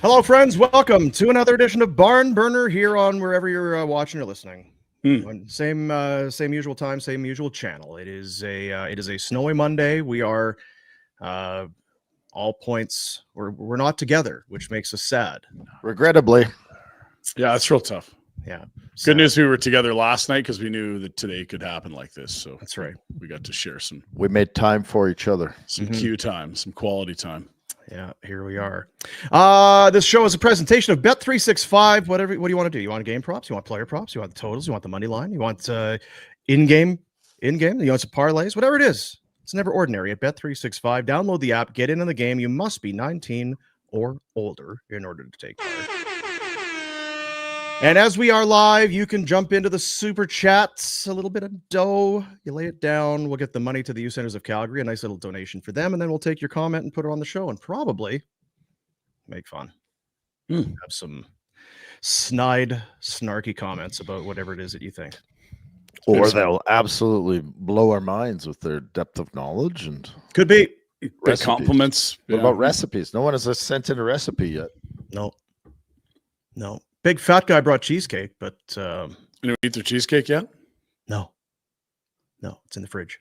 Hello, friends. Welcome to another edition of Barn Burner here on wherever you're watching or listening. Same usual time, same usual channel. It is a snowy Monday. We are all points. We're not together, which makes us sad. Regrettably. Yeah, it's real tough. Yeah. Good news we were together last night because we knew that today could happen like this. So that's right. We got to share we made time for each other. Some queue time, some quality time. Yeah, here we are. This show is a presentation of Bet365. What do you want to do? You want game props? You want player props? You want the totals? You want the money line? You want in-game? You want some parlays? Whatever it is. It's never ordinary at Bet365. Download the app. Get into the game. You must be 19 or older in order to take part. And as we are live, you can jump into the super chats, a little bit of dough. You lay it down. We'll get the money to the Youth Centers of Calgary, a nice little donation for them. And then we'll take your comment and put it on the show and probably make fun. Have some snide, snarky comments about whatever it is that you think. Or they'll absolutely blow our minds with their depth of knowledge and could be compliments. What about recipes? No one has sent in a recipe yet. No. Big fat guy brought cheesecake, but you didn't eat their cheesecake yet? No, it's in the fridge.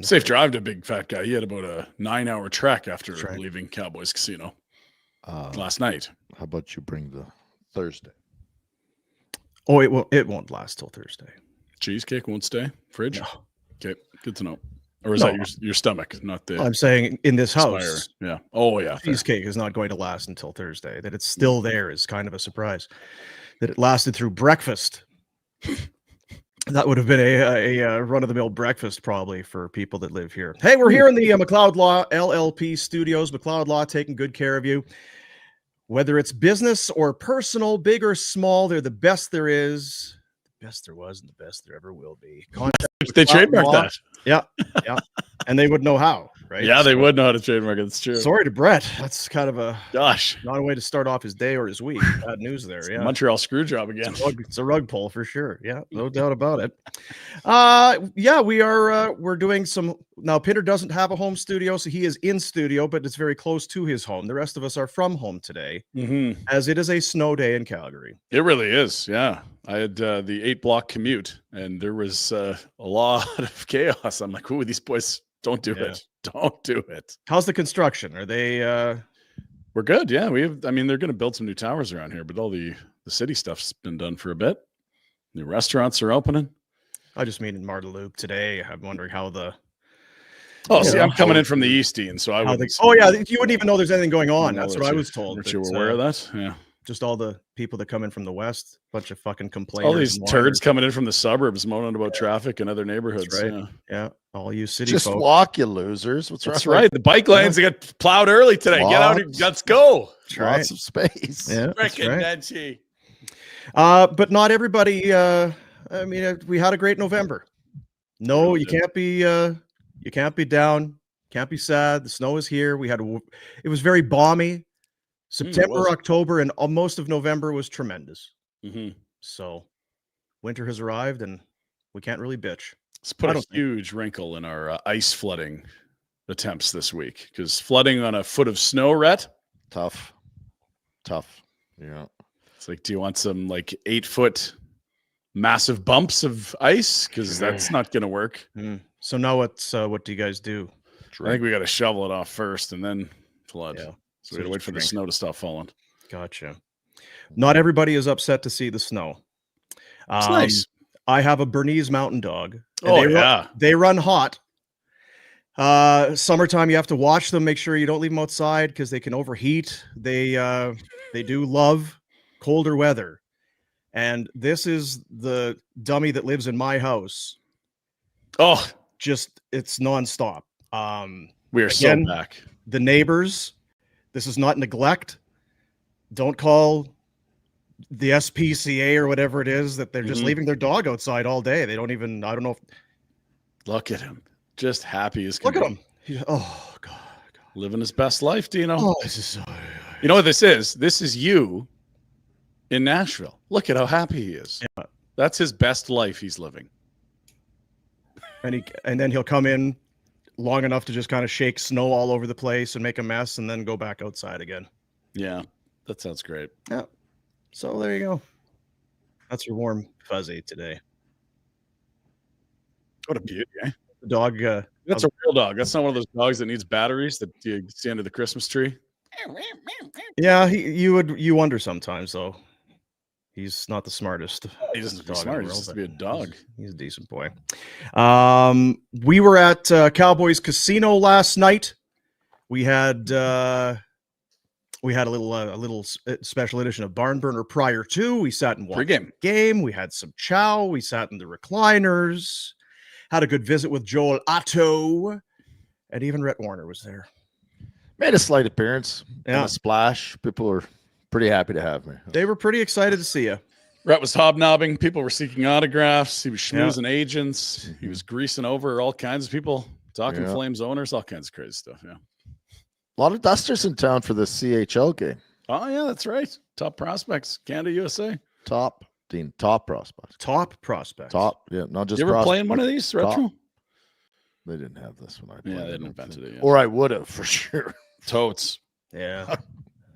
Safe drive to big fat guy. He had about a 9-hour trek after leaving Cowboys Casino last night. How about you bring the Thursday? Oh, it won't last till Thursday. Cheesecake won't stay? Fridge? No. Okay, good to know. Or is that your stomach, not the... I'm saying in this house. Yeah. Oh, yeah. Cheesecake is not going to last until Thursday. That it's still there is kind of a surprise. That it lasted through breakfast. That would have been a run-of-the-mill breakfast probably for people that live here. Hey, we're here in the McLeod Law LLP studios. McLeod Law taking good care of you. Whether it's business or personal, big or small, they're the best there is. Best there was and the best there ever will be. They trademarked that. Yeah. And they would know how, right? Yeah, they would know how to trademark it. That's true. Sorry to Brett. That's kind of not a way to start off his day or his week. Bad news there. Yeah. Montreal screw job again. It's a rug pull for sure. Yeah, no doubt about it. We're doing some now. Pinder doesn't have a home studio, so he is in studio, but it's very close to his home. The rest of us are from home today, as it is a snow day in Calgary. It really is. Yeah. I had the 8-block commute, and there was a lot of chaos. I'm like, ooh, these boys, don't do it. Don't do it. How's the construction? Are they... We're good, yeah. They're going to build some new towers around here, but all the city stuff's been done for a bit. New restaurants are opening. I just mean in Marteloup today. I'm wondering how the... I'm coming in from the East, Dean, so I wouldn't... you wouldn't even know there's anything going on. That's what I was told. Weren't you aware of that? Yeah. Just all the people that come in from the West, bunch of fucking complainers. All these turds coming in from the suburbs moaning about traffic and other neighborhoods. That's right. Yeah. All you city just folk. Walk, you losers. What's That's right. The bike lanes they got plowed early today. Get out and let's go. Lots of space. Yeah. Freaking but not everybody. We had a great November. No, you can't be down. Can't be sad. The snow is here. It was very balmy. September, October, and most of November was tremendous. So winter has arrived, and we can't really bitch. It's put a huge wrinkle in our ice flooding attempts this week, because flooding on a foot of snow, Rhett? Tough. Yeah. It's like, do you want some 8-foot massive bumps of ice? Because that's not going to work. So now what do you guys do? I think we got to shovel it off first and then flood. Yeah. So we got to wait for the snow to stop falling. Gotcha. Not everybody is upset to see the snow. It's nice. I have a Bernese mountain dog. They run hot. Summertime, you have to watch them. Make sure you don't leave them outside because they can overheat. They do love colder weather. And this is the dummy that lives in my house. Oh, it's nonstop. We are so back. The neighbors. This is not neglect. Don't call the SPCA or whatever it is that they're just leaving their dog outside all day. They don't even, I don't know. Look at him. Just happy as can be. Look at him. Oh, God. Living his best life, Dino. Oh, this is so... You know what this is? This is you in Nashville. Look at how happy he is. Yeah. That's his best life he's living. And then he'll come in long enough to just kind of shake snow all over the place and make a mess and then go back outside again. Yeah, that sounds great. Yeah. So there you go. That's your warm fuzzy today. What a beauty, eh? The dog. That's a real dog. That's not one of those dogs that needs batteries that you see under the Christmas tree. Yeah, you wonder sometimes though. He's not the smartest. He doesn't be dog in smart. the He's world, just to but be a dog. He's a decent boy. We were at Cowboys Casino last night. We had a little special edition of Barn Burner prior to. We sat and watched the game. We had some chow. We sat in the recliners. Had a good visit with Joel Otto, and even Rhett Warner was there. Made a slight appearance. And a splash. People were pretty happy to have me. They were pretty excited to see you. Rhett was hobnobbing. People were seeking autographs. He was schmoozing agents. He was greasing over all kinds of people, talking Flames owners, all kinds of crazy stuff. Yeah. A lot of dusters in town for the CHL game. Oh, yeah, that's right. Top prospects. Canada, USA. Top prospects. Top prospects. Not just you ever playing one of these retro? Top. They didn't have this when I played. Yeah, they didn't invent it yet. Or I would have for sure. Totes. Yeah.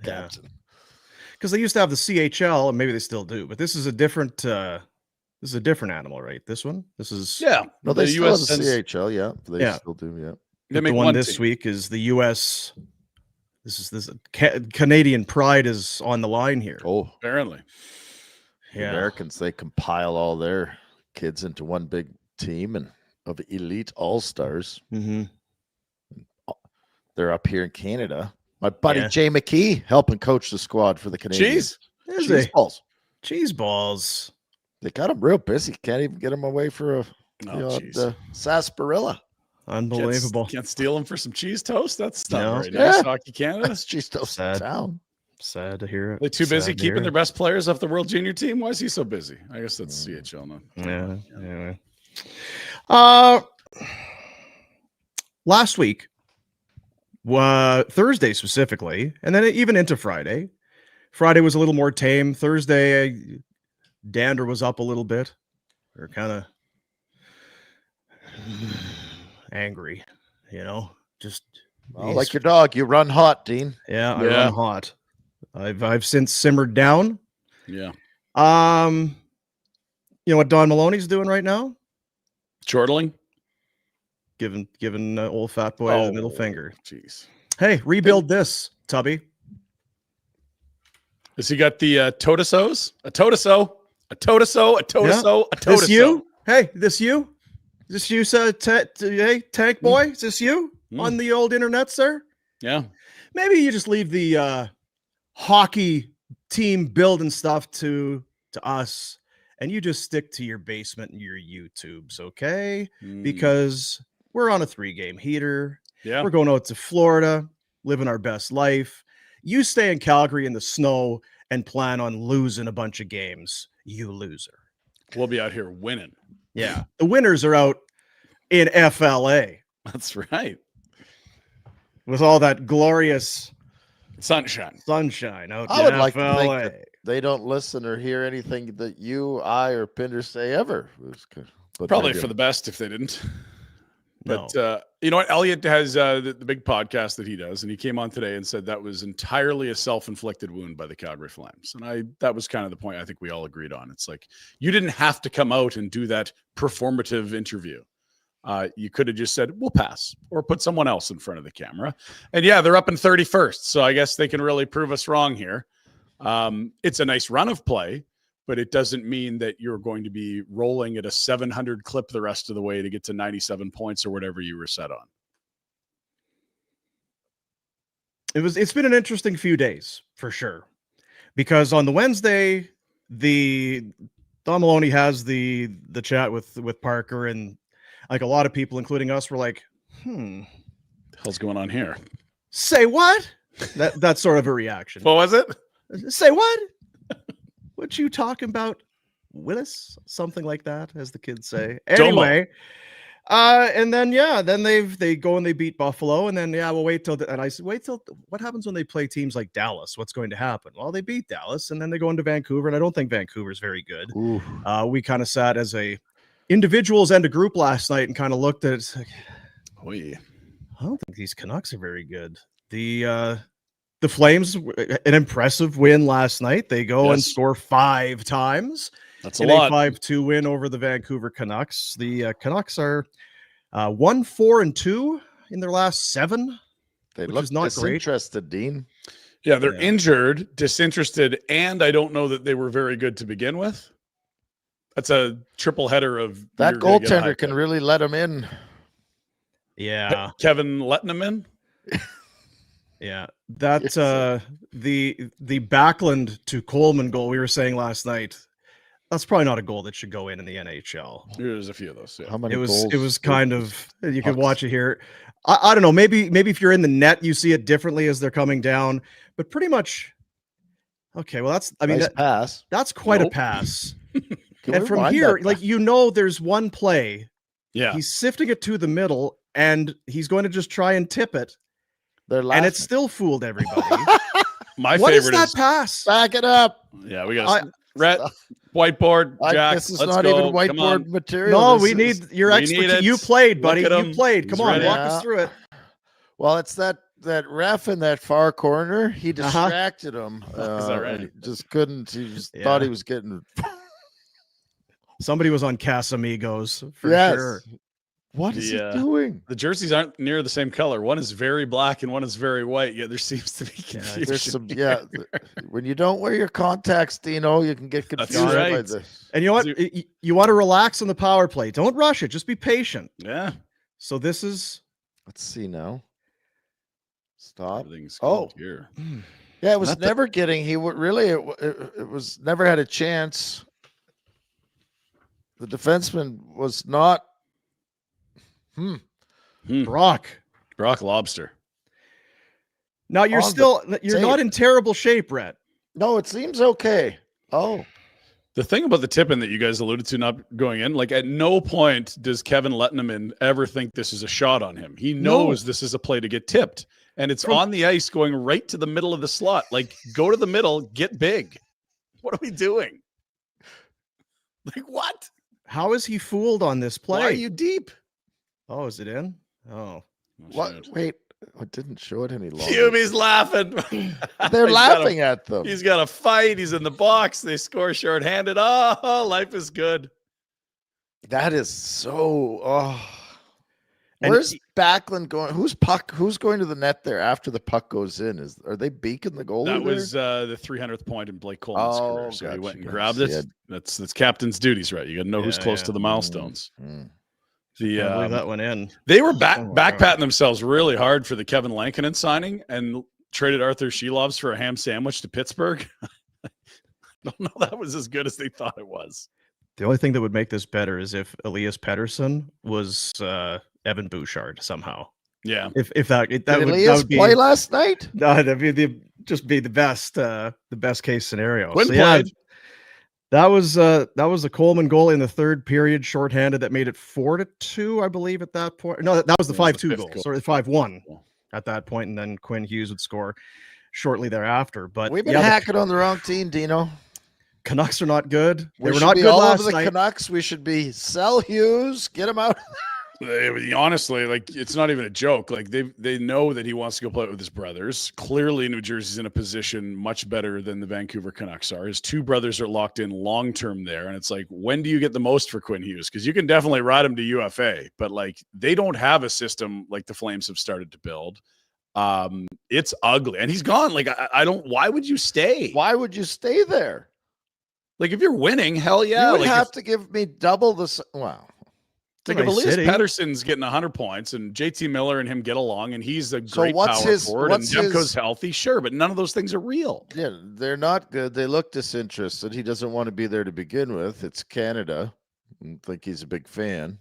Because they used to have the CHL, and maybe they still do, but this is a different animal, right? This one? This is No, they still have the CHL, They still do, They make the one this week is the US. This Canadian pride is on the line here. Oh, apparently. The Americans, they compile all their kids into one big team and of elite all-stars. Mm-hmm. They're up here in Canada. My buddy Jay McKee helping coach the squad for the Canadians. Cheese balls. Cheese balls. They got him real busy. Can't even get him away for the sarsaparilla. Unbelievable. Can't steal him for some cheese toast? That's not very nice. nice. Hockey Canada. That's cheese toast in town. Sad to hear it. They're too busy keeping their best players off the World Junior team. Why is he so busy? I guess that's CHL now. Yeah. Anyway. Last week, Thursday specifically, and then even into Friday. Friday was a little more tame. Thursday, dander was up a little bit. They're kind of angry, just like your dog. You run hot, Dean. Yeah, I run hot. I've since simmered down. Yeah. You know what Don Maloney's doing right now? Chortling. Giving old fat boy the middle finger. Jeez. Hey, rebuild this, Tubby. Has he got the Totosos? A Totoso. A Totoso. A Totoso. A Totoso. This you? Hey, this you? Is this you, hey, Tank Boy? Is this you on the old internet, sir? Yeah. Maybe you just leave the hockey team building stuff to us, and you just stick to your basement and your YouTubes, okay? Because we're on a 3-game heater. Yeah. We're going out to Florida, living our best life. You stay in Calgary in the snow and plan on losing a bunch of games. You loser. We'll be out here winning. Yeah. The winners are out in FLA. That's right. With all that glorious sunshine out I would in like FLA. to think that they don't listen or hear anything that you, I, or Pinder say ever. But probably for the best if they didn't. But you know what? Elliot has the big podcast that he does, and he came on today and said that was entirely a self-inflicted wound by the Calgary Flames. And that was kind of the point I think we all agreed on. It's like, you didn't have to come out and do that performative interview. You could have just said, we'll pass, or put someone else in front of the camera. And yeah, they're up in 31st. So I guess they can really prove us wrong here. It's a nice run of play, but it doesn't mean that you're going to be rolling at a 700 clip the rest of the way to get to 97 points or whatever you were set on. It's been an interesting few days for sure, because on the Wednesday, Don Maloney has the chat with Parker, and like a lot of people, including us, were like, the hell's going on here? Say what? That's sort of a reaction. What was it? Say what? What you talking about, Willis? Something like that, as the kids say. Anyway, and then they go and they beat Buffalo, and then we'll wait till and I said, wait till what happens when they play teams like Dallas? What's going to happen? Well, they beat Dallas, and then they go into Vancouver, and I don't think Vancouver's very good. We kind of sat as individuals and a group last night and kind of looked at it. Like, I don't think these Canucks are very good. The the Flames, an impressive win last night. They go and Yes. score 5 times. That's a in lot. a 5-2 win over the Vancouver Canucks. The Canucks are 1-4-2 in their last 7. They which look is not great. disinterested, Dean. Yeah, they're Yeah. injured, disinterested, and I don't know that they were very good to begin with. That's a triple header of That you're gonna get a high goaltender can pick. really let him in. Yeah. Kevin letting him in. Yeah. That Yes. the Backlund to Coleman goal we were saying last night, that's probably not a goal that should go in the NHL. There's a few of those. Yeah. How many It goals? was kind of, you could pucks? watch it here. I don't know, maybe if you're in the net you see it differently as they're coming down, but pretty much okay, well Nice pass. that's quite Nope. a pass. Can And we from rewind here, that? there's one play. Yeah. He's sifting it to the middle and he's going to just try and tip it. They're laughing. And it still fooled everybody. My What is favorite that is pass? Back it up. yeah, we got Rhett, whiteboard, Jack. This is let's not go. even Come on. whiteboard material. No, This we is- need your we expertise. need it. You played, buddy. Look at You him. played. He's Come on, ready. walk Yeah. us through it. Well, it's that ref in that far corner. He Uh-huh. distracted him. Is that right? and he just couldn't. He just Yeah. thought he was getting. Somebody was on Casamigos for Yes. sure. What is he The, doing? The jerseys aren't near the same color. One is very black and one is very white. Yet there seems to be confusion. There's some. here. Yeah. When you don't wear your contacts, Dino, you can get That's confused by right. this. And you know what? You want to relax on the power play. Don't rush it. Just be patient. Yeah. So this is Let's see now. Stop. Everything's Oh. good here. Yeah, it was Not the- never getting. He would really. It was never had a chance. The defenseman was not. Brock. Brock Lobster. Now you're On the you're tape. not in terrible shape, Rhett. No, it seems okay. Oh, The thing about the tip-in that you guys alluded to not going in, like at no point does Kevin Letterman ever think this is a shot on him. He knows this is a play to get tipped, and it's on the ice going right to the middle of the slot. Like, go to the middle, get big. What are we doing? Like, what? How is he fooled on this play? Why are you deep? Oh, is it in? Oh. what? Wait, I didn't show it any longer. Hubie's laughing. They're He's laughing at them. He's got a fight. He's in the box. They score shorthanded. Oh, life is good. That is so. Oh, And where's Backlund going? Who's going to the net there after the puck goes in? Are they beaking the goalie? That there? was the 300th point in Blake Coleman's career. So he gotcha, went and gotcha. grabbed it. Yeah. That's captain's duties, right? You got to know who's Yeah, close yeah. to the milestones. Mm. The I believe that went in. They were Oh, wow. back patting themselves really hard for the Kevin Lankinen signing and traded Arthur Shelovs for a ham sandwich to Pittsburgh. I don't know that was as good as they thought it was. The only thing that would make this better is if Elias Petterson was Evan Bouchard somehow. Yeah. If that would, Did Elias be play last night? that'd be the best case scenario. Quinn So, yeah, played. that was a Coleman goal in the third period, shorthanded, that made it 4-2, I believe, at that point. No, that was the It was the 5-2 fifth goal. goal. Sorry, 5-1 at that point, and then Quinn Hughes would score shortly thereafter. But We've been yeah, the hacking on the wrong team, Dino. Canucks are not good. They We were should not be good all last over the night. Canucks. We should be sell Hughes, get him out. Honestly, like it's not even a joke. Like they know that he wants to go play with his brothers. Clearly, New Jersey's in a position much better than the Vancouver Canucks are. His two brothers are locked in long term there, and it's like, when do you get the most for Quinn Hughes? Because you can definitely ride him to UFA, but like they don't have a system like the Flames have started to build. It's ugly, and he's gone. Like I don't. Why would you stay? Why would you stay there? Like if you're winning, hell yeah. You would like have if, to give me double the. Wow. like Nice if Elias city. Pettersson's getting 100 points and JT Miller and him get along, and he's a So great what's power his- forward, and what's Demko's his- healthy, sure, but none of those things are real. Yeah, they're not good. They look disinterested. He doesn't want to be there to begin with. It's Canada. I don't think he's a big fan.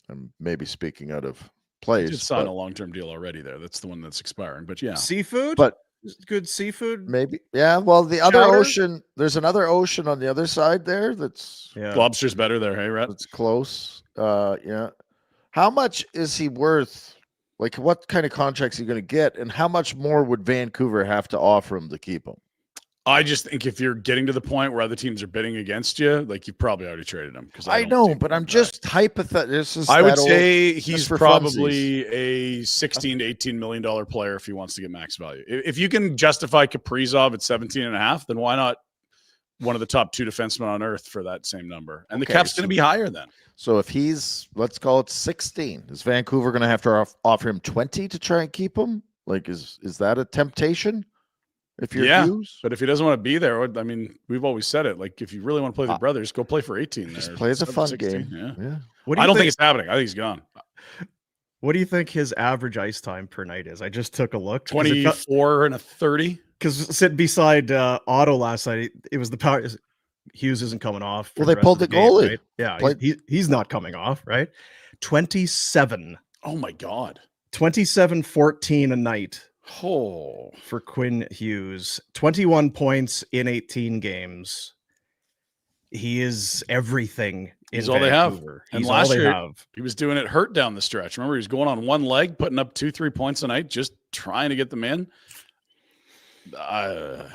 I'm maybe speaking out of He place. did sign but a long-term deal already there. That's the one that's expiring. But yeah, Seafood, But- good seafood. maybe, yeah. Well, the other Chowder? ocean, there's another ocean on the other side there that's Yeah, Lobster's better there. Hey, Rhett? that's close. Yeah. How much is he worth? Like, what kind of contracts are you going to get, and how much more would Vancouver have to offer him to keep him? I just think if you're getting to the point where other teams are bidding against you, like you probably already traded him. Because I know, but I'm just hypothetical. I would say he's for probably a $16 to $18 million player if he wants to get max value. If you can justify Kaprizov at 17 and a half, then why not one of the top 2 defensemen on earth for that same number? And the cap's going to be higher then. So if he's, let's call it 16, is Vancouver going to have to offer him 20 to try and keep him? Like, is that a temptation? If you're Hughes? But if he doesn't want to be there, I mean, we've always said it. Like, if you really want to play the brothers, go play for 18. Just play as a fun 16. game. Yeah. I don't think it's happening. I think he's gone. What do you think his average ice time per night is? I just took a look. 24 and a 30. Because sitting beside Otto last night, it was the power. Hughes isn't coming off. Well, they pulled the goalie. Right? Yeah, he's not coming off, right? 27. Oh, my God. 27-14 a night. Oh, for Quinn Hughes, 21 points in 18 games. He is everything. He's all Vancouver. They have. And last year, he was doing it hurt down the stretch. Remember, he was going on one leg, putting up 2-3 points a night, just trying to get them in. I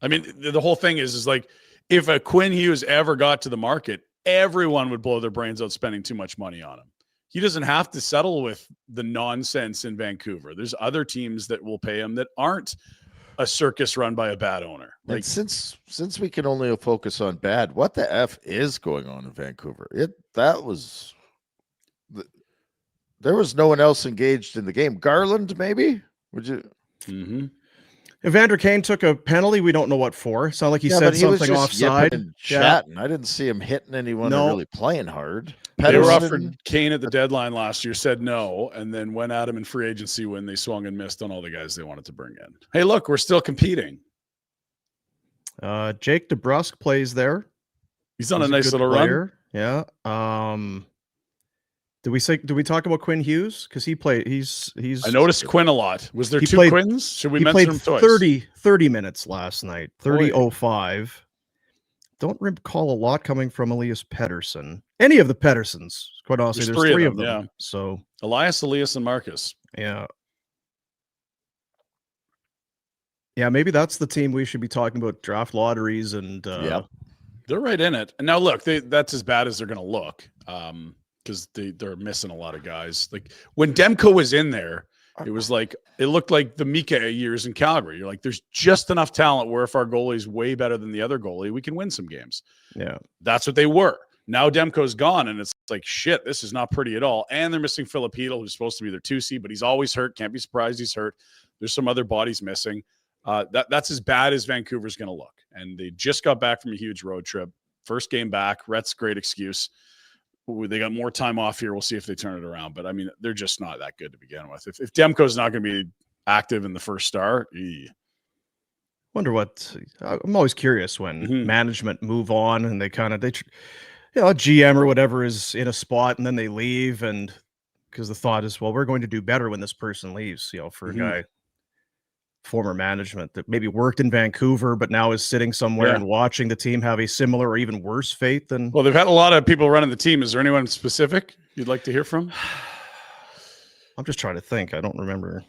mean, the whole thing is like, if a Quinn Hughes ever got to the market, everyone would blow their brains out spending too much money on him. He doesn't have to settle with the nonsense in Vancouver. There's other teams that will pay him that aren't a circus run by a bad owner. Like, and since we can only focus on bad, what the F is going on in Vancouver? There was no one else engaged in the game. Garland, maybe? Would you? Mm-hmm. Evander Kane took a penalty. We don't know what for. Sounded like he said something offside. And chatting. I didn't see him hitting anyone or really playing hard. They were offered Kane at the deadline last year, said no, and then went at him in free agency when they swung and missed on all the guys they wanted to bring in. Hey, look, we're still competing. Jake DeBrusk plays there. He's on a nice little run. Yeah. Did we talk about Quinn Hughes? Because he played. He's. I noticed Quinn a lot. Was there 2 Quinns? Should we mention him twice? 30 minutes last night. 30:05. Don't recall a lot coming from Elias Petterson. Any of the Pettersons. Quite honestly, there's 3 of them. Yeah. So Elias, and Marcus. Yeah. Yeah, maybe that's the team we should be talking about draft lotteries and. Yeah. They're right in it. And now look, that's as bad as they're going to look. Because they're missing a lot of guys. Like when Demko was in there, it looked like the Mika years in Calgary. You're like, there's just enough talent where if our goalie's way better than the other goalie, we can win some games. Yeah. That's what they were. Now Demko's gone, and it's like, shit, this is not pretty at all. And they're missing Filipino, who's supposed to be their 2C, but he's always hurt. Can't be surprised he's hurt. There's some other bodies missing. That's as bad as Vancouver's going to look. And they just got back from a huge road trip. First game back. Rhett's great excuse. They got more time off here. We'll see if they turn it around. But, I mean, they're just not that good to begin with. If Demko's not going to be active in the first star, wonder what – I'm always curious when management move on and they GM or whatever is in a spot and then they leave. And because the thought is, well, we're going to do better when this person leaves, for a guy – former management that maybe worked in Vancouver, but now is sitting somewhere and watching the team have a similar or even worse fate than. Well, they've had a lot of people running the team. Is there anyone specific you'd like to hear from? I'm just trying to think. I don't remember.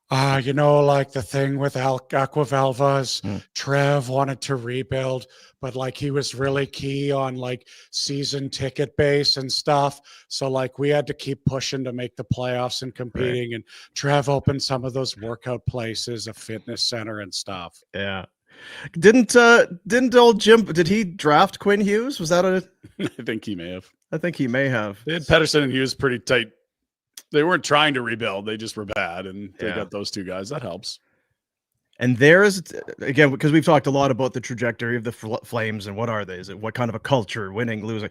Like the thing with Aquavelvas, Trev wanted to rebuild, but like he was really key on like season ticket base and stuff. So like we had to keep pushing to make the playoffs and competing. Right. And Trev opened some of those workout places, a fitness center and stuff. Yeah. Didn't old Jim, did he draft Quinn Hughes? Was that I think he may have. They had Petterson and Hughes pretty tight. They weren't trying to rebuild. They just were bad, and they got those 2 guys. That helps. And there's, again, because we've talked a lot about the trajectory of the Flames and what are they? Is it what kind of a culture, winning, losing?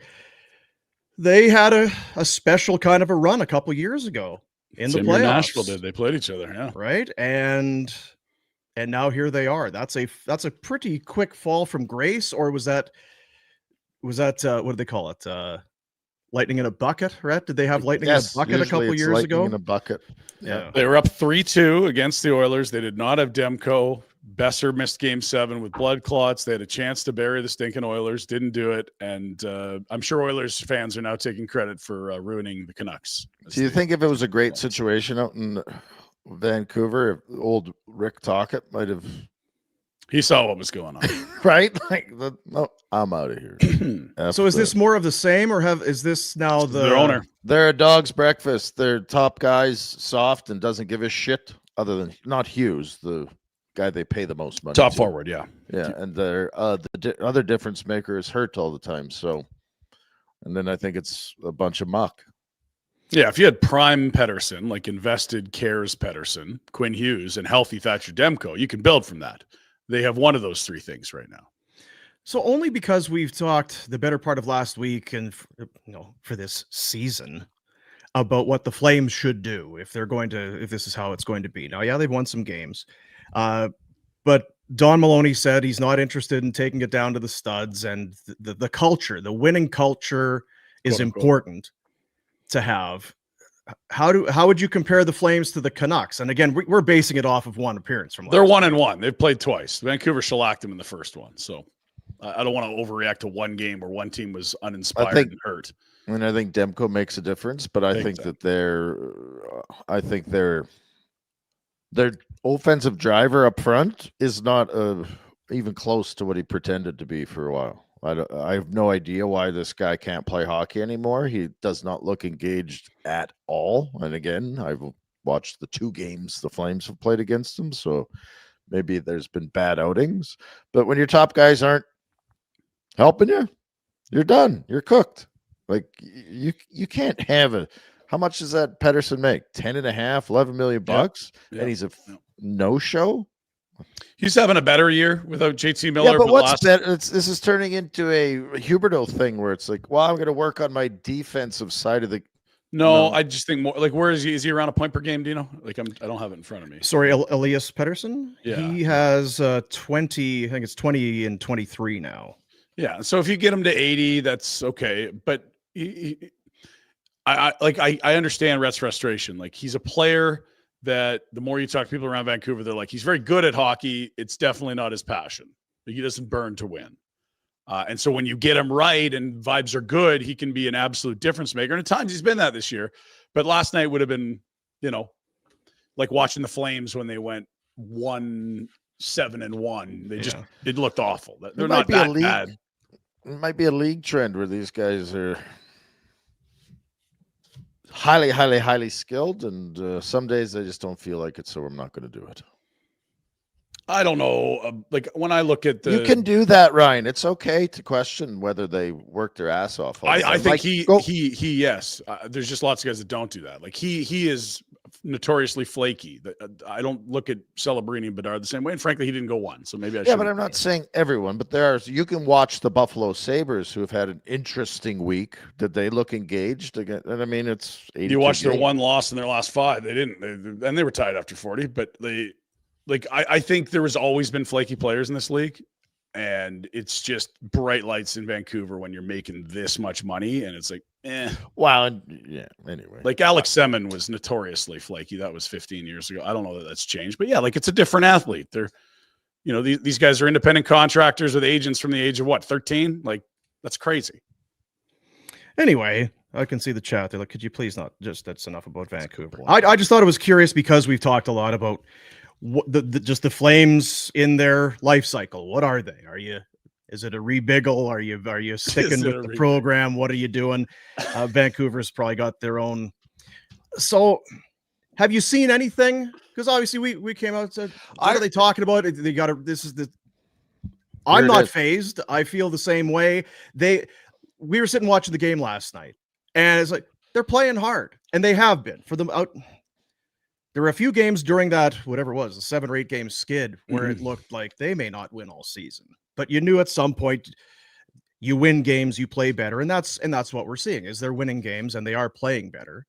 They had a special kind of a run a couple years ago in the playoffs. Nashville did. They played each other, yeah. Right? And now here they are. That's a pretty quick fall from grace, or was that what do they call it? Lightning in a bucket, right? Did they have lightning in a bucket a couple years ago? In a bucket. Yeah. They were up 3-2 against the Oilers. They did not have Demko. Besser missed game 7 with blood clots. They had a chance to bury the stinking Oilers, didn't do it. And I'm sure Oilers fans are now taking credit for ruining the Canucks. Do you think if it was a great situation out in Vancouver, if old Rick Tocchet might have He saw what was going on. right? Like, no, I'm out of here. So is this more of the same, or is this now Their owner? They're a dog's breakfast. Their top guy's soft and doesn't give a shit, other than not Hughes, the guy they pay the most money. Top to. forward, yeah. Yeah, and their other difference maker is hurt all the time. So, and then I think it's a bunch of muck. Yeah, if you had prime Petterson, like invested cares Petterson, Quinn Hughes, and healthy Thatcher Demko, you can build from that. They have one of those three things right now. So only because we've talked the better part of last week and for this season about what the Flames should do if this is how it's going to be. Now, yeah, they've won some games, but Don Maloney said he's not interested in taking it down to the studs, and the culture, the winning culture, is Quote, unquote. important to have. How would you compare the Flames to the Canucks? And again, we're basing it off of one appearance from. They're 1-1. They've played twice. Vancouver shellacked them in the first one, so I don't want to overreact to one game where one team was uninspired and hurt. And I think Demko makes a difference, but I think that their offensive driver up front is not even close to what he pretended to be for a while. I have no idea why this guy can't play hockey anymore. He does not look engaged at all. And again, I've watched the 2 games the Flames have played against him, so maybe there's been bad outings. But when your top guys aren't helping you, you're done. You're cooked. Like you can't have how much does that Petterson make? 10.5, 11 million bucks, and he's a no-show. He's having a better year without JT Miller. Yeah, but what's better? This is turning into a Huberdeau thing where it's like, well, I'm going to work on my defensive side of the. No, I just think more like, where is he? Is he around a point per game? Do you know? Like, I don't have it in front of me. Sorry, Elias Petterson. Yeah, he has 20. I think it's 20 and 23 now. Yeah, so if you get him to 80, that's okay. But I understand Rhett's frustration. Like, he's a player that the more you talk to people around Vancouver, they're like, he's very good at hockey. It's definitely not his passion. He doesn't burn to win. And so when you get him right and vibes are good, he can be an absolute difference maker. And at times he's been that this year. But last night would have been, like watching the Flames when they went 1-7-1. It looked awful. They're not that bad. It might be a league trend where these guys are highly, highly, highly skilled, and some days I just don't feel like it, so I'm not going to do it. I don't know. Like, when I look at you can do that, Ryan. It's okay to question whether they work their ass off. I think yes. There's just lots of guys that don't do that. Like, he is notoriously flaky. I don't look at Celebrini and Bedard the same way. And frankly, he didn't go one. So maybe I should. Yeah, but I'm not saying everyone. But you can watch the Buffalo Sabres, who have had an interesting week. Did they look engaged again? And I mean, it's 82 you watch games. their one loss in their last 5. They didn't. And they were tied after 40. But I think there has always been flaky players in this league. And it's just bright lights in Vancouver when you're making this much money. And it's like, Wow. Yeah. Anyway, like Alex Semin was notoriously flaky. That was 15 years ago. I don't know that that's changed, but yeah, like, it's a different athlete. They're, these guys are independent contractors with agents from the age of 13? Like, that's crazy. Anyway, I can see the chat. They're like, could you please not just, that's enough about Vancouver. I just thought it was curious because we've talked a lot about what just the Flames in their life cycle. What are they? Is it a rebiggle? Are you sticking with the program? What are you doing? Vancouver's probably got their own. So have you seen anything? Because obviously we came out and said, what are they talking about? They got I'm not phased. I feel the same way. We were sitting watching the game last night, and it's like, they're playing hard, and they have been for them out. There were a few games during that, whatever it was, a 7 or 8 game skid where it looked like they may not win all season, but you knew at some point you win games, you play better. And that's what we're seeing is they're winning games and they are playing better.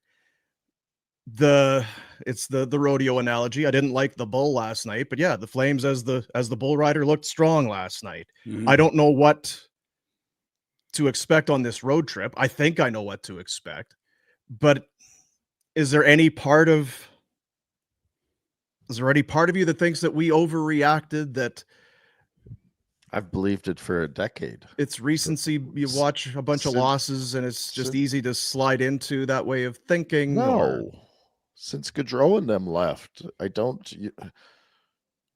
It's the rodeo analogy. I didn't like the bull last night, but yeah, the Flames as the bull rider looked strong last night. I don't know what to expect on this road trip. I think I know what to expect, but is there any part of you that thinks that we overreacted, that I've believed it for a decade? It's recency. You watch a bunch of losses and it's just easy to slide into that way of thinking. No, since Gaudreau and them left,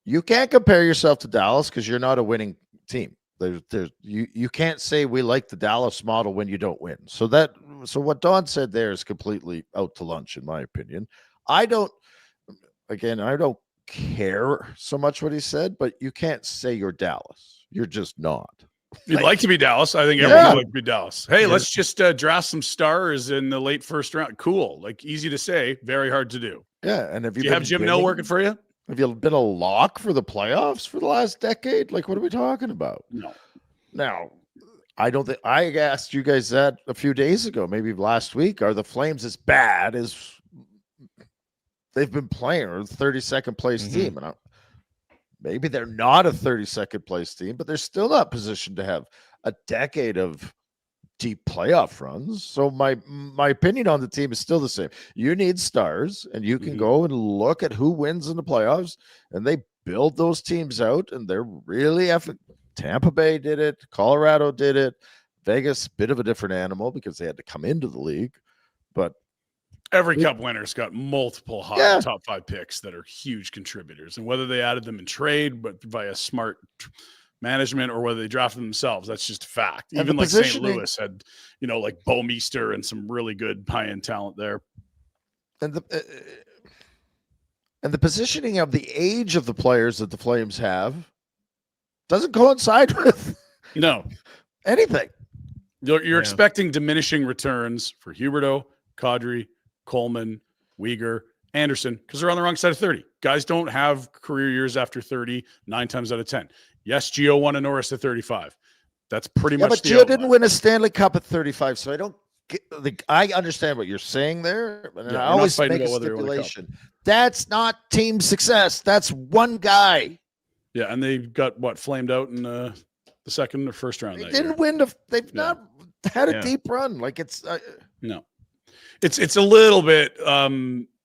you can't compare yourself to Dallas because you're not a winning team. You can't say we like the Dallas model when you don't win. So what Don said there is completely out to lunch, in my opinion. I don't care so much what he said, but you can't say you're Dallas. You're just not. You'd like to be Dallas. I think everyone would like to be Dallas. Hey, let's just draft some stars in the late first round. Cool. Like, easy to say, very hard to do. Yeah. And do you have Jim Nell working for you? Have you been a lock for the playoffs for the last decade? Like, what are we talking about? No. Now, I don't think I asked you guys that a few days ago, maybe last week. Are the Flames as bad as they've been playing, or the 32nd place team? And maybe they're not a 32nd place team, but they're still not positioned to have a decade of deep playoff runs. So my opinion on the team is still the same. You need stars, and you can go and look at who wins in the playoffs, and they build those teams out, and they're really effing. Tampa Bay did it. Colorado did it. Vegas, bit of a different animal because they had to come into the league, but every cup winner's got multiple high top 5 picks that are huge contributors, and whether they added them in trade, but via smart management, or whether they drafted themselves, that's just a fact. And even like St. Louis had, like Bo Meester and some really good high-end talent there. And the positioning of the age of the players that the Flames have doesn't coincide with anything. You're expecting diminishing returns for Huberdeau, Kadri, Coleman, Weegar, Andersson, because they're on the wrong side of 30. Guys don't have career years after 30 9 times out of 10. Yes, Gio won a Norris at 35. That's pretty much. But Gio didn't win a Stanley Cup at 35, so I don't get. I understand what you're saying there, but I always make a stipulation. That's not team success. That's one guy. Yeah, and they got flamed out in the second or first round. They didn't win. They've not had a deep run. Like it's no. It's a little bit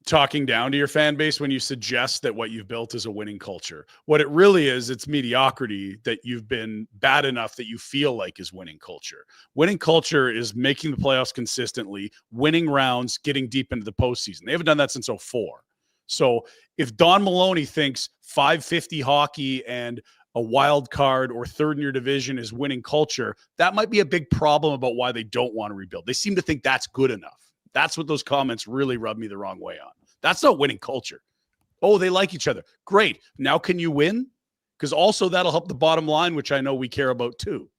talking down to your fan base when you suggest that what you've built is a winning culture. What it really is, it's mediocrity that you've been bad enough that you feel like is winning culture. Winning culture is making the playoffs consistently, winning rounds, getting deep into the postseason. They haven't done that since 2004. So if Don Maloney thinks 550 hockey and a wild card or third in your division is winning culture, that might be a big problem about why they don't want to rebuild. They seem to think that's good enough. That's what those comments really rub me the wrong way on. That's not winning culture. Oh, they like each other. Great. Now can you win? Because also that'll help the bottom line, which I know we care about too.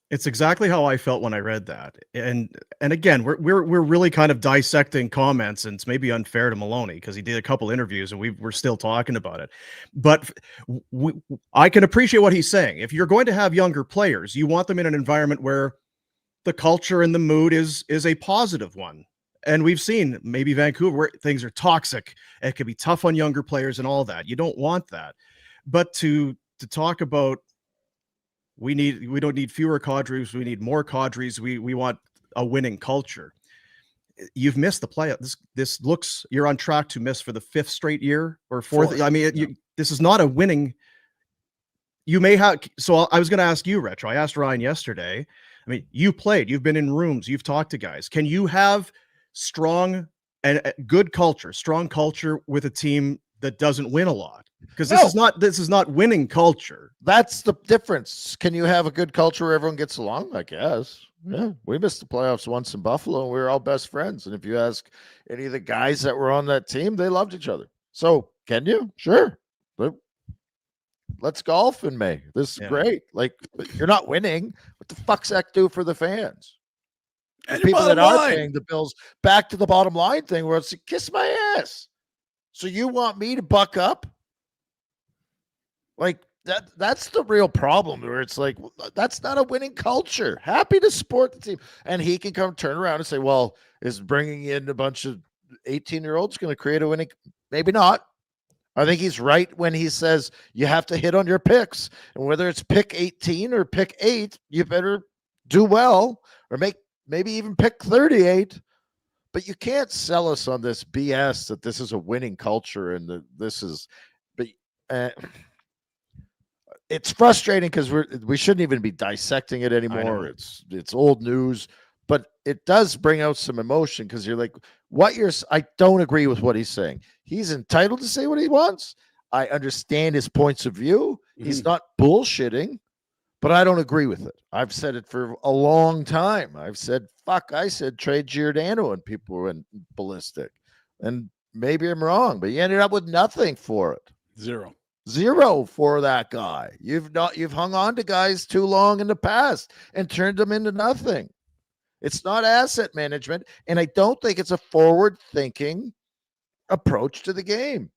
It's exactly how I felt when I read that. And again, we're really kind of dissecting comments, and it's maybe unfair to Maloney because he did a couple interviews and we're still talking about it. But I can appreciate what he's saying. If you're going to have younger players, you want them in an environment where the culture and the mood is a positive one. And we've seen maybe Vancouver where things are toxic. It can be tough on younger players and all that. You don't want that. But to talk about we don't need fewer cadres, we need more cadres. We want a winning culture. You've missed the play. This looks, you're on track to miss for the 5th straight year or 4th. I mean, this is not a winning. You may have. So I was going to ask you, Retro. I asked Ryan yesterday. I mean, you played, you've been in rooms, you've talked to guys. Can you have strong and good culture, strong culture with a team that doesn't win a lot? Because this is not winning culture. That's the difference. Can you have a good culture where everyone gets along? I guess. Yeah, we missed the playoffs once in Buffalo, and we were all best friends. And if you ask any of the guys that were on that team, they loved each other. So can you? Sure. But let's golf in May. This is great. Like, you're not winning. What the fuck's that do for the fans? The people that are paying the bills, back to the bottom line thing where it's kiss my ass. So you want me to buck up? Like that's the real problem where it's like, that's not a winning culture. Happy to support the team. And he can come turn around and say, well, is bringing in a bunch of 18-year-olds going to create a winning? Maybe not. I think he's right when he says you have to hit on your picks. And whether it's pick 18 or pick 8, you better do well or maybe even pick 38. But you can't sell us on this BS that this is a winning culture and that this is it's frustrating because we shouldn't even be dissecting it anymore. It's old news, but it does bring out some emotion because you're like, I don't agree with what he's saying. He's entitled to say what he wants. I understand his points of view. He's Mhm. not bullshitting, but I don't agree with it. I've said it for a long time. I've said, fuck, I said trade Giordano and people went ballistic. And maybe I'm wrong, but you ended up with nothing for it. Zero for that guy. You've hung on to guys too long in the past and turned them into nothing. It's not asset management, and I don't think it's a forward-thinking approach to the game.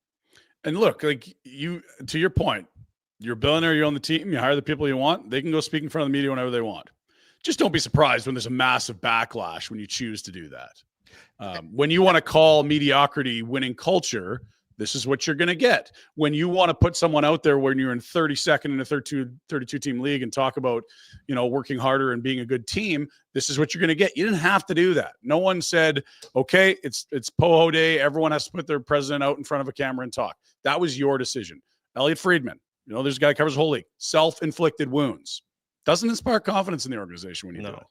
And look, like to your point, you're a billionaire, you own the team, you hire the people you want, they can go speak in front of the media whenever they want. Just don't be surprised when there's a massive backlash when you choose to do that. When you want to call mediocrity winning culture, this is what you're going to get. When you want to put someone out there when you're in 32nd in a 32 team league and talk about, working harder and being a good team, this is what you're going to get. You didn't have to do that. No one said, okay, it's Poho Day. Everyone has to put their president out in front of a camera and talk. That was your decision. Elliot Friedman, there's a guy who covers the whole league. Self-inflicted wounds. Doesn't inspire confidence in the organization when you do it.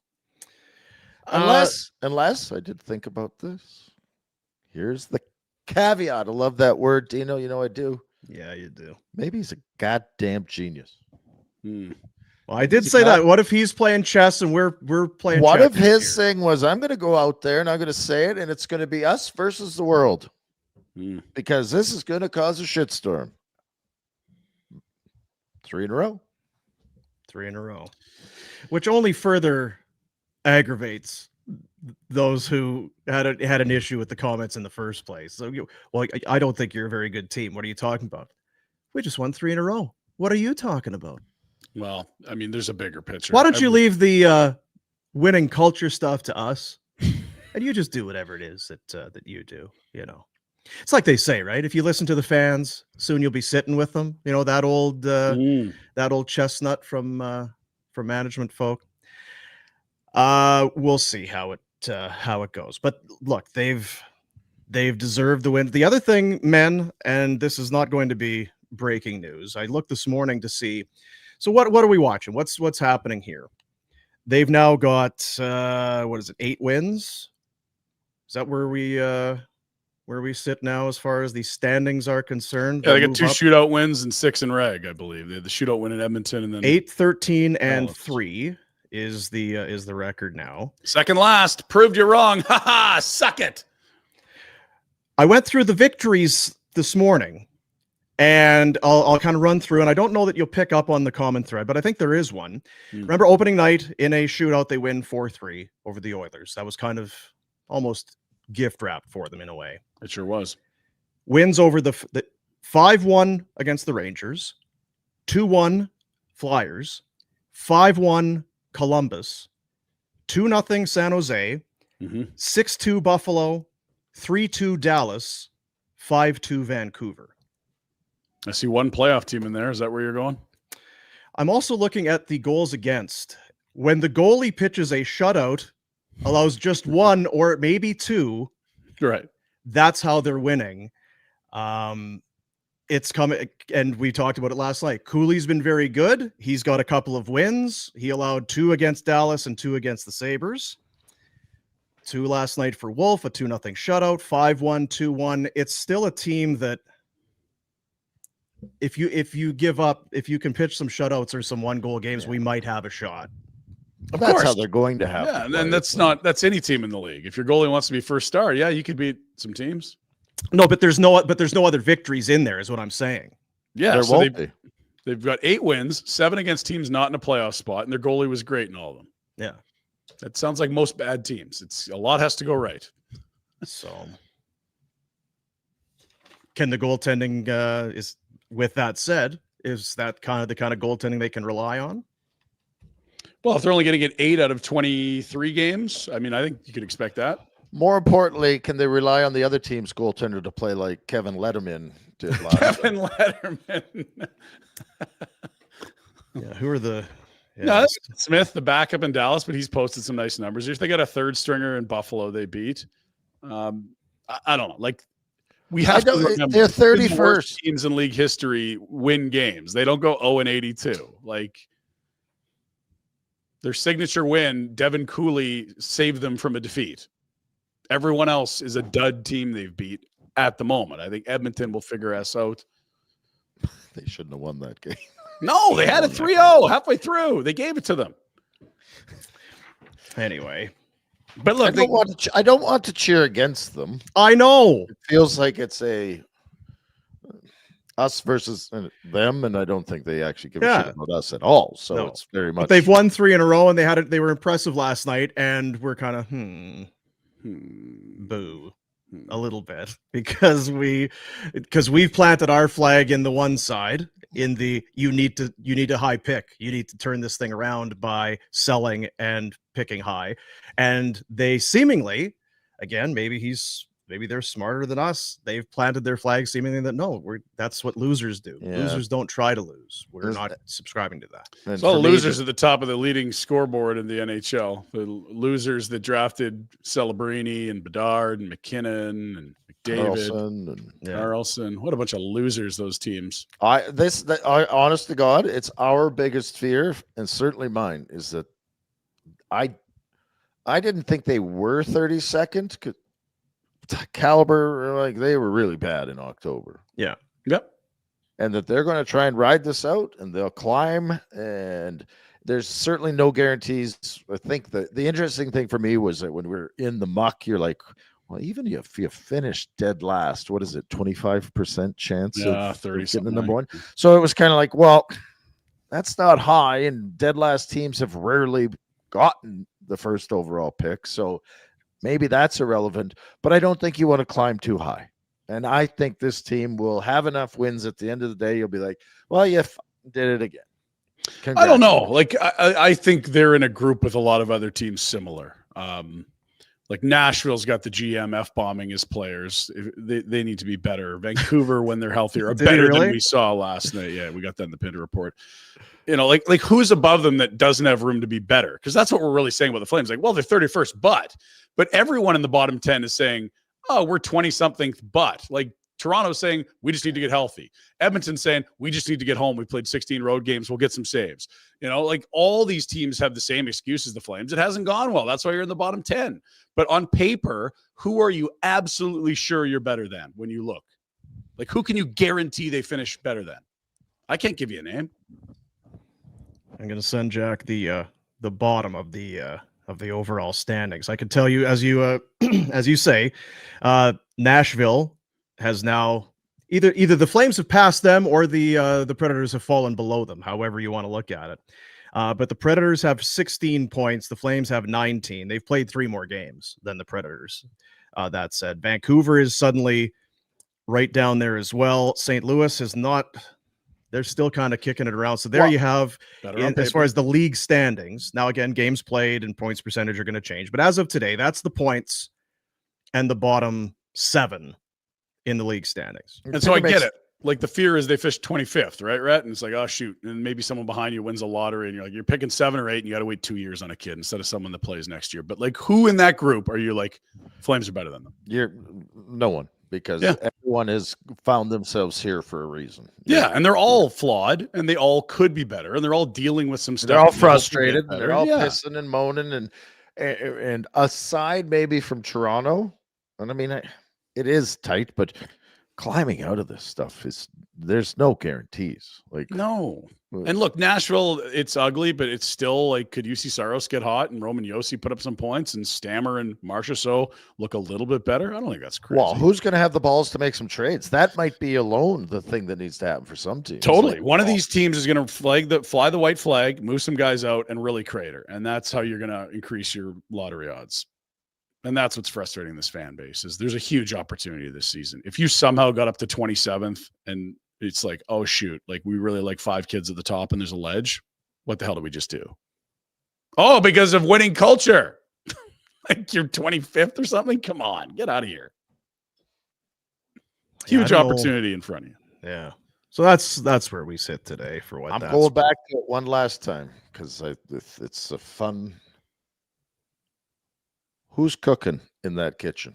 Unless I did think about this. Here's the caveat. I love that word, Dino. I do. Yeah, you do. Maybe he's a goddamn genius. Well, I did say that. What if he's playing chess and we're playing What checkers if his here? thing was, I'm going to go out there and I'm going to say it, and it's going to be us versus the world. Because this is going to cause a shitstorm. 3 in a row. 3 in a row. Which only further aggravates those who had an issue with the comments in the first place. So, I don't think you're a very good team. What are you talking about? We just won 3 in a row. What are you talking about? Well, I mean, there's a bigger picture. Why don't you leave the winning culture stuff to us, and you just do whatever it is that you do? It's like they say, right? If you listen to the fans, soon you'll be sitting with them. That old chestnut from management folk. We'll see how it goes. But look, they've deserved the win. The other thing, men, and this is not going to be breaking news. I looked this morning to see. So what are we watching? What's happening here? They've now got 8 wins? Is that where we sit now as far as the standings are concerned? Yeah, they got 2 shootout wins and 6 in reg, I believe. They had the shootout win in Edmonton, and then 8, 13, and 3 is the record now. Second last. Proved you wrong. Ha ha! Suck it. I went through the victories this morning, and I'll kind of run through, and I don't know that you'll pick up on the common thread, but I think there is one. Remember opening night in a shootout, they win 4-3 over the Oilers. That was kind of almost gift wrap for them in a way. It sure was. Wins over the 5-1 against the Rangers, 2-1 Flyers, 5-1 Columbus, 2-0 San Jose, 6-2 Buffalo, 3-2 Dallas, 5-2 Vancouver. I see one playoff team in there. Is that where you're going? I'm also looking at the goals against. When the goalie pitches a shutout, allows just 1 or maybe 2, right? That's how they're winning. It's coming, and we talked about it last night. Cooley's been very good. He's got a couple of wins. He allowed 2 against Dallas and 2 against the Sabres. 2 last night for Wolf, a 2-0 shutout, 5-1, 2-1. It's still a team that if you give up, if you can pitch some shutouts or some 1-goal games, we might have a shot. Of That's course. how they're going to have. Yeah, and then that's any team in the league. If your goalie wants to be first star, yeah, you could beat some teams. No, but there's no other victories in there, is what I'm saying. Yeah, There so won't be. they've got 8 wins, 7 against teams not in a playoff spot, and their goalie was great in all of them. Yeah. That sounds like most bad teams. It's a lot has to go right. So can the goaltending is with that said, is that the kind of goaltending they can rely on? Well, if they're only going to get 8 out of 23 games, I mean, I think you could expect that. More importantly, can they rely on the other team's goaltender to play like Kevin Letterman did last Kevin Letterman. Yeah, who are the No, that's Smith, the backup in Dallas, but he's posted some nice numbers. If they got a 3rd stringer in Buffalo, they beat. I don't know. Like we have to remember, they're 31st. The worst teams in league history win games. They don't go 0-82. Like their signature win, Devin Cooley saved them from a defeat. Everyone else is a dud team they've beat at the moment. I think Edmonton will figure us out. They shouldn't have won that game. No, they had it 3-0 halfway through. They gave it to them. Anyway, but look, I don't want to cheer against them. I know it feels like it's a us versus them, and I don't think they actually give a shit about us at all. So it's very much. But they've won 3 in a row, and they had it. They were impressive last night, and we're kind of boo a little bit because we've planted our flag in the one side in the you need to high pick. You need to turn this thing around by selling and picking high, and they seemingly, again, maybe they're smarter than us. They've planted their flag seemingly that that's what losers do. Yeah. Losers don't try to lose. We're not subscribing to that. It's all losers at the top of the leading scoreboard in the NHL. The losers that drafted Celebrini and Bedard and McKinnon and McDavid, Carlson. What a bunch of losers, those teams. Honest to God, it's our biggest fear, and certainly mine, is that I didn't think they were 32nd. Caliber, like they were really bad in October. Yeah. Yep. And that they're going to try and ride this out, and they'll climb, and there's certainly no guarantees. I think the interesting thing for me was that when we're in the muck, you're like, well, even if you finish dead last, what is it, 25% chance of 30 getting the number one? So it was kind of like, well, that's not high, and dead last teams have rarely gotten the first overall pick. So maybe that's irrelevant, but I don't think you want to climb too high. And I think this team will have enough wins at the end of the day. You'll be like, well, you did it again. I don't know. Like, I think they're in a group with a lot of other teams similar. Like Nashville's got the GM F-bombing his players. They need to be better. Vancouver, when they're healthier, are better than we saw last night. Yeah, we got that in the Pinder Report. You know, like who's above them that doesn't have room to be better? Because that's what we're really saying about the Flames. Like, well, they're 31st, but everyone in the bottom 10 is saying, oh, we're 20-something, but like Toronto's saying, we just need to get healthy. Edmonton's saying, we just need to get home. We played 16 road games. We'll get some saves. You know, like all these teams have the same excuse as the Flames. It hasn't gone well. That's why you're in the bottom 10. But on paper, who are you absolutely sure you're better than when you look? Like, who can you guarantee they finish better than? I can't give you a name. I'm going to send Jack the bottom of the overall standings. I can tell you, as you say, Nashville has now either the Flames have passed them or the Predators have fallen below them, however you want to look at it. But the Predators have 16 points. The Flames have 19. They've played 3 more games than the Predators. That said, Vancouver is suddenly right down there as well. St. Louis is not. They're still kind of kicking it around. So there you have, as far as the league standings. Now, again, games played and points percentage are going to change. But as of today, that's the points and the bottom 7 in the league standings. And so I get it. Like the fear is they fish 25th, right, Rhett? And it's like, oh, shoot. And maybe someone behind you wins a lottery and you're like, you're picking 7 or 8 and you got to wait 2 years on a kid instead of someone that plays next year. But like, who in that group are you like, Flames are better than them? You're no one. Because everyone has found themselves here for a reason. Yeah, and they're all flawed, and they all could be better, and they're all dealing with some stuff. They're all frustrated. They're all pissing and moaning, and aside maybe from Toronto, and I mean, it is tight, but climbing out of this stuff there's no guarantees. Like no. And look, Nashville, it's ugly, but it's still like, could UC Saros get hot and Roman Josi put up some points and Stammer and Marchessault look a little bit better? I don't think that's crazy. Well, who's going to have the balls to make some trades? That might be alone the thing that needs to happen for some teams. Totally. One of these teams is going to fly the white flag, move some guys out, and really crater. And that's how you're going to increase your lottery odds. And that's what's frustrating this fan base is there's a huge opportunity this season. If you somehow got up to 27th and it's like, oh, shoot, like we really like 5 kids at the top and there's a ledge. What the hell did we just do? Oh, because of winning culture. Like you're 25th or something? Come on, get out of here. Huge opportunity in front of you. Yeah. So that's where we sit today for what I'm going back to it one last time because it's a fun. Who's cooking in that kitchen?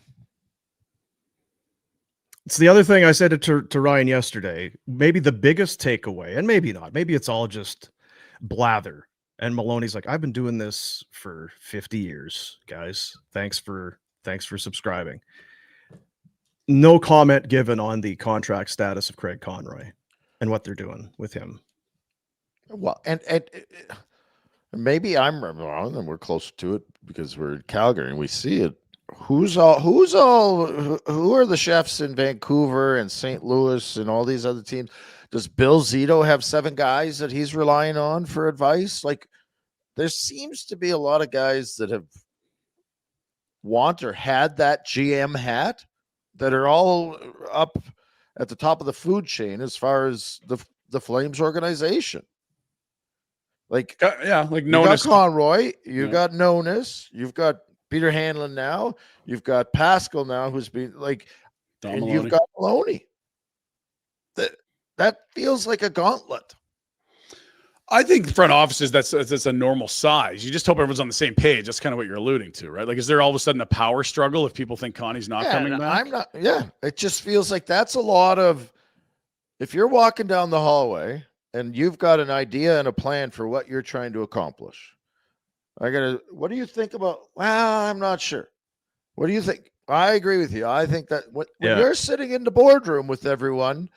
It's the other thing I said to Ryan yesterday. Maybe the biggest takeaway, and maybe not. Maybe it's all just blather. And Maloney's like, I've been doing this for 50 years, guys. Thanks for subscribing. No comment given on the contract status of Craig Conroy. and what they're doing with him. Well, and maybe I'm wrong, and we're close to it because we're in Calgary and we see it. Who are the chefs in Vancouver and St. Louis and all these other teams? Does Bill Zito have 7 guys that he's relying on for advice? Like, there seems to be a lot of guys that have or had that GM hat that are all up at the top of the food chain as far as the Flames organization. Like, like you got Nonis. Conroy, you got Nonis, you've got Peter Hanlon now, you've got Pascal now, who's been like, and Maloney. you've got Maloney. That feels like a gauntlet. I think the front offices, that's a normal size. You just hope everyone's on the same page. That's kind of what you're alluding to, right? Like, is there all of a sudden a power struggle if people think Connie's not coming back? I'm not. Yeah, it just feels like that's a lot of. If you're walking down the hallway and you've got an idea and a plan for what you're trying to accomplish, what do you think about? Well, I'm not sure. What do you think? I agree with you. I think that when you're sitting in the boardroom with everyone,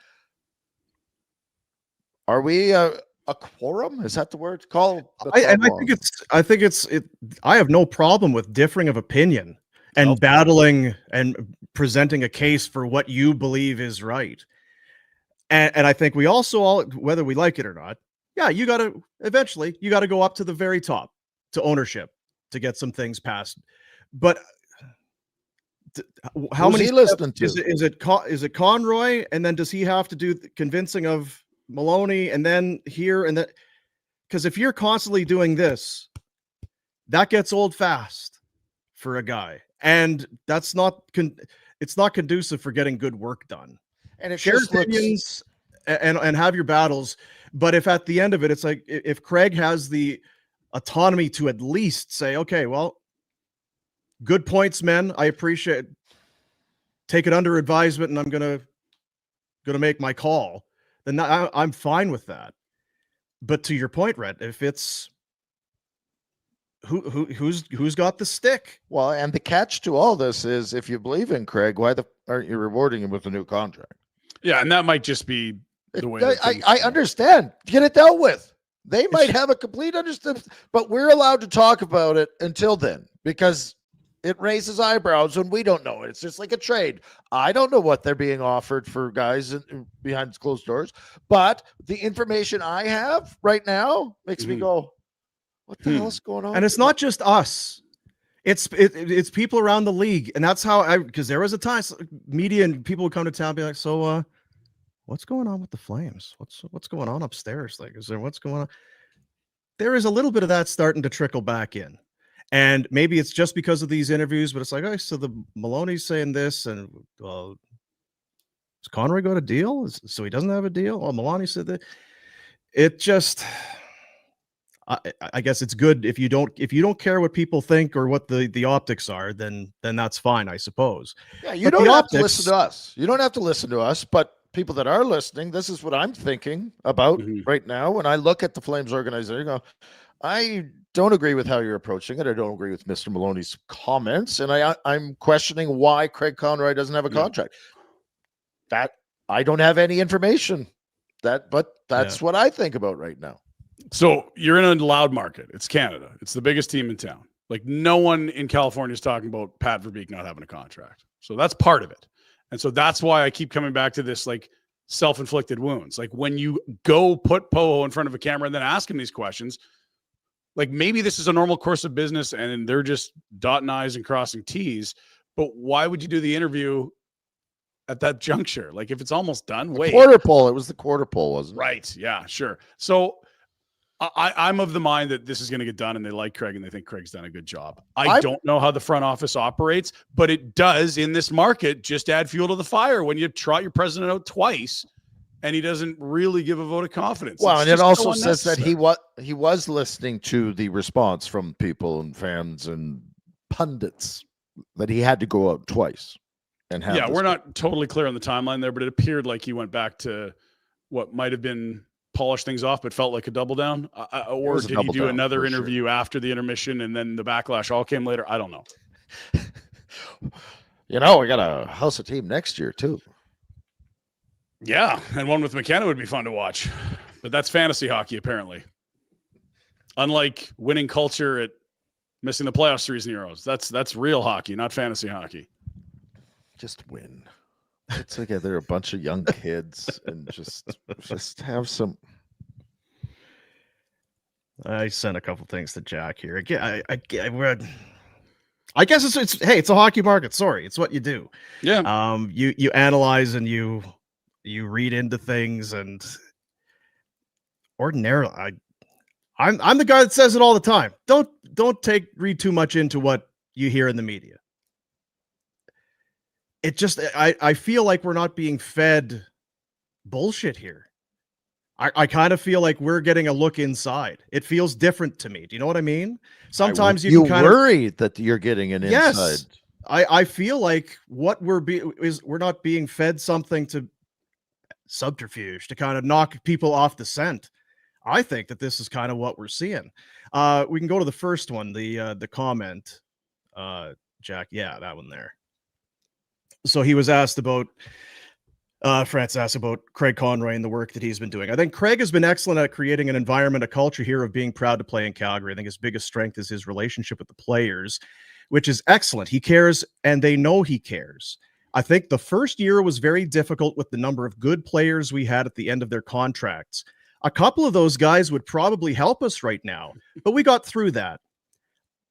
are we a quorum? Is that the word? I have no problem with differing of opinion and battling and presenting a case for what you believe is right. And I think we also whether we like it or not, you got to go up to the very top, to ownership, to get some things passed. But how Who's many he listening to? Is it Conroy, and then does he have to do the convincing of Maloney, and then here and that? Because if you're constantly doing this, that gets old fast for a guy, and that's not it's not conducive for getting good work done. And it share opinions and have your battles, but if at the end of it, it's like if Craig has the autonomy to at least say, okay, well, good points, men. I appreciate. Take it under advisement, and I'm gonna make my call. Then I'm fine with that. But to your point, Rhett, if it's who's got the stick? Well, and the catch to all this is, if you believe in Craig, why aren't you rewarding him with a new contract? Yeah, and that might just be the way. I understand. Get it dealt with. They might have a complete understanding, but we're allowed to talk about it until then, because it raises eyebrows when we don't know it. It's just like a trade. I don't know what they're being offered for guys behind closed doors, but the information I have right now makes me go, what the hell is going on? And it's not just us. It's people around the league. And that's how because there was a time media and people would come to town and be like, so what's going on with the Flames? What's going on upstairs? Like, what's going on? There is a little bit of that starting to trickle back in. And maybe it's just because of these interviews, but it's like, so the Maloney's saying this, and well, has Conroy got a deal? So he doesn't have a deal? Well, Maloney said that. It just, I guess it's good if you don't care what people think or what the optics are, then that's fine, I suppose. Yeah, you don't have to listen to us. You don't have to listen to us, but people that are listening, this is what I'm thinking about right now. When I look at the Flames organization, I don't agree with how you're approaching it. I don't agree with Mr. Maloney's comments, and I'm questioning why Craig Conroy doesn't have a contract. That I don't have any information. But that's what I think about right now. So you're in a loud market. It's Canada. It's the biggest team in town. Like, no one in California is talking about Pat Verbeek not having a contract. So that's part of it. And so that's why I keep coming back to this, like, self-inflicted wounds. Like, when you go put Poho in front of a camera and then ask him these questions, like, maybe this is a normal course of business and they're just dotting I's and crossing T's, but why would you do the interview at that juncture? Like, if it's almost done, wait. Quarter pole. It was the quarter pole, wasn't it? Right. Yeah, sure. So I'm of the mind that this is going to get done, and they like Craig and they think Craig's done a good job. I don't know how the front office operates, but it does in this market just add fuel to the fire when you trot your president out twice and he doesn't really give a vote of confidence. Well, and it also says that he was listening to the response from people and fans and pundits, that he had to go out twice. And we're not totally clear on the timeline there, but it appeared like he went back to what might have been polish things off, but felt like a double down. Or did he do another interview after the intermission and then the backlash all came later? I don't know. We got a House of Team next year too. Yeah, and one with McKenna would be fun to watch. But that's fantasy hockey, apparently. Unlike winning culture at missing the playoffs 3-0. That's real hockey, not fantasy hockey. Just win. Put together a bunch of young kids and just have some. I sent a couple things to Jack here. Again, I guess it's a hockey market. Sorry, it's what you do. Yeah. You analyze and you read into things, and ordinarily, I'm the guy that says it all the time. Don't read too much into what you hear in the media. It just I feel like we're not being fed bullshit here. I kind of feel like we're getting a look inside. It feels different to me. Do you know what I mean? Sometimes you can worry that you're getting an inside. I feel like what we're not being fed something to subterfuge to kind of knock people off the scent. I think that this is kind of what we're seeing. We can go to the first one, the comment, Jack. Yeah, that one there. So he was asked about, France asked about Craig Conroy and the work that he's been doing. I think Craig has been excellent at creating an environment, a culture here of being proud to play in Calgary. I think his biggest strength is his relationship with the players, which is excellent. He cares, and they know he cares. I think the first year was very difficult with the number of good players we had at the end of their contracts. A couple of those guys would probably help us right now, but we got through that.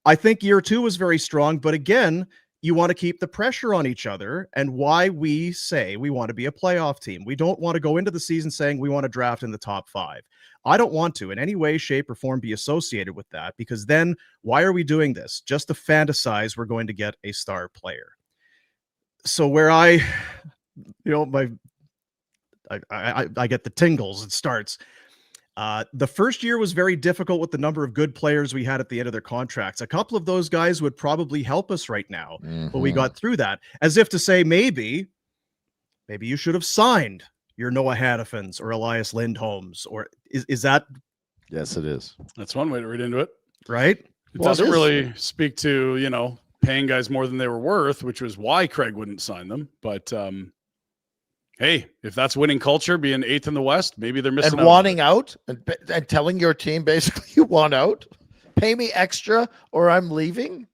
I think year 2 was very strong, but again, you want to keep the pressure on each other, and why we say we want to be a playoff team. We don't want to go into the season saying we want to draft in the top 5. I don't want to in any way, shape, or form be associated with that, because then why are we doing this? Just to fantasize we're going to get a star player. So where I get the tingles, it starts. The first year was very difficult with the number of good players we had at the end of their contracts. A couple of those guys would probably help us right now, but we got through that. As if to say, maybe you should have signed your Noah Hannafins or Elias Lindholms, or is that? Yes, it is. That's one way to read into it. Right? It doesn't really speak to, paying guys more than they were worth, which was why Craig wouldn't sign them. But, hey, if that's winning culture, being 8th in the West, maybe they're missing and wanting out and telling your team basically you want out, pay me extra or I'm leaving.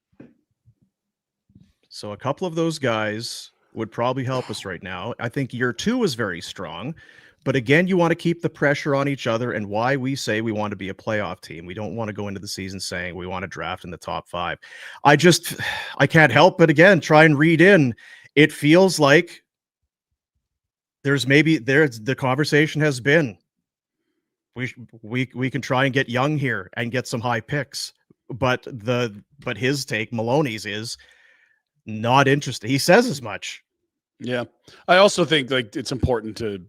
So a couple of those guys would probably help us right now. I think year 2 was very strong, but again, you want to keep the pressure on each other, and why we say we want to be a playoff team. We don't want to go into the season saying we want to draft in the top 5. I can't help but again try and read in. It feels like the conversation has been we can try and get young here and get some high picks, but his take, Maloney's, is not interested. He says as much. Yeah, I also think it's important to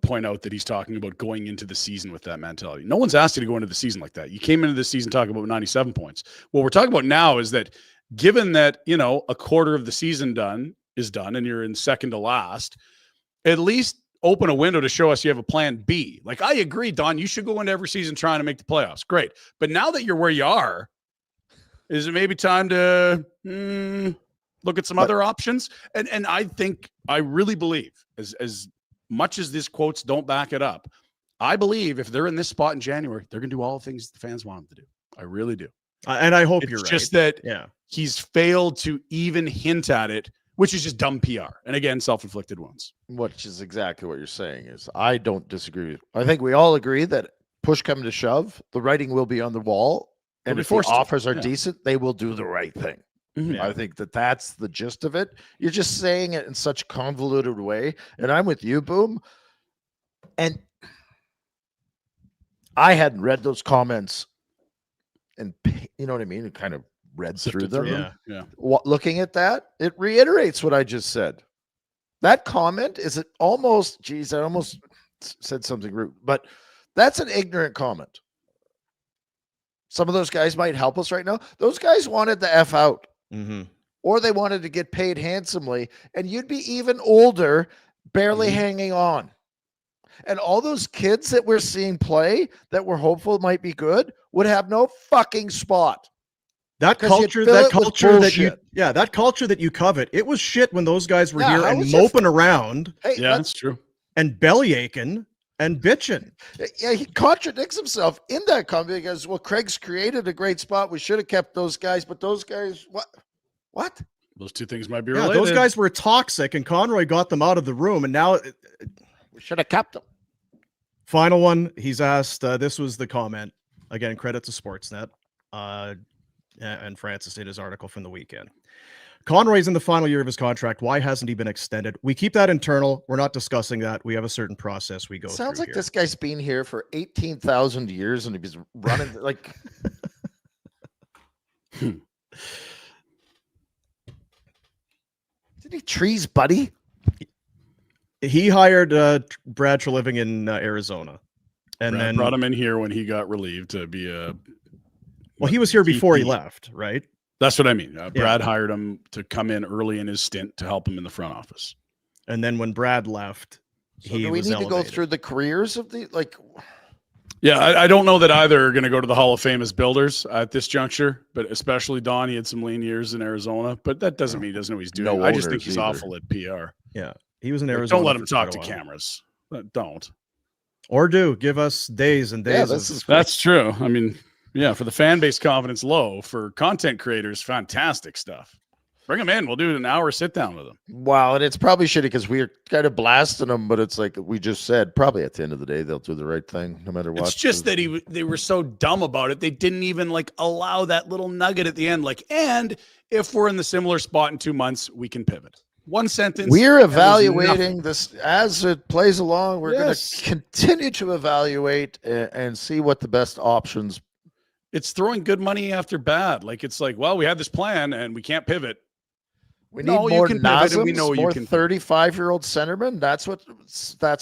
point out that he's talking about going into the season with that mentality. No one's asked you to go into the season like that. You came into the season talking about 97 points. What we're talking about now is that given that a quarter of the season is done and you're in second to last, at least open a window to show us you have a plan B. Like, I agree, Don, you should go into every season trying to make the playoffs. Great. But now that you're where you are, is it maybe time to look at some other options? And I really believe, as much as these quotes don't back it up, I believe if they're in this spot in January, they're going to do all the things the fans want them to do. I really do. And I hope you're right. It's just that he's failed to even hint at it, which is just dumb PR. And again, self-inflicted wounds. Which is exactly what you're saying. Is I don't disagree. I think we all agree that push come to shove, the writing will be on the wall. And if the offers are decent, they will do the right thing. Mm-hmm. I think that's the gist of it. You're just saying it in such a convoluted way. And I'm with you, Boom. And I hadn't read those comments, and you know what I mean? It kind of read through them. Yeah. Looking at that, it reiterates what I just said. That comment is almost, I almost said something rude, but that's an ignorant comment. Some of those guys might help us right now. Those guys wanted the F out. Mm-hmm. Or they wanted to get paid handsomely, and you'd be even older, barely hanging on. And all those kids that we're seeing play that we're hopeful might be good would have no fucking spot. That 'Cause you'd culture, fill that it with culture that you, bullshit. yeah, that culture that you covet, it was shit when those guys were Yeah, here how and was your moping around Hey, Yeah, that's true. and belly aching and bitching. yeah, he contradicts himself in that comment because, well, Craig's created a great spot. We should have kept those guys, but those guys, what? Those two things might be Yeah, related. those guys were toxic, and Conroy got them out of the room. And now, We should have kept them. final one, he's asked. This was the comment again. Credit to Sportsnet and Francis in his article from the weekend. Conroy's in the final year of his contract. Why hasn't he been extended? We keep that internal. We're not discussing that. We have a certain process we go Sounds through like here. this guy's been here for 18,000 years and he's running like. Did he trees, buddy? He hired Brad Treliving in Arizona, and Brad then brought him in here when he got relieved to be a. well, he was here before he VP. left, right? That's what I mean. Brad hired him to come in early in his stint to help him in the front office. And then when Brad left, So he do we was need to go elevated. through the careers of the like? Yeah, I don't know that either are going to go to the Hall of Fame as builders at this juncture, but especially Don. He had some lean years in Arizona, but that doesn't mean he doesn't know what he's doing. No I just think owners he's either. awful at PR. Yeah, he was in Like, Arizona. don't let him for talk quite to a while. cameras. Don't. Or do give us days and days. Yeah, of, this is That's true. I mean, yeah, for the fan base confidence low, for content creators, fantastic stuff. Bring him in. We'll do an hour sit down with him. wow, and it's probably shitty because we're kind of blasting them, but it's like we just said. Probably at the end of the day, they'll do the right thing no matter what. It's just that they were so dumb about it. They didn't even like allow that little nugget at the end. Like, and if we're in the similar spot in 2 months, we can pivot. One sentence. We're and there's evaluating this as it plays along. We're Yes. going to continue to evaluate and see what the best options. It's throwing good money after bad. Like, it's like, well, we had this plan and we can't pivot. We need No, you more can pivot and we Nazems, know you more can- 35-year-old centermen. That's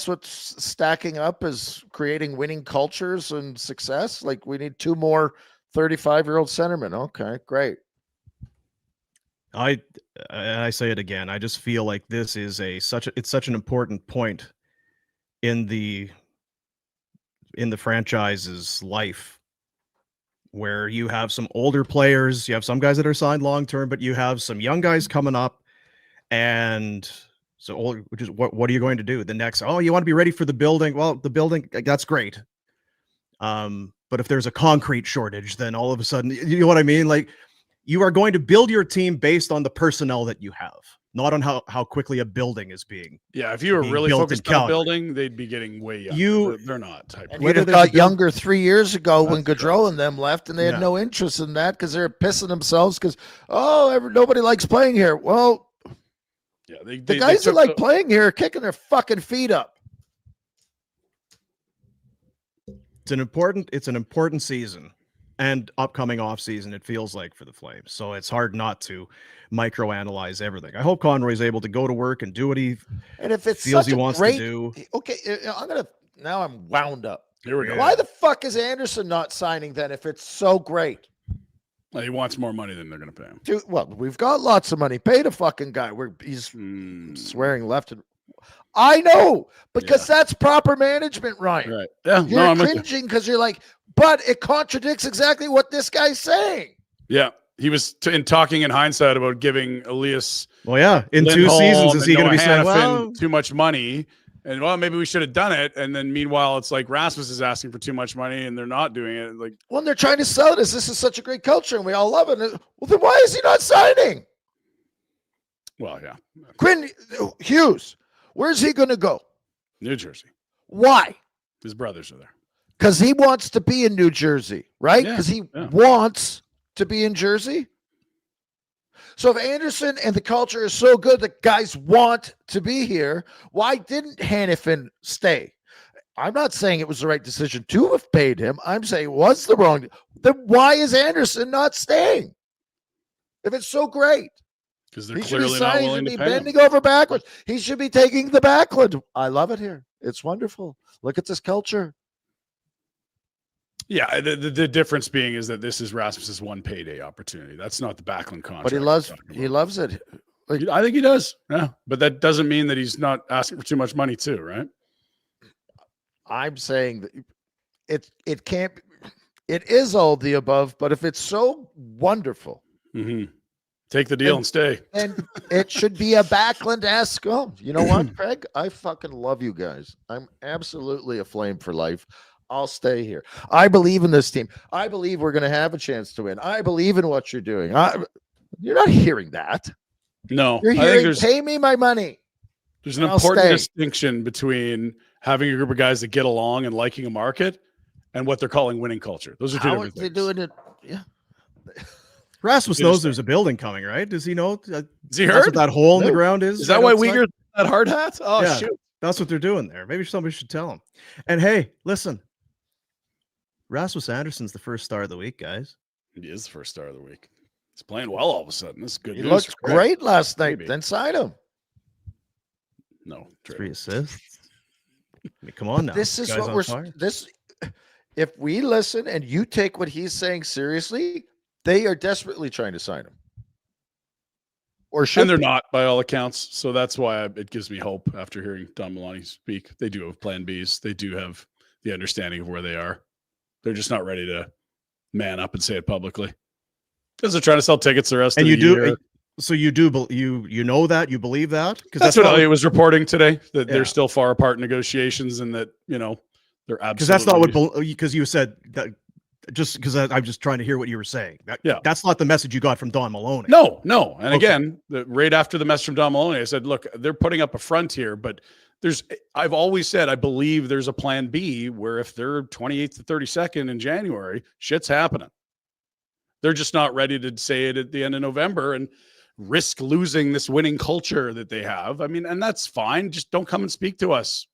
what's stacking up is creating winning cultures and success. Like we need 2 more 35-year-old centermen. Okay, great. I say it again. I just feel like this is it's such an important point in the franchise's life, where you have some older players, you have some guys that are signed long term, but you have some young guys coming up, and so which is what are you going to do? The next, oh, you want to be ready for the building? Well, the building, that's great. But if there's a concrete shortage, then all of a sudden, you know what I mean? Like, you are going to build your team based on the personnel that you have, not on how quickly a building is being. Yeah, if you were Being really built in focused on a Calgary. building, they'd be getting way younger. They're not. Type And of- you'd have there's a got build- younger 3 years ago when That's Gaudreau and them left, and they had Yeah. no interest in that because they're pissing themselves because nobody likes playing here. Well, yeah, the guys that like playing here are kicking their fucking feet up. It's an important season and upcoming off season, it feels like, for the Flames. So it's hard not to microanalyze everything. I hope Conroy's able to go to work and do what he And if it's feels such he a wants great, to do. okay, now I'm wound up. Here we go. Why the fuck is Andersson not signing then if it's so great? Well, he wants more money than they're going to pay him. Dude, well, we've got lots of money. Pay the fucking guy. He's swearing left and I know because that's proper management, Ryan. Right. Yeah. You're No, I'm with you. cringing because you're like, but it contradicts exactly what this guy's saying. Yeah. He was talking in hindsight about giving Elias Well, yeah, in 2 Lindholm seasons, is and he going to Noah be saying, Hannafin well, too much money? And well, maybe we should have done it. And then meanwhile, it's like Rasmus is asking for too much money and they're not doing it. Like, When they're trying to sell it as this is such a great culture and we all love it. Well, then why is he not signing? well, yeah. Quinn Hughes, where's he going to go? New Jersey. Why? His brothers are there. Because he wants to be in New Jersey, right? Yeah, Because he yeah. wants to be in Jersey. So if Andersson and the culture is so good that guys want to be here, why didn't Hannafin stay? I'm not saying it was the right decision to have paid him. I'm saying it was the wrong. Then why is Andersson not staying? If it's so great, Because they're he should be clearly not signing, he willing should to be pay him. bending over backwards. He should be taking the backland. I love it here. It's wonderful. Look at this culture. Yeah, the difference being is that this is Rasmus's one payday opportunity. That's not the Backlund contract. But he loves it. I think he does. Yeah, but that doesn't mean that he's not asking for too much money too, right? I'm saying that it can't be, it is all the above, but if it's so wonderful, take the deal and stay. And it should be a Backlund-esque. Oh, you know what, Craig? I fucking love you guys. I'm absolutely aflame for life. I'll stay here. I believe in this team. I believe we're going to have a chance to win. I believe in what you're doing. You're not hearing that. No, You're hearing, pay me my money. There's an important distinction between having a group of guys that get along and liking a market and what they're calling winning culture. Those are two different things. They're doing it. Yeah. Rasmus knows there's a building coming, right? Does he know? Has he that's heard? what that hole in the ground is? Is that why Uyghur that hard hat? Oh, yeah, shoot. That's what they're doing there. Maybe somebody should tell him. And hey, listen, Rasmus Andersson's the first star of the week, guys. He is the first star of the week. He's playing well all of a sudden. This is good news. He looked great last night. Then sign him. No. 3 assists. I mean, come on now. This is what if we listen and you take what he's saying seriously, they are desperately trying to sign him. And they're not, by all accounts. So that's why it gives me hope after hearing Don Maloney speak. They do have plan Bs. They do have the understanding of where they are. They're just not ready to man up and say it publicly. Because they're trying to sell tickets the rest of the year. So you know that? You believe that? Because that's what Elliot was reporting today, that they're still far apart in negotiations and that, they're absolutely. Because that's not because you said that. Just because I'm just trying to hear what you were saying. That's not the message you got from Don Maloney. No. And again, right after the message from Don Maloney, I said, look, they're putting up a front here, but I've always said, I believe there's a plan B where if they're 28th to 32nd in January, shit's happening. They're just not ready to say it at the end of November and risk losing this winning culture that they have. I mean, and that's fine. Just don't come and speak to us.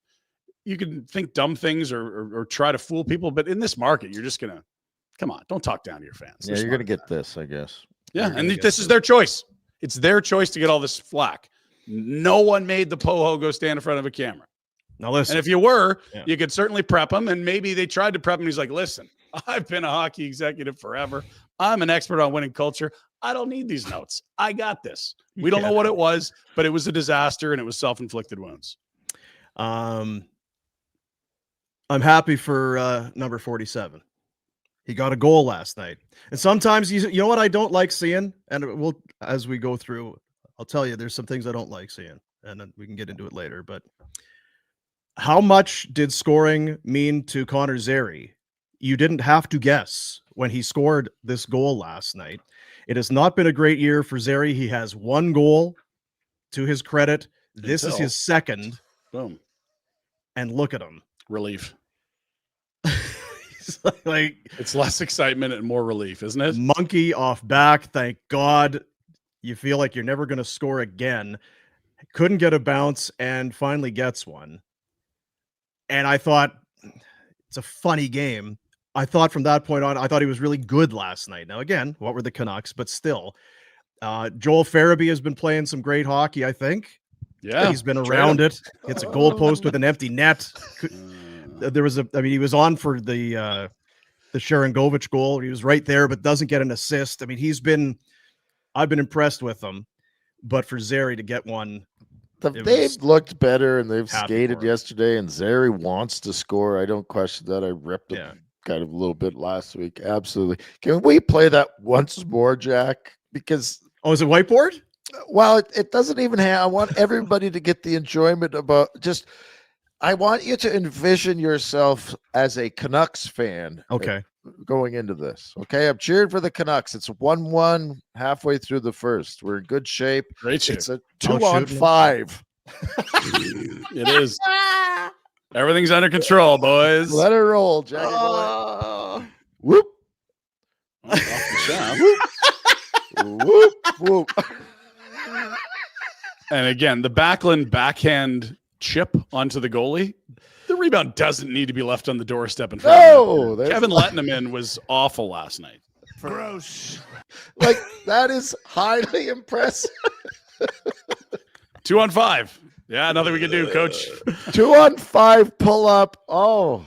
You can think dumb things or try to fool people, but in this market, you're just going to, come on, don't talk down to your fans. Yeah, you're going to get this, I guess. Yeah, and this is their choice. It's their choice to get all this flack. No one made the Poho go stand in front of a camera. Now listen. And if you were, you could certainly prep him, and maybe they tried to prep him. He's like, listen, I've been a hockey executive forever. I'm an expert on winning culture. I don't need these notes. I got this. We don't know what it was, but it was a disaster, and it was self-inflicted wounds. I'm happy for number 47. He got a goal last night. And sometimes, you know what I don't like seeing? And as we go through, I'll tell you, there's some things I don't like seeing. And then we can get into it later. But how much did scoring mean to Connor Zary? You didn't have to guess when he scored this goal last night. It has not been a great year for Zary. He has one goal to his credit. This is his second. Boom. And look at him. Relief. Like it's less excitement and more relief, isn't it? Monkey off back. Thank God. You feel like you're never going to score again. Couldn't get a bounce and finally gets one. And I thought it's a funny game. I thought from that point on, I thought he was really good last night. Now, again, what were the Canucks? But still, Joel Farabee has been playing some great hockey, I think. Yeah. He's been around it. Hits a goalpost with an empty net. He was on for the Sharangovich goal. He was right there, but doesn't get an assist. I mean, I've been impressed with him, but for Zary to get one, they've looked better and they've skated yesterday. And Zary wants to score. I don't question that. I ripped him kind of a little bit last week. Absolutely. Can we play that once more, Jack? Because is it whiteboard? Well, it doesn't even have. I want everybody to get the enjoyment about just. I want you to envision yourself as a Canucks fan. Okay. Going into this. Okay. I'm cheering for the Canucks. It's 1-1 halfway through the first. We're in good shape. Great shape. It's a 2-on-5. It is. Everything's under control, boys. Let it roll, Jack. Whoop. Off the shaft. Whoop. Whoop. And again, the Backlund backhand chip onto the goalie. The rebound doesn't need to be left on the doorstep in front of him. Kevin letting him in was awful last night. Gross. Like, that is highly impressive. 2-on-5. Yeah, nothing we can do, coach. 2-on-5 pull up. Oh.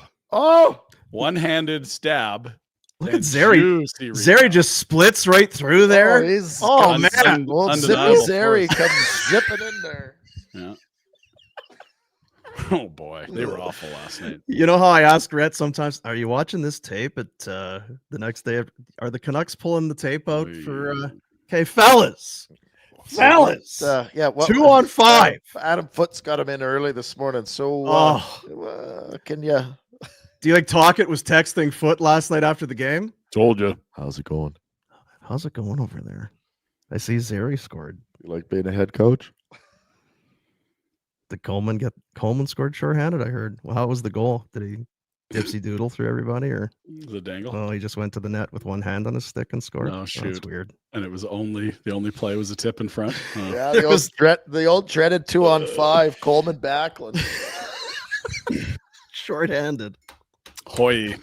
One-handed stab. Look at Zary. Zary just splits right through there. Man. Old Zippy Zary comes zipping in there. Yeah. Oh boy, they were awful last night. You know how I ask Rhett sometimes, are you watching this tape at the next day? Are the Canucks pulling the tape out for okay, fellas? Fellas. Yeah, 2 on 5. Adam Foote's got him in early this morning. So can you do you think Tocchet was texting Foote last night after the game? Told you. how's it going? How's it going over there? I see Zary scored. You like being a head coach? Did Coleman scored shorthanded? I heard. Well, how was the goal? Did he dipsy doodle through everybody, or The dangle. well, he just went to the net with one hand on his stick and scored? Oh, That's shoot. weird. And it was the only play was a tip in front. Yeah, the old dreaded 2 on 5. Coleman Backlund. Shorthanded. Hoy.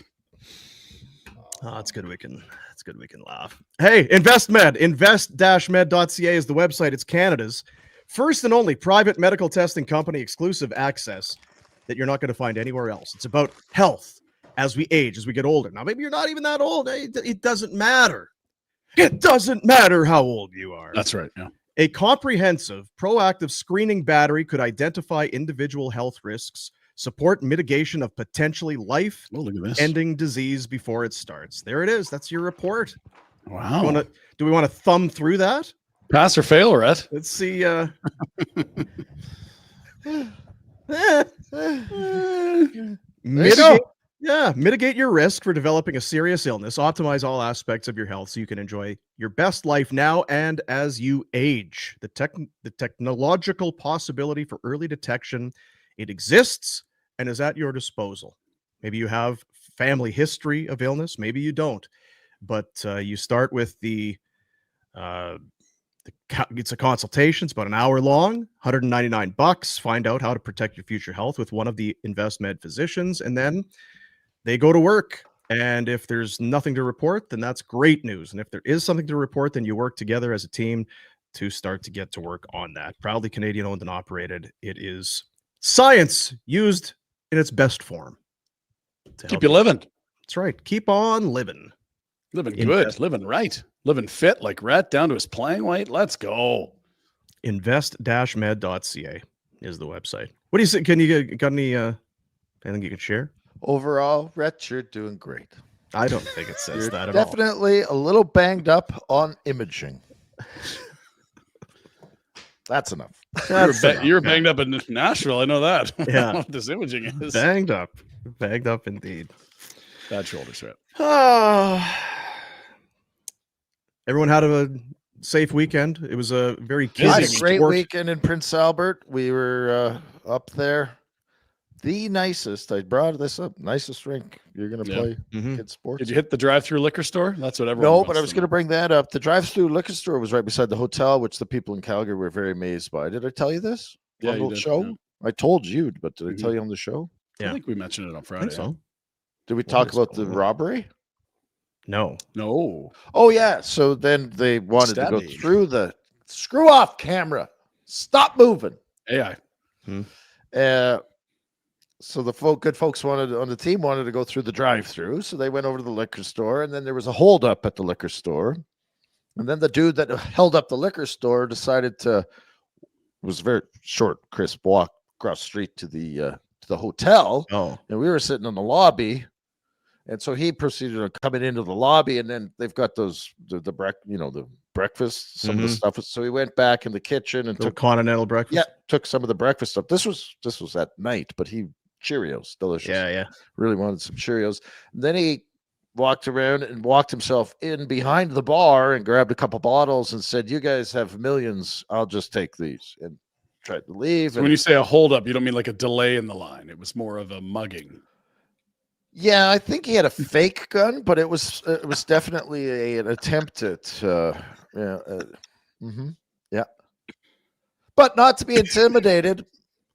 Oh, it's good we can laugh. Hey, InvestMed. Invest-med.ca is the website. It's Canada's first and only private medical testing company, exclusive access that you're not going to find anywhere else. It's about health as we age, as we get older. Now, maybe you're not even that old. It doesn't matter. It doesn't matter how old you are. That's right. Yeah. A comprehensive, proactive screening battery could identify individual health risks, support mitigation of potentially life-ending disease before it starts. There it is. That's your report. Wow. Do we want to thumb through that? Pass or fail, Rhett? Let's see. Mitigate your risk for developing a serious illness. Optimize all aspects of your health so you can enjoy your best life now and as you age. The technological possibility for early detection, it exists and is at your disposal. Maybe you have family history of illness. Maybe you don't. But you start with it's a consultation. It's about an hour long, $199. Find out how to protect your future health with one of the InvestMed physicians, and then they go to work. And if there's nothing to report, then that's great news. And if there is something to report, then you work together as a team to start to get to work on that. Proudly Canadian owned and operated. It is science used in its best form. Keep you living. That's right. Keep on living. Living good. Living right. Living fit like Rhett down to his playing weight. Let's go. Invest-med.ca is the website. What do you say? Can you got any anything you can share? Overall, Rhett, you're doing great. I don't think it says that at definitely a little banged up on imaging. That's enough. You were banged up in Nashville. I know that. Yeah. I don't know what this imaging is. Banged up indeed. Bad shoulder strap. Everyone had a safe weekend. It was a very great weekend in Prince Albert. We were up there. The nicest. I brought this up. Nicest rink you're going to play kids sports. Did you hit the drive-through liquor store? That's what everyone. No, but I was going to bring that up. The drive-through liquor store was right beside the hotel, which the people in Calgary were very amazed by. Did I tell you this? Yeah, on you the did, show. yeah. I told you, but did I tell you on the show? Yeah. I think we mentioned it on Friday. I think so. Did we talk about the robbery? No. Oh yeah. So then they wanted to go Stabby. through the screw off camera. Stop moving. AI. So the good folks on the team wanted to go through the drive-through, so they went over to the liquor store, and then there was a holdup at the liquor store, and then the dude that held up the liquor store decided to was very short, crisp walk across the street to the hotel. Oh, and we were sitting in the lobby, and so he proceeded on coming into the lobby, and then they've got those the breakfast, some of the stuff. So he went back in the kitchen and took continental breakfast. Yeah, took some of the breakfast stuff. This was at night, but Cheerios, delicious. Yeah. Really wanted some Cheerios. And then he walked around and walked himself in behind the bar and grabbed a couple bottles and said, "You guys have millions. I'll just take these." And tried to leave. So when you say a holdup, you don't mean like a delay in the line. It was more of a mugging. Yeah, I think he had a fake gun, but it was definitely an attempt at yeah. But not to be intimidated.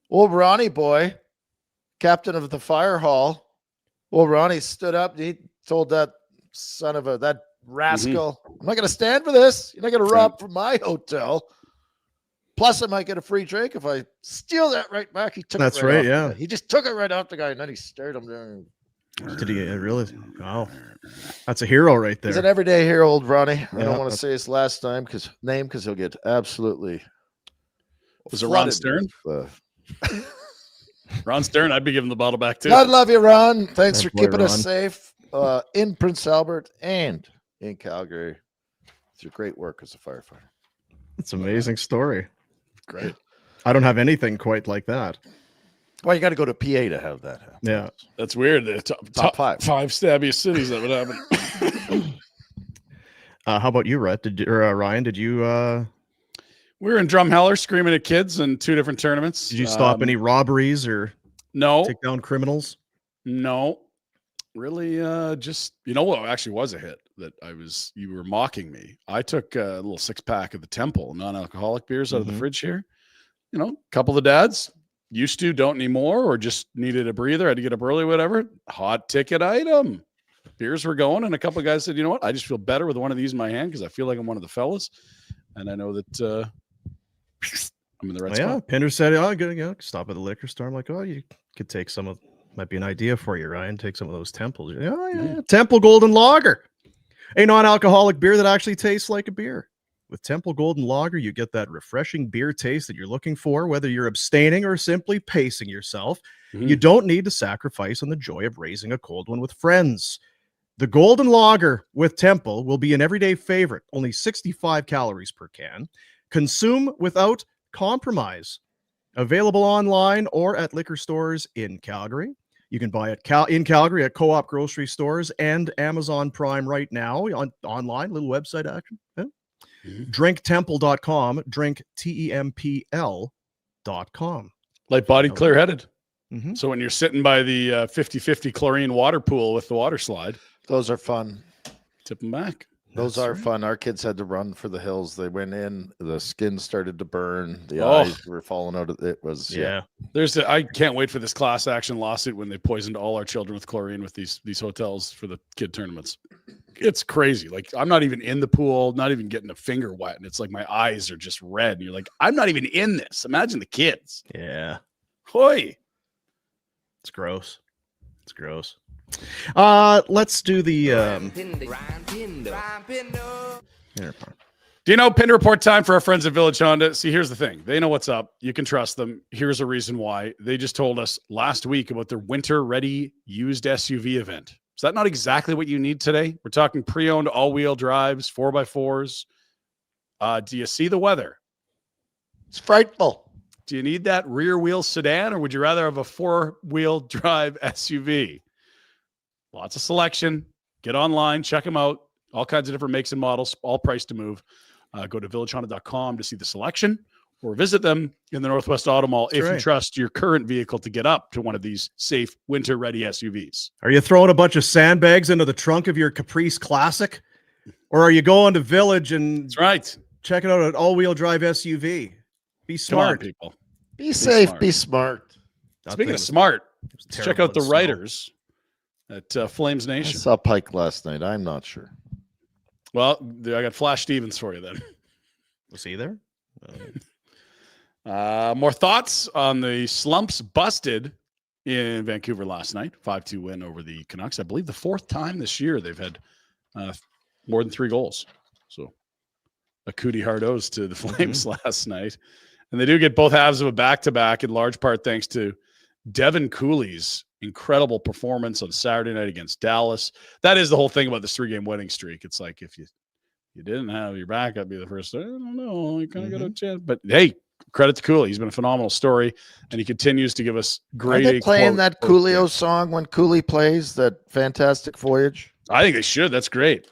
Old Ronnie boy, captain of the fire hall. Old Ronnie stood up. He told that that rascal, "I'm not going to stand for this. You're not going to rob from my hotel. Plus, I might get a free drink if I steal that right back." He took That's it right right, off. yeah. He just took it right off the guy, and then he stared him down. Did he really? Wow, that's a hero right there. He's an everyday hero, old Ronnie. I Yeah, don't want to say his last name because he'll get absolutely. Was it Ron Stern? Ron Stern, I'd be giving the bottle back too. God love you, Ron. Thanks for Boy, keeping us Ron. safe in Prince Albert and in Calgary. It's your great work as a firefighter. It's an amazing story. Great. I don't have anything quite like that. Well, you got to go to PA to have that happen. Yeah. That's weird. The top five. five stabbiest cities that would happen. How about you, Rhett? Ryan? Did you We were in Drumheller screaming at kids in 2 different tournaments. did you stop any robberies or No, take down criminals? no. Really, just what actually was a hit that you were mocking me. I took a little 6-pack of the Temple non-alcoholic beers out of the fridge here. A couple of the dads used to, don't anymore, or just needed a breather, had to get up early, whatever. Hot ticket item. Beers were going, and a couple of guys said, you know what? I just feel better with one of these in my hand because I feel like I'm one of the fellas. And I know that I'm in the right spot. Yeah, Pinder said, "Oh, good, stop at the liquor store." I'm like, "Oh, you could take some of. Might be an idea for you, Ryan. Take some of those Temples. Oh, yeah. Temple Golden Lager, a non-alcoholic beer that actually tastes like a beer. With Temple Golden Lager, you get that refreshing beer taste that you're looking for, whether you're abstaining or simply pacing yourself. You don't need to sacrifice on the joy of raising a cold one with friends. The Golden Lager with Temple will be an everyday favorite. Only 65 calories per can. Consume without compromise. Available online or at liquor stores in Calgary. You can buy it in Calgary at Co-op grocery stores and Amazon Prime right now online. Little website action. Yeah. Drinktemple.com. Drinktempl.com. Light-bodied, clear-headed. Mm-hmm. So when you're sitting by the 50-50 chlorine water pool with the water slide, Those are fun. tip them back. Those are right. fun. Our kids had to run for the hills. They went in, the skin started to burn, the eyes were falling out. It was Yeah. I can't wait for this class action lawsuit when they poisoned all our children with chlorine with these hotels for the kid tournaments. It's crazy. Like, I'm not even in the pool, not even getting a finger wet, and it's like my eyes are just red. And you're like, I'm not even in this. Imagine the kids. Yeah. Hoy. It's gross. It's gross. Let's do the Do you know Pinder Report time for our friends at Village Honda? See, here's the thing. They know what's up. You can trust them. Here's a reason why. They just told us last week about their winter-ready used SUV event. Is that not exactly what you need today? We're talking pre-owned all-wheel drives, 4x4s. Do you see the weather? It's frightful. Do you need that rear-wheel sedan, or would you rather have a 4-wheel drive SUV? Lots of selection. Get online, check them out. All kinds of different makes and models, all priced to move. Go to villagehonda.com to see the selection, or visit them in the Northwest Auto Mall if you trust your current vehicle to get up to one of these safe winter-ready SUVs. Are you throwing a bunch of sandbags into the trunk of your Caprice Classic? Or are you going to Village and That's right. checking out an all-wheel drive SUV? Be smart. Come on, people. Be safe, smart. be smart. Speaking of smart, let's check out the writers at Flames I Nation. saw Pike last night. I'm not sure. Well, I got Flash Stevens for you then. Was he there? More thoughts on the slumps busted in Vancouver last night. 5-2 win over the Canucks. I believe the 4th time this year they've had more than 3 goals. So a cootie hardos to the Flames last night. And they do get both halves of a back-to-back in large part thanks to Devin Cooley's incredible performance on Saturday night against Dallas. That is the whole thing about this 3-game winning streak. It's like if you didn't have your backup be the first, I don't know, you kind of got a chance. But hey, credit to Cooley. He's been a phenomenal story, and he continues to give us great. Are they playing that Coolio song when Cooley plays that Fantastic Voyage? I think they should. That's great.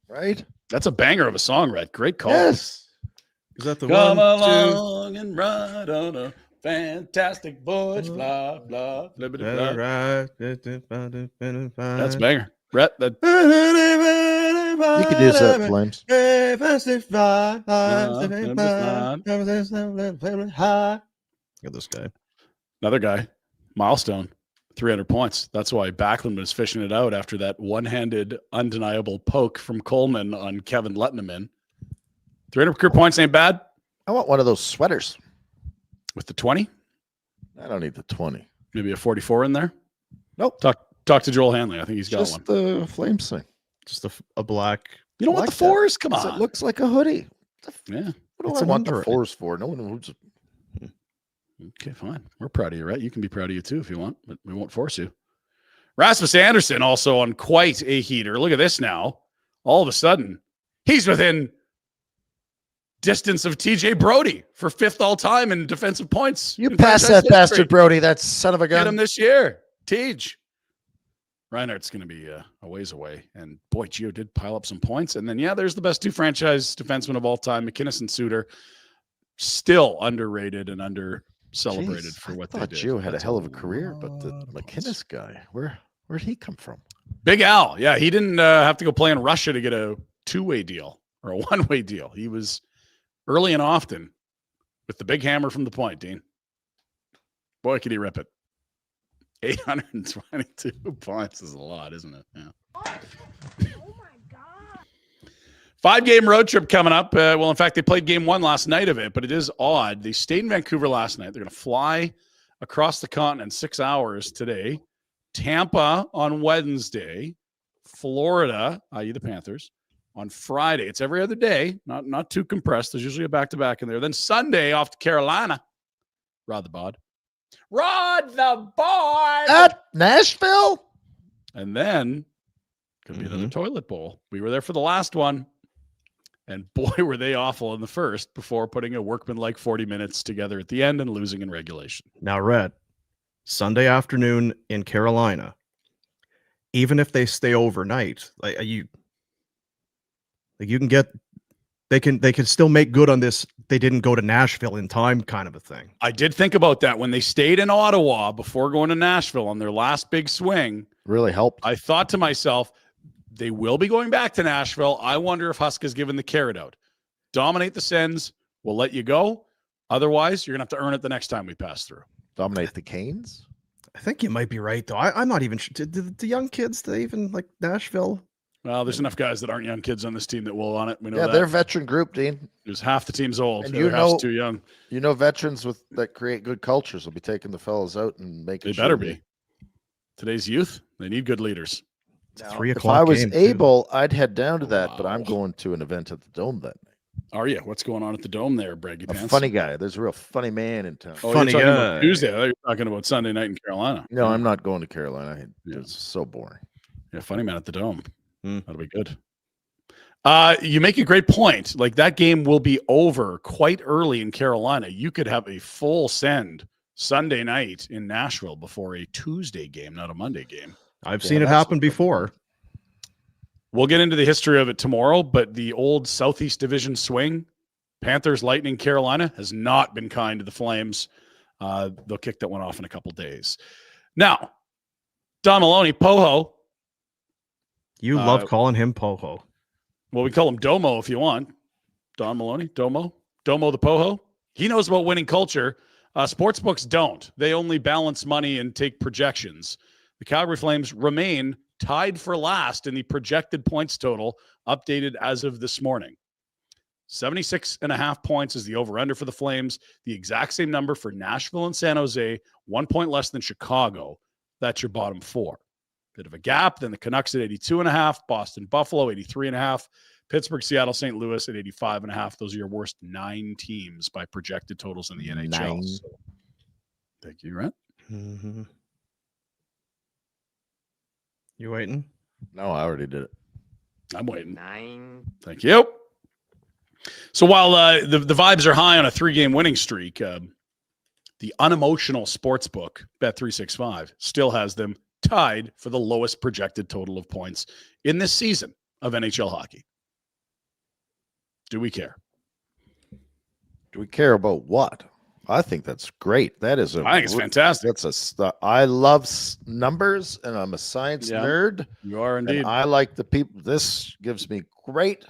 Right? That's a banger of a song, Red. Great call. Yes. Is that the Come one? along and ride on a fantastic voyage, blah, blah, blah, blah, blah. That's a banger. Brett, that. You could use that, Flames. Look at this guy. Another guy, milestone, 300 points. That's why Backlund was fishing it out after that one-handed, undeniable poke from Coleman on Kevin letting him in. 300 career points ain't bad. I want one of those sweaters. With the 20? I don't need the 20. Maybe a 44 in there? Nope. Talk to Joel Hanley. I think he's got Just one. the Flames thing. Just a black. You don't want the 4s? Come on. It looks like a hoodie. Yeah. What do It's I an want the under- 4s for? No one knows. Okay, fine. We're proud of you, right? You can be proud of you too if you want, but we won't force you. Rasmus Andersson also on quite a heater. Look at this now. All of a sudden, he's within distance of TJ Brody for 5th all time in defensive points. You pass that bastard Brody, that son of a gun. Get him this year. Tej. Reinhardt's going to be a ways away. And boy, Gio did pile up some points. And then, there's the best 2 franchise defensemen of all time, McInnes and Suter. Still underrated and under-celebrated for what they did. Gio had a hell of a career, but the McInnes guy, where'd he come from? Big Al. Yeah, he didn't have to go play in Russia to get a 2-way deal or a 1-way deal. He was early and often with the big hammer from the point, Dean. Boy, could he rip it. 822 points is a lot, isn't it? Yeah. Oh my God. 5-game road trip coming up. Well, in fact, they played game 1 last night of it, but it is odd. They stayed in Vancouver last night. They're going to fly across the continent 6 hours today. Tampa on Wednesday. Florida, i.e. the Panthers, on Friday. It's every other day, not too compressed. There's usually a back-to-back in there. Then Sunday off to Carolina. Rod the bod. At Nashville? And then could be another toilet bowl. We were there for the last one. And boy, were they awful in the first before putting a workman-like 40 minutes together at the end and losing in regulation. Now, Red, Sunday afternoon in Carolina, even if they stay overnight, you can get, they can still make good on this. They didn't go to Nashville in time kind of a thing. I did think about that when they stayed in Ottawa before going to Nashville on their last big swing. Really helped. I thought to myself, they will be going back to Nashville. I wonder if Huska's given the carrot out. Dominate the Sens. We'll let you go. Otherwise, you're going to have to earn it the next time we pass through. Dominate the Canes? I think you might be right, though. I'm not even sure. Do the young kids, do they even like Nashville? Well, there's enough guys that aren't young kids on this team that will on it. We know that. They're a veteran group, Dean. There's half the team's old. And the other half's too young. You know, veterans that create good cultures will be taking the fellas out and making. They better be. Today's youth, they need good leaders. Now, 3 if o'clock. I was game, able, I'd head down to that, but I'm going to an event at the Dome that night. Are you? What's going on at the Dome there, Braggy A Pants? funny guy. There's a real funny man in town. Oh, Funny you're talking guy. about Tuesday. I thought you were talking about Sunday night in Carolina. No, I'm not going to Carolina. Yeah. It's so boring. Yeah, funny man at the Dome. Hmm. That'll be good. You make a great point. Like that game will be over quite early in Carolina. You could have a full send Sunday night in Nashville before a Tuesday game, not a Monday game. I've seen it happen before. We'll get into the history of it tomorrow, but the old Southeast Division swing, Panthers, Lightning, Carolina, has not been kind to the Flames. They'll kick that one off in a couple days. Now, Don Maloney, Poho. You love calling him Poho. Well, we call him Domo if you want. Don Maloney, Domo the Poho. He knows about winning culture. Sportsbooks don't. They only balance money and take projections. The Calgary Flames remain tied for last in the projected points total, updated as of this morning. 76.5 points is the over-under for the Flames. The exact same number for Nashville and San Jose, 1 point less than Chicago. That's your bottom 4. Bit of a gap. Then the Canucks at 82.5, Boston, Buffalo, 83.5, Pittsburgh, Seattle, St. Louis at 85.5. Those are your worst 9 teams by projected totals in the NHL. So, thank you, Rhett. Mm-hmm. You waiting? No, I already did it. I'm waiting. 9. Thank you. So while the vibes are high on a 3-game winning streak, the unemotional sportsbook, Bet365, still has them tied for the lowest projected total of points in this season of NHL hockey. Do we care? Do we care about what? I think that's great. That is I think it's fantastic. I love numbers, and I'm a science nerd. You are indeed. And I like the people. This gives me great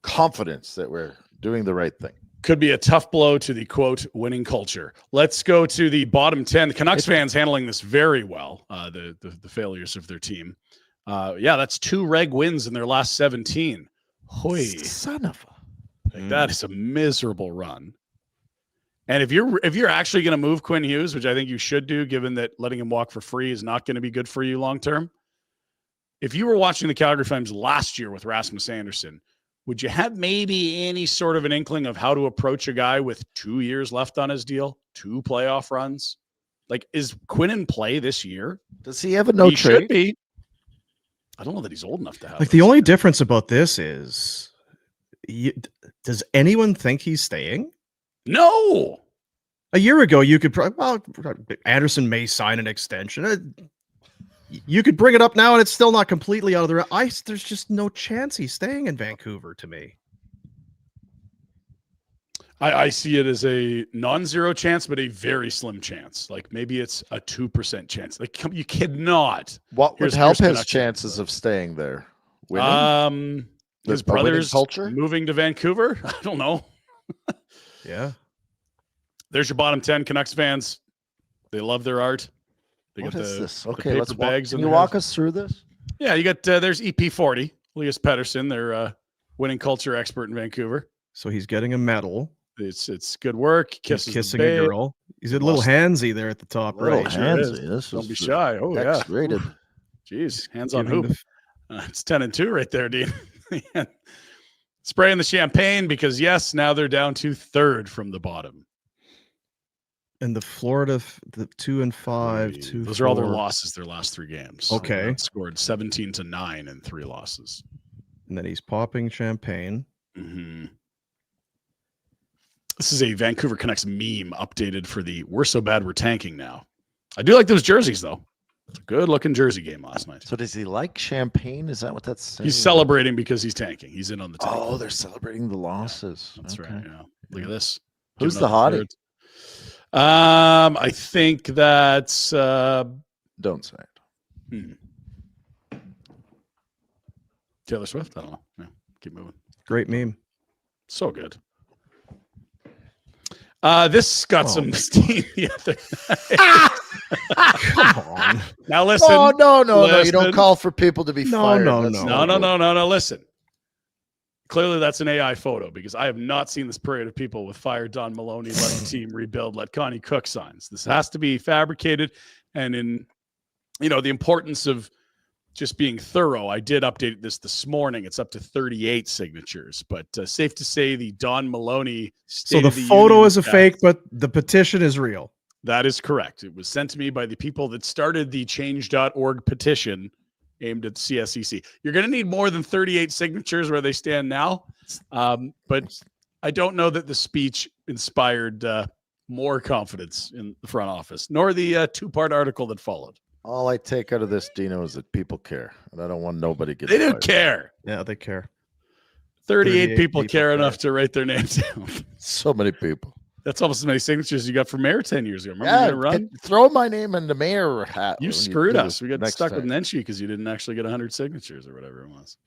confidence that we're doing the right thing. Could be a tough blow to the, quote, winning culture. Let's go to the bottom 10. The Canucks fans handling this very well, the failures of their team. That's 2 reg wins in their last 17. Hoy. Son of a... That is a miserable run. And if you're actually going to move Quinn Hughes, which I think you should do, given that letting him walk for free is not going to be good for you long term. If you were watching the Calgary Flames last year with Rasmus Andersson, would you have maybe any sort of an inkling of how to approach a guy with 2 years left on his deal, 2 playoff runs? Like, is Quinn in play this year? Does he have a no He trade? should be. I don't know that he's old enough to have. Like, the only difference about this is, does anyone think he's staying? No. A year ago, you could Andersson may sign an extension. You could bring it up now, and it's still not completely out of the ice. There's just no chance he's staying in Vancouver to me. I see it as a non-zero chance, but a very slim chance. Like, maybe it's a 2% chance. Like, you cannot. What would Here's help his Canucks. chances of staying there? Winning? His A winning brother's culture? moving to Vancouver. I don't know. Yeah. There's your bottom 10 Canucks fans. They love their art. They What got is the, this? the Okay, paper let's walk. bags. Can in you their walk hands. us through this? Yeah, you got there's EP40, Elias Petterson, their winning culture expert in Vancouver. So he's getting a medal. It's good work. He's Kisses kissing the a babe. girl. He's a little Lost- handsy there at the top, Little right? Sure handsy. is. This Don't is be shy. Oh, yeah. X-rated. Jeez, hands on Giving hoop. It's 10-2 right there, Dean. Spraying the champagne because, yes, now they're down to third from the bottom. And the Florida, the 2 and 5, 2. Those are all their 4. losses, their last 3 games. Okay. They scored 17-9 and 3 losses. And then he's popping champagne. Mm-hmm. This is a Vancouver Canucks meme updated for the "We're so bad we're tanking now." I do like those jerseys, though. It's a good-looking jersey game last night. So does he like champagne? Is that what that's saying? He's celebrating because he's tanking. He's in on the tank. Oh, they're celebrating the losses. That's Okay. right. Yeah. Look at this. Who's Giving the up hottie? third. I think that's Don't say it. Taylor Swift. I don't know. Yeah, keep moving. Great meme. So good. This got some steam the other night. Come on. Now listen. Oh, no. You don't listen. call for people to be No, fired. no, That's no. not good. No. Listen. Clearly, that's an AI photo because I have not seen this parade of people with "Fire Don Maloney, let the team rebuild, let Connie cook" signs. This has to be fabricated. And in, the importance of just being thorough, I did update this morning. It's up to 38 signatures, but safe to say the Don Maloney So State the of the photo Union is a address- fake, but the petition is real. That is correct. It was sent to me by the people that started the change.org petition aimed at CSEC. You're going to need more than 38 signatures where they stand now. But I don't know that the speech inspired more confidence in the front office, nor the 2-part article that followed. All I take out of this, Dino, is that people care, and I don't want nobody getting They do fired. care. Yeah, they care. 38 people people care care. enough to write their names down. So many people. That's almost as many signatures you got for mayor 10 years ago. Remember Yeah, you run? throw my name in the mayor hat. You when screwed do us. this We got next stuck time. with Nenshi because you didn't actually get 100 signatures or whatever it was.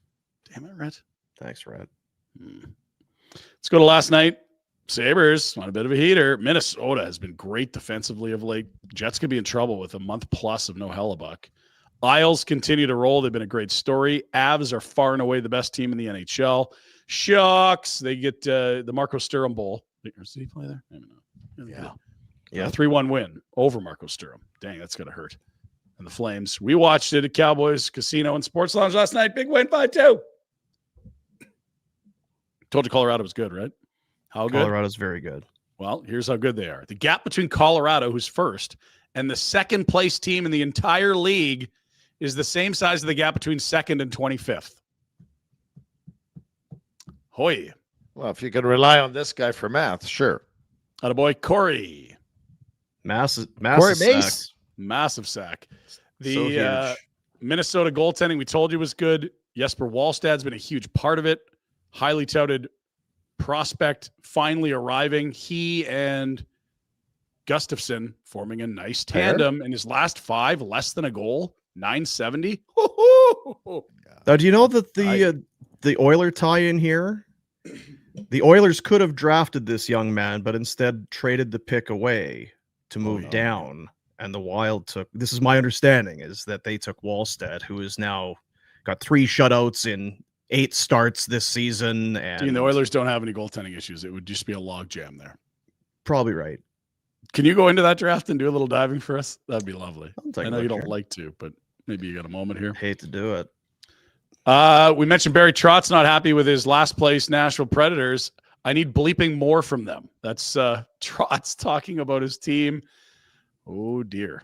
Damn it, Rhett. Thanks, Red. Let's go to last night. Sabres on a bit of a heater. Minnesota has been great defensively of late. Jets could be in trouble with a month plus of no Hellebuck. Isles continue to roll. They've been a great story. Avs are far and away the best team in the NHL. Shucks. They get the Marco Sturm Bowl. Did he play there? I don't know. Yeah. 3-1 win over Marco Sturm. Dang, that's going to hurt. And the Flames. We watched it at Cowboys Casino and Sports Lounge last night. Big win 5-2. Told you Colorado was good, right? How good? Colorado's very good. Well, here's how good they are. The gap between Colorado, who's first, and the second place team in the entire league is the same size of the gap between second and 25th. Hoy. Well, if you can rely on this guy for math, sure. Attaboy, Corey. Massive Corey sack. Mace. Massive sack. The So huge. Minnesota goaltending, we told you was good. Jesper Wallstad's been a huge part of it. Highly touted prospect finally arriving. He and Gustafsson forming a nice tandem in his last 5, less than a goal, 970. Woo-hoo! Now, do you know that the Oiler tie-in here? The Oilers could have drafted this young man, but instead traded the pick away to move down. And the Wild took, this is my understanding, is that they took Wallstead, who is now got 3 shutouts in 8 starts this season. And Dean, the Oilers don't have any goaltending issues. It would just be a log jam there. probably right. Can you go into that draft and do a little diving for us? That'd be lovely. I'll take I a know you look don't here. like to, but maybe you got a moment here. Hate to do it. We mentioned Barry Trott's not happy with his last place Nashville Predators. I need bleeping more from them. That's Trott's talking about his team. Oh, dear.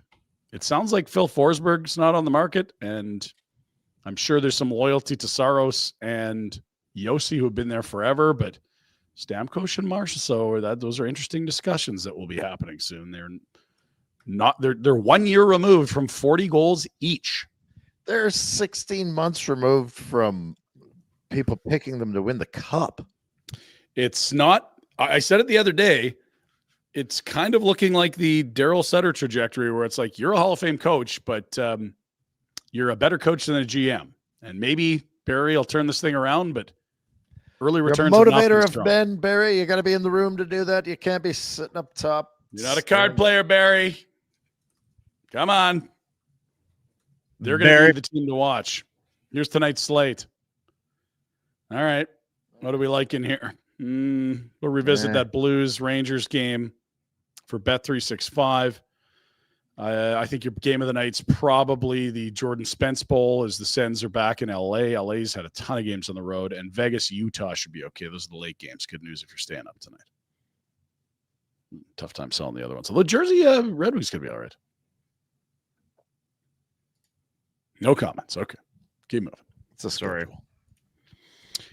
It sounds like Phil Forsberg's not on the market, and I'm sure there's some loyalty to Saros and Yossi, who have been there forever, but Stamkos and Marchessault, those are interesting discussions that will be happening soon. They're 1 year removed from 40 goals each. They're 16 months removed from people picking them to win the cup. It's not, I said it the other day, it's kind of looking like the Daryl Sutter trajectory where it's like, you're a Hall of Fame coach, but you're a better coach than a GM. And maybe Barry will turn this thing around, but early returns. Motivator of Ben, Barry. You got to be in the room to do that. You can't be sitting up top. You're not a card player, Barry. Come on. They're going to be the team to watch. Here's tonight's slate. All right. What do we like in here? We'll revisit that Blues Rangers game for Bet365. I think your game of the night's probably the Jordan Spence Bowl as the Sens are back in LA. LA's had a ton of games on the road, and Vegas, Utah should be okay. Those are the late games. Good news if you're staying up tonight. Tough time selling the other ones. Although Jersey Red Wings could be all right. No comments. Okay. Keep moving. It's a story.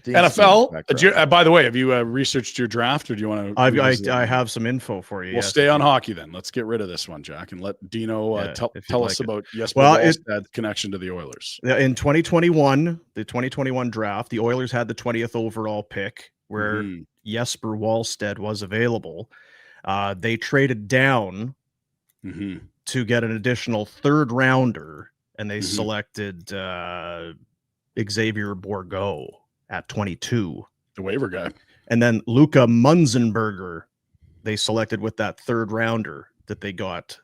NFL. By the way, have you researched your draft, or do you want to? I have some info for you. We'll stay on hockey then. Let's get rid of this one, Jack, and let Dino tell us about Wallsted's connection to the Oilers. In 2021, the 2021 draft, the Oilers had the 20th overall pick, where Jesper Wallsted was available. They traded down to get an additional third rounder, and they selected Xavier Bourgault at 22. The waiver guy. And then Luka Munzenberger, they selected with that third rounder that they got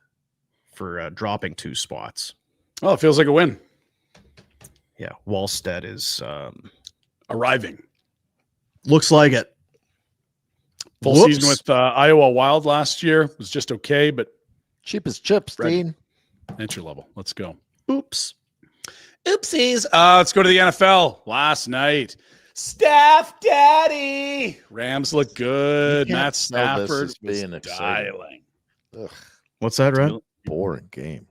for dropping 2 spots. Oh, it feels like a win. Yeah, Wallsted is arriving. Looks like it. Full season with Iowa Wild last year was just okay, but cheap as chips, Dean. Entry level. Let's go. Oops. Oopsies. Let's go to the NFL. Last night, Staff Daddy. Rams look good. Matt Stafford was dialing. What's that, Red? Boring game.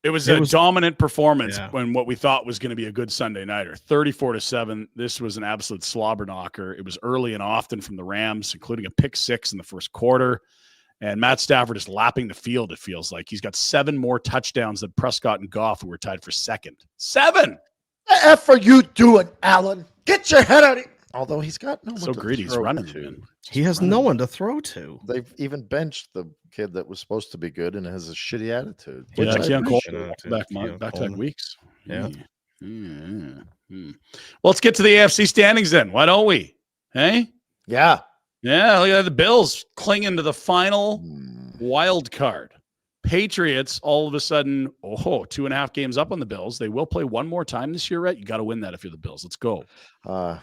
It was a dominant performance when what we thought was going to be a good Sunday nighter. 34-7. This was an absolute slobber knocker. It was early and often from the Rams, including a pick 6 in the first quarter. And Matt Stafford is lapping the field, it feels like. He's got 7 more touchdowns than Prescott and Goff, who were tied for second. 7! The F are you doing, Allen? Get your head out of here. Although he's got no one so greedy, he's running to. He has no one to throw to. They've even benched the kid that was supposed to be good and has a shitty attitude. Yeah, back-to-back weeks. Yeah. Well, let's get to the AFC standings then. Why don't we? Hey? Yeah. Yeah, look at the Bills clinging to the final wild card. Patriots, all of a sudden, 2.5 games up on the Bills. They will play one more time this year, right? You got to win that if you're the Bills. Let's go. Yeah.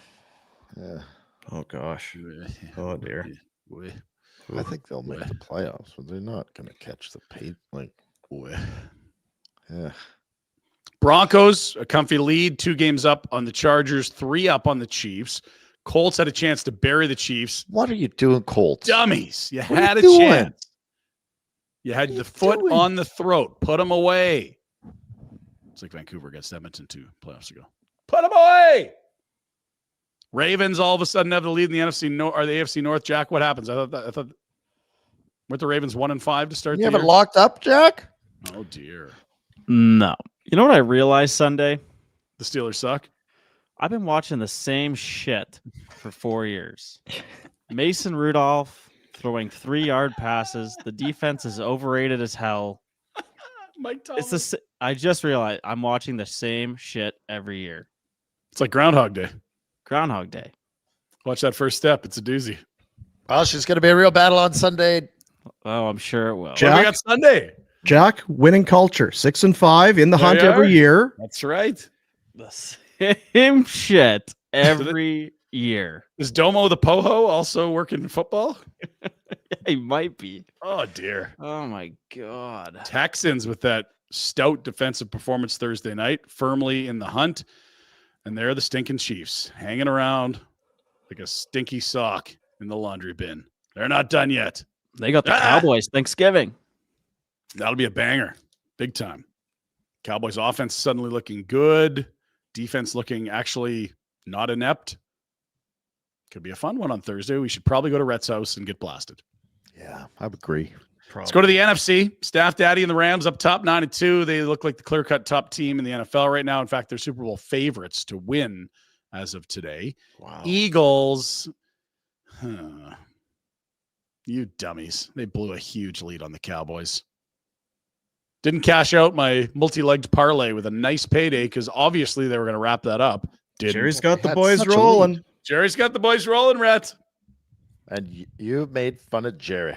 Oh, gosh. Oh, dear. I think they'll make the playoffs, but they're not going to catch the Patriots. Yeah. Broncos, a comfy lead, 2 games up on the Chargers, 3 up on the Chiefs. Colts had a chance to bury the Chiefs. What are you doing, Colts? Dummies. You had a chance. You had the foot on the throat. Put them away. It's like Vancouver against Edmonton 2 playoffs ago. Put them away. Ravens all of a sudden have the lead in the NFC North or the AFC North. Jack, what happens? I thought weren't the Ravens 1-5 to start the year? You have it locked up, Jack? Oh dear. No. You know what I realized Sunday? The Steelers suck. I've been watching the same shit for 4 years. Mason Rudolph throwing 3-yard passes. The defense is overrated as hell. Mike Thomas. I just realized I'm watching the same shit every year. It's like Groundhog Day. Groundhog Day. Watch that first step. It's a doozy. Well, she's going to be a real battle on Sunday. Oh, I'm sure it will. Jack, we got Sunday. Jack, winning culture. 6-5 in the hunt every year. That's right. The same shit every year. Is Domo the Poho also working football? He might be. Oh, dear. Oh, my God. Texans with that stout defensive performance Thursday night, firmly in the hunt. And there are the stinking Chiefs hanging around like a stinky sock in the laundry bin. They're not done yet. They got the Cowboys Thanksgiving. That'll be a banger. Big time. Cowboys offense suddenly looking good. Defense looking actually not inept. Could be a fun one on Thursday. We should probably go to Rhett's house and get blasted. Yeah, I would agree. Probably. Let's go to the NFC. Staff Daddy and the Rams up top 9-2. They look like the clear-cut top team in the NFL right now. In fact, they're Super Bowl favorites to win as of today. Wow. Eagles. You dummies. They blew a huge lead on the Cowboys. Didn't cash out my multi-legged parlay with a nice payday because obviously they were going to wrap that up. Jerry's got the boys rolling. Jerry's got the boys rolling, Rhett. And you made fun of Jerry.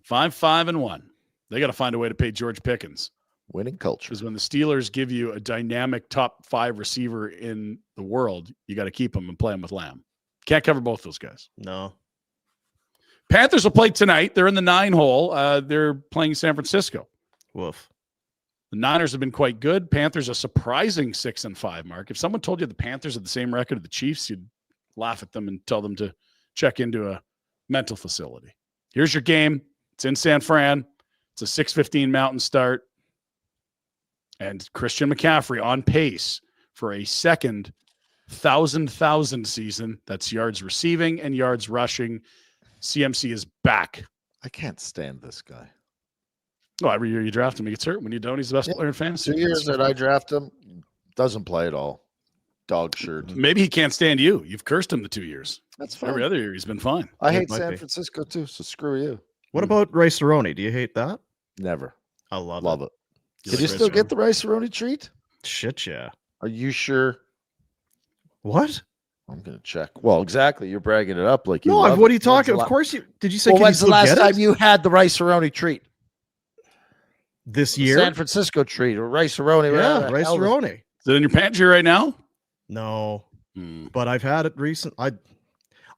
5-1. They got to find a way to pay George Pickens. Winning culture. Because when the Steelers give you a dynamic top 5 receiver in the world, you got to keep him and play him with Lamb. Can't cover both those guys. No. Panthers will play tonight. They're in the 9 hole. They're playing San Francisco. Woof. The Niners have been quite good. Panthers a surprising 6-5 mark. If someone told you the Panthers had the same record as the Chiefs, you'd laugh at them and tell them to check into a mental facility. Here's your game. It's in San Fran. It's a 6:15 Mountain start. And Christian McCaffrey on pace for a second 1,000 season. That's yards receiving and yards rushing. CMC is back. I can't stand this guy. Oh, every year you draft him, he gets hurt. When you don't, he's the best player in fantasy. 2 years that I draft him, doesn't play at all. Dog shirt. Maybe he can't stand you. You've cursed him the 2 years. That's fine. Every other year he's been fine. I It hate might San be. Francisco too, so screw you. What about rice-a-roni? Do you hate that? Never. I love Love it. You Did like you still rice-a-roni? get the rice-a-roni treat? Shit, yeah. Are you sure? What? I'm gonna check. Well, exactly. You're bragging it up like you. No, love what are it. you talking? When's Of course you. Did you say? Well, can you when's the still last get time it? you had the rice-a-roni treat? This The year? San Francisco treat or rice-a-roni? Yeah, whatever the hell rice-a-roni. Is it in your pantry right now? No, but I've had it recent. I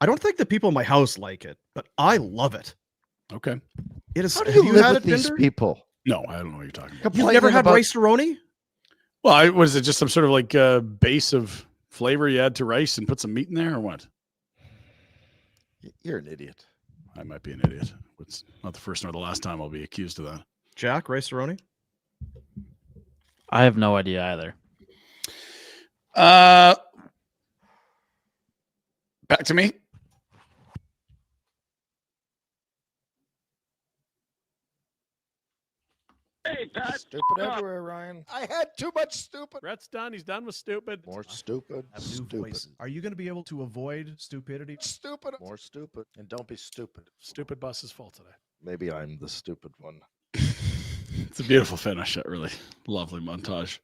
don't think the people in my house like it, but I love it. Okay. It is. How do have you you live had with it, these Pinder? people? No, I don't know what you're talking about. You've never Complaining had about- rice-a-roni? Well, was it just some sort of like base of flavor you add to rice and put some meat in there or what? You're an idiot. I might be an idiot. It's not the first nor the last time I'll be accused of that. Jack, rice-a-roni? I have no idea either. Back to me. Stupid everywhere, Ryan. I had too much stupid. Brett's done. He's done with stupid. More stupid. Have new Stupid. voice. Are you going to be able to avoid stupidity? Stupid. More stupid. And don't be stupid. Stupid bus's fault today. Maybe I'm the stupid one. It's a beautiful finish. A really lovely montage.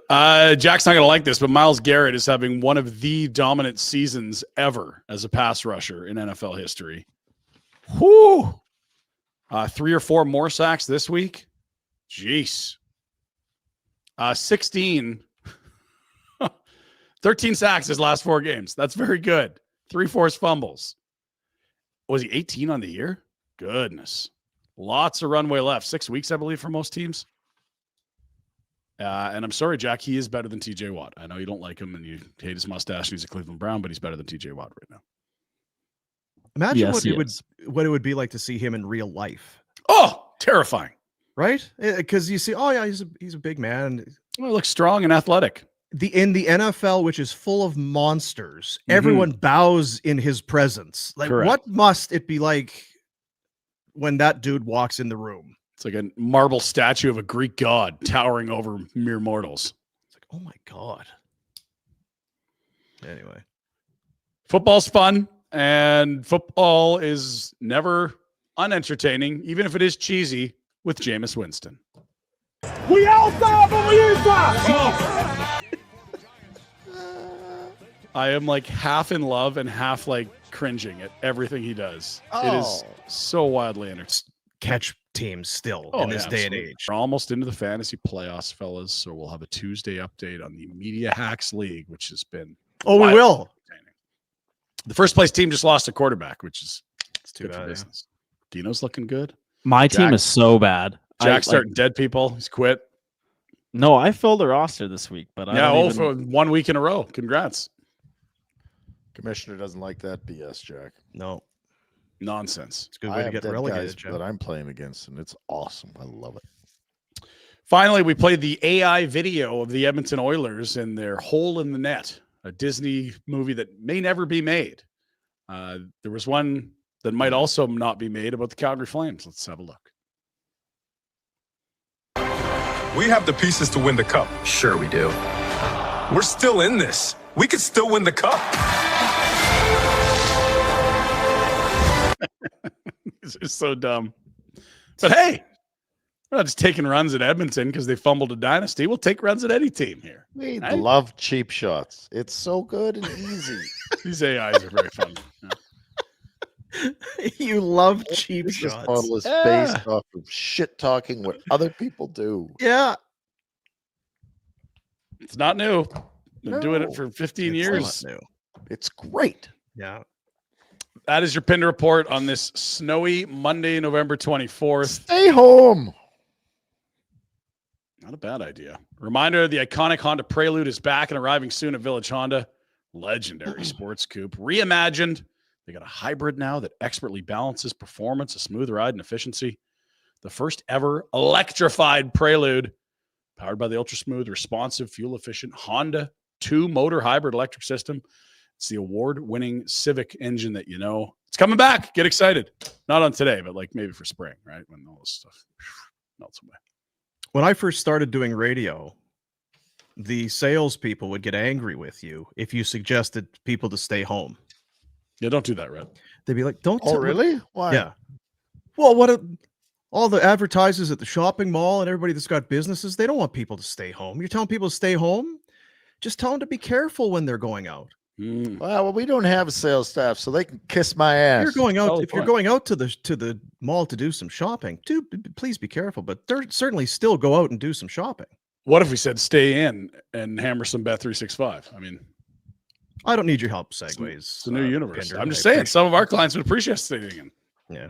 Jack's not going to like this, but Myles Garrett is having one of the dominant seasons ever as a pass rusher in NFL history. Whoo! 3 or 4 more sacks this week. Jeez. 16. 13 sacks his last 4 games. That's very good. 3 forced fumbles. Was he 18 on the year? Goodness. Lots of runway left. 6 weeks, I believe, for most teams. And I'm sorry, Jack, he is better than TJ Watt. I know you don't like him and you hate his mustache and he's a Cleveland Brown, but he's better than TJ Watt right now. Imagine Yes, what he it would is. what it would be like to see him in real life, Oh, terrifying. right? Because you see, oh yeah, he's a big man. Well, he looks strong and athletic. In the NFL, which is full of monsters, Mhm. everyone bows in his presence. Like, Correct. what must it be like when that dude walks in the room? It's like a marble statue of a Greek god towering over mere mortals. It's like, oh my god. Anyway, Football's fun, and football is never unentertaining, even if it is cheesy, with Jameis Winston. We outside, but we inside. I am like half in love and half like cringing at everything he does. It is so wildly entertaining. catch teams still in this day and age. We're almost into the fantasy playoffs, fellas. So we'll have a Tuesday update on the Media Hacks League, which has been Oh, we wildly will. entertaining. The first place team just lost a quarterback, which is It's too good for bad. Yeah. business. Dino's looking good. My team Jack- is so bad. Jack's starting dead people. He's quit. No, I filled a roster this week, but I Yeah, don't for even... 1 week in a row. Congrats. Commissioner doesn't like that BS, Jack. No, Nonsense. it's a good I way to have get dead relegated, guys Jim. that I'm playing against, and it's awesome. I love it. Finally, we played the AI video of the Edmonton Oilers and their Hole in the Net, a Disney movie that may never be made. There was one that might also not be made about the Calgary Flames. Let's have a look. We have the pieces to win the cup. Sure we do. We're still in this. We could still win the cup. It's so dumb. But hey, we're not just taking runs at Edmonton because they fumbled a dynasty. We'll take runs at any team here. We Right? love cheap shots. It's so good and easy. These AIs are very fun. Yeah. You love cheap This shots. model is Yeah. based off of shit talking what other people do. Yeah. It's not new. Been doing it No, for 15 It's years. not new. It's great. Yeah. That is your Pinder Report on this snowy Monday, November 24th. Stay home. Not a bad idea. Reminder, the iconic Honda Prelude is back and arriving soon at Village Honda. Legendary sports coupe. Reimagined. They got a hybrid now that expertly balances performance, a smooth ride, and efficiency. The first ever electrified Prelude, powered by the ultra-smooth, responsive, fuel-efficient Honda 2-motor hybrid electric system. It's the award-winning Civic engine that you know. It's coming back. Get excited. Not on today, but like maybe for spring, right? When all this stuff melts away. When I first started doing radio, the salespeople would get angry with you if you suggested people to stay home. Yeah, don't do that, Red. They'd be like, "Don't." Oh, really? Why? Yeah. Well, all the advertisers at the shopping mall and everybody that's got businesses, they don't want people to stay home. You're telling people to stay home? Just tell them to be careful when they're going out. Well, we don't have a sales staff, so they can kiss my ass. You're going out. Valid If you're point. going out to the mall to do some shopping, please be careful. But certainly still go out and do some shopping. What if we said stay in and hammer some Bet 365? I mean, I don't need your help, segues. it's a new universe. Pinder. I'm just I saying, some of our clients would appreciate staying in. Yeah.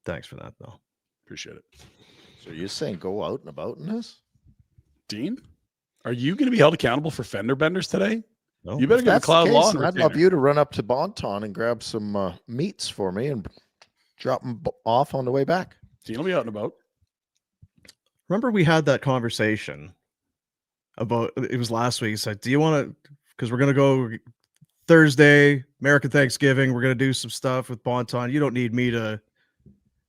Thanks for that, though. Appreciate it. So you're saying go out and about in this? Dean, are you going to be held accountable for fender benders today? No. You better If get a that's the cloud case, law. then I'd love you to run up to Bonton and grab some meats for me and drop them off on the way back. Dean will be out and about. Remember we had that conversation about, it was last week. He said, do you want to, because we're going to go Thursday, American Thanksgiving. We're going to do some stuff with Bonton. You don't need me to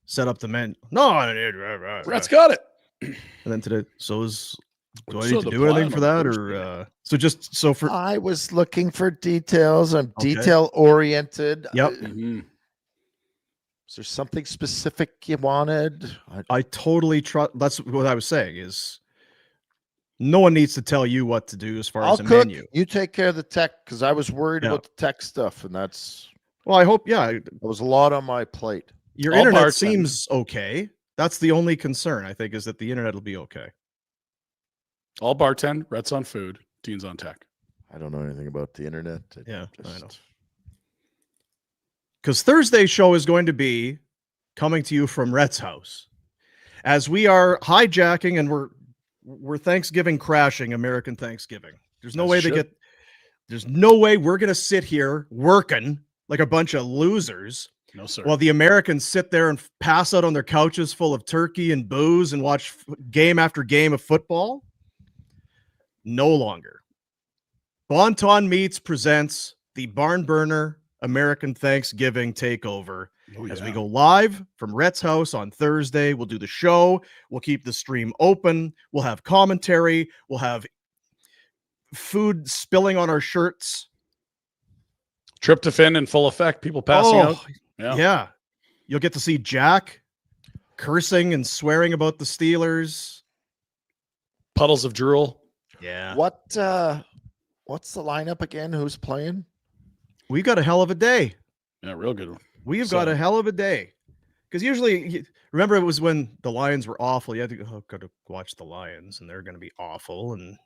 set up the menu. No, I don't need. Brett's got it. And then today, do I So need to the do anything plan for on that? Thursday. Or so for, I was looking for details. I'm Okay. detail oriented. Yep. Mhm. Is there something specific you wanted? I totally trust. That's what I was saying is no one needs to tell you what to do as far I'll as a cook. menu. You take care of the tech because I was worried Yeah. about the tech stuff, and that's Well, I hope, yeah, there was a lot on my plate. your I'll internet bartend. seems okay. That's the only concern, I think, is that the internet will be okay. All bartend, Brett's on food, Dean's on tech. I don't know anything about the internet. Yeah, I know. Because Thursday's show is going to be coming to you from Rhett's house as we are hijacking and we're Thanksgiving crashing American Thanksgiving. There's no As way should. there's no way we're going to sit here working like a bunch of losers No, sir. while the Americans sit there and pass out on their couches full of turkey and booze and watch game after game of football. No longer. Bonton Meats presents the Barn Burner American Thanksgiving Takeover. Oh, As we yeah. go live from Rhett's house on Thursday, we'll do the show. We'll keep the stream open. We'll have commentary. We'll have food spilling on our shirts. Tryptophan in full effect. People passing out. Yeah. Yeah. You'll get to see Jack cursing and swearing about the Steelers. Puddles of drool. Yeah. What's the lineup again? Who's playing? We've got a hell of a day. Yeah, real good one. We've got a hell of a day. Because usually, remember, it was when the Lions were awful. You had to go to watch the Lions, and they're going to be awful, and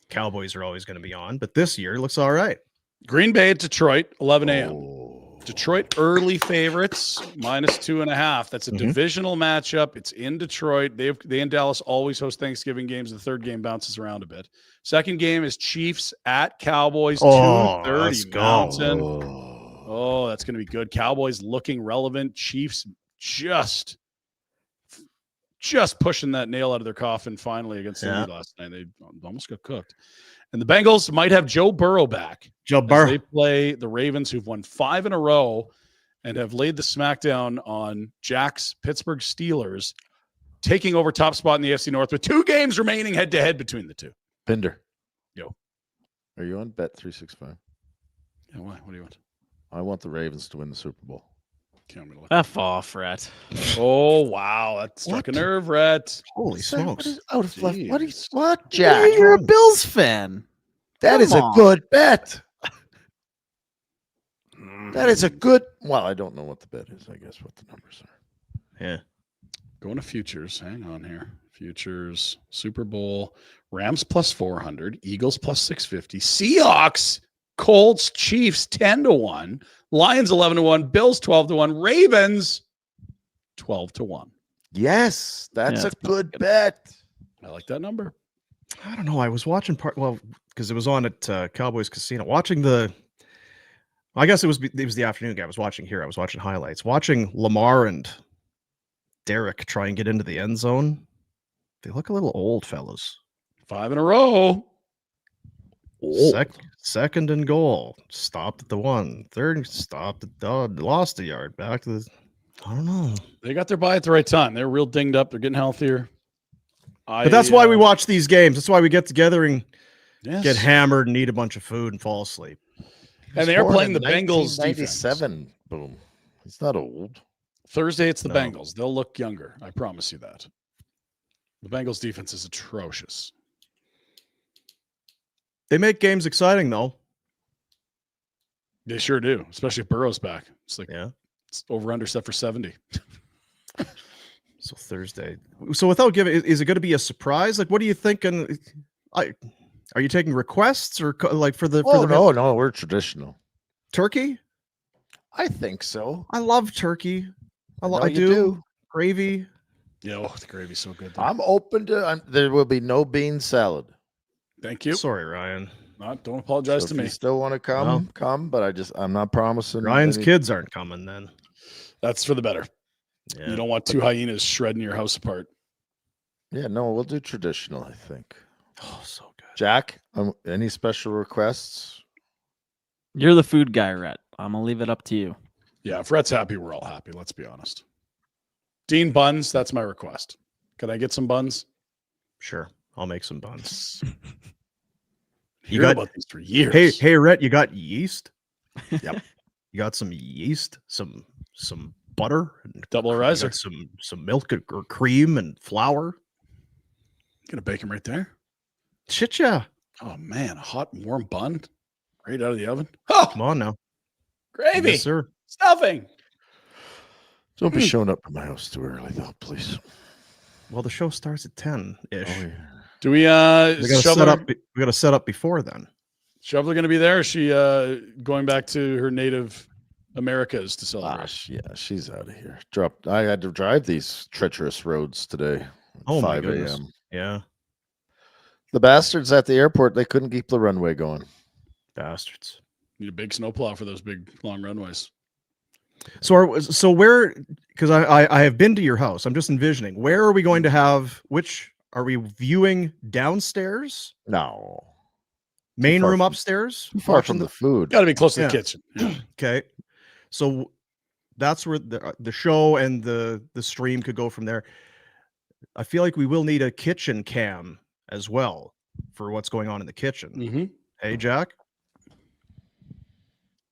Cowboys are always going to be on. But this year, it looks all right. Green Bay at Detroit, 11 a.m. Oh, Detroit early favorites, -2.5. That's a divisional matchup. It's in Detroit. They and Dallas always host Thanksgiving games. The third game bounces around a bit. Second game is Chiefs at Cowboys, 2:30 Mountain. Oh, that's going to be good. Cowboys looking relevant. Chiefs just pushing that nail out of their coffin finally against Indy last night. They almost got cooked. And the Bengals might have Joe Burrow back. Joe Burrow. They play the Ravens, who've won 5 in a row and have laid the smackdown on Jack's Pittsburgh Steelers, taking over top spot in the AFC North with 2 games remaining head-to-head between the two. Pinder. Yo. Are you on Bet365? Yeah, why? What do you want? I want the Ravens to win the Super Bowl. Okay, I'm gonna look. F off, Rhett. Oh, wow. That struck a nerve, Rhett. Holy smokes. Out of left. Jeez. What, Jack? You're a Bills fan. That is Come a on. good bet. That is a good. Well, I don't know what the bet is. I guess what the numbers are. Yeah. Going to futures. Hang on here. Futures, Super Bowl, Rams +400, Eagles +650, Seahawks, Colts, Chiefs 10-1, Lions 11-1, Bills 12-1, Ravens 12-1. Yes, that's Yeah, a good bet. I like that number. I don't know. I was watching because it was on at Cowboys Casino. I guess it was the afternoon game. I was watching here. I was watching highlights. Watching Lamar and Derek try and get into the end zone. They look a little old, fellas. 5 in a row. Second and goal. Stopped at the 1. Third, stopped at the lost a yard. Back to the. I don't know. They got their bye at the right time. They're real dinged up. They're getting healthier. But that's why we watch these games. That's why we get together and yes. get hammered and eat a bunch of food and fall asleep. And they are playing the Bengals defense. 97. Boom. He's not old. Thursday, it's the No. Bengals. They'll look younger. I promise you that. The Bengals defense is atrocious. They make games exciting, though. They sure do, especially if Burrow's back. It's like it's over under set for 70. So Thursday. So without giving, is it going to be a surprise? Like, what are you thinking? Are you taking requests or like for the? No, we're traditional. Turkey. I think so. I love turkey. I you do. Gravy. Yeah, the gravy's so good. Though. I'm open to. There will be no bean salad. Thank you. Sorry, Ryan. Don't apologize So to if me. you still want to come, come. But I'm not promising. Ryan's kids aren't coming then. That's for the better. Yeah. You don't want 2 hyenas shredding your house apart. Yeah, no, we'll do traditional. I think. Oh, so good. Jack, any special requests? You're the food guy, Rhett. I'm gonna leave it up to you. Yeah, if Rhett's happy, we're all happy. Let's be honest. Dean buns, that's my request. Can I get some buns? Sure, I'll make some buns. You got about these for years. Hey, Rhett, you got yeast? Yep. You got some yeast, some butter, and Double you riser. got some milk or cream and flour. Gonna bake them right there. Shit, yeah. Oh man, a hot and warm bun right out of the oven. Oh, Come on now. gravy, Yes, sir. stuffing. Don't be showing up at my house too early, though, please. Well, the show starts at 10-ish. Oh, yeah. Do we We gotta set Shoveler, up. We gotta set up before then. Shoveler gonna be there? Or is she going back to her native Americas to celebrate? Yeah, she's out of here. I had to drive these treacherous roads today. At Oh my 5 goodness. a.m. Yeah, The bastards at the airport, they couldn't keep the runway going. bastards. Need a big snowplow for those big long runways. So where? Because I have been to your house. I'm just envisioning. Where are we going to have? Which are we viewing downstairs? No. Main far room from- upstairs? Far Watching from the food. Got to be close to Yeah. the kitchen. Yeah. Okay, so that's where the show and the stream could go from there. I feel like we will need a kitchen cam as well for what's going on in the kitchen. Mhm. Hey, Jack.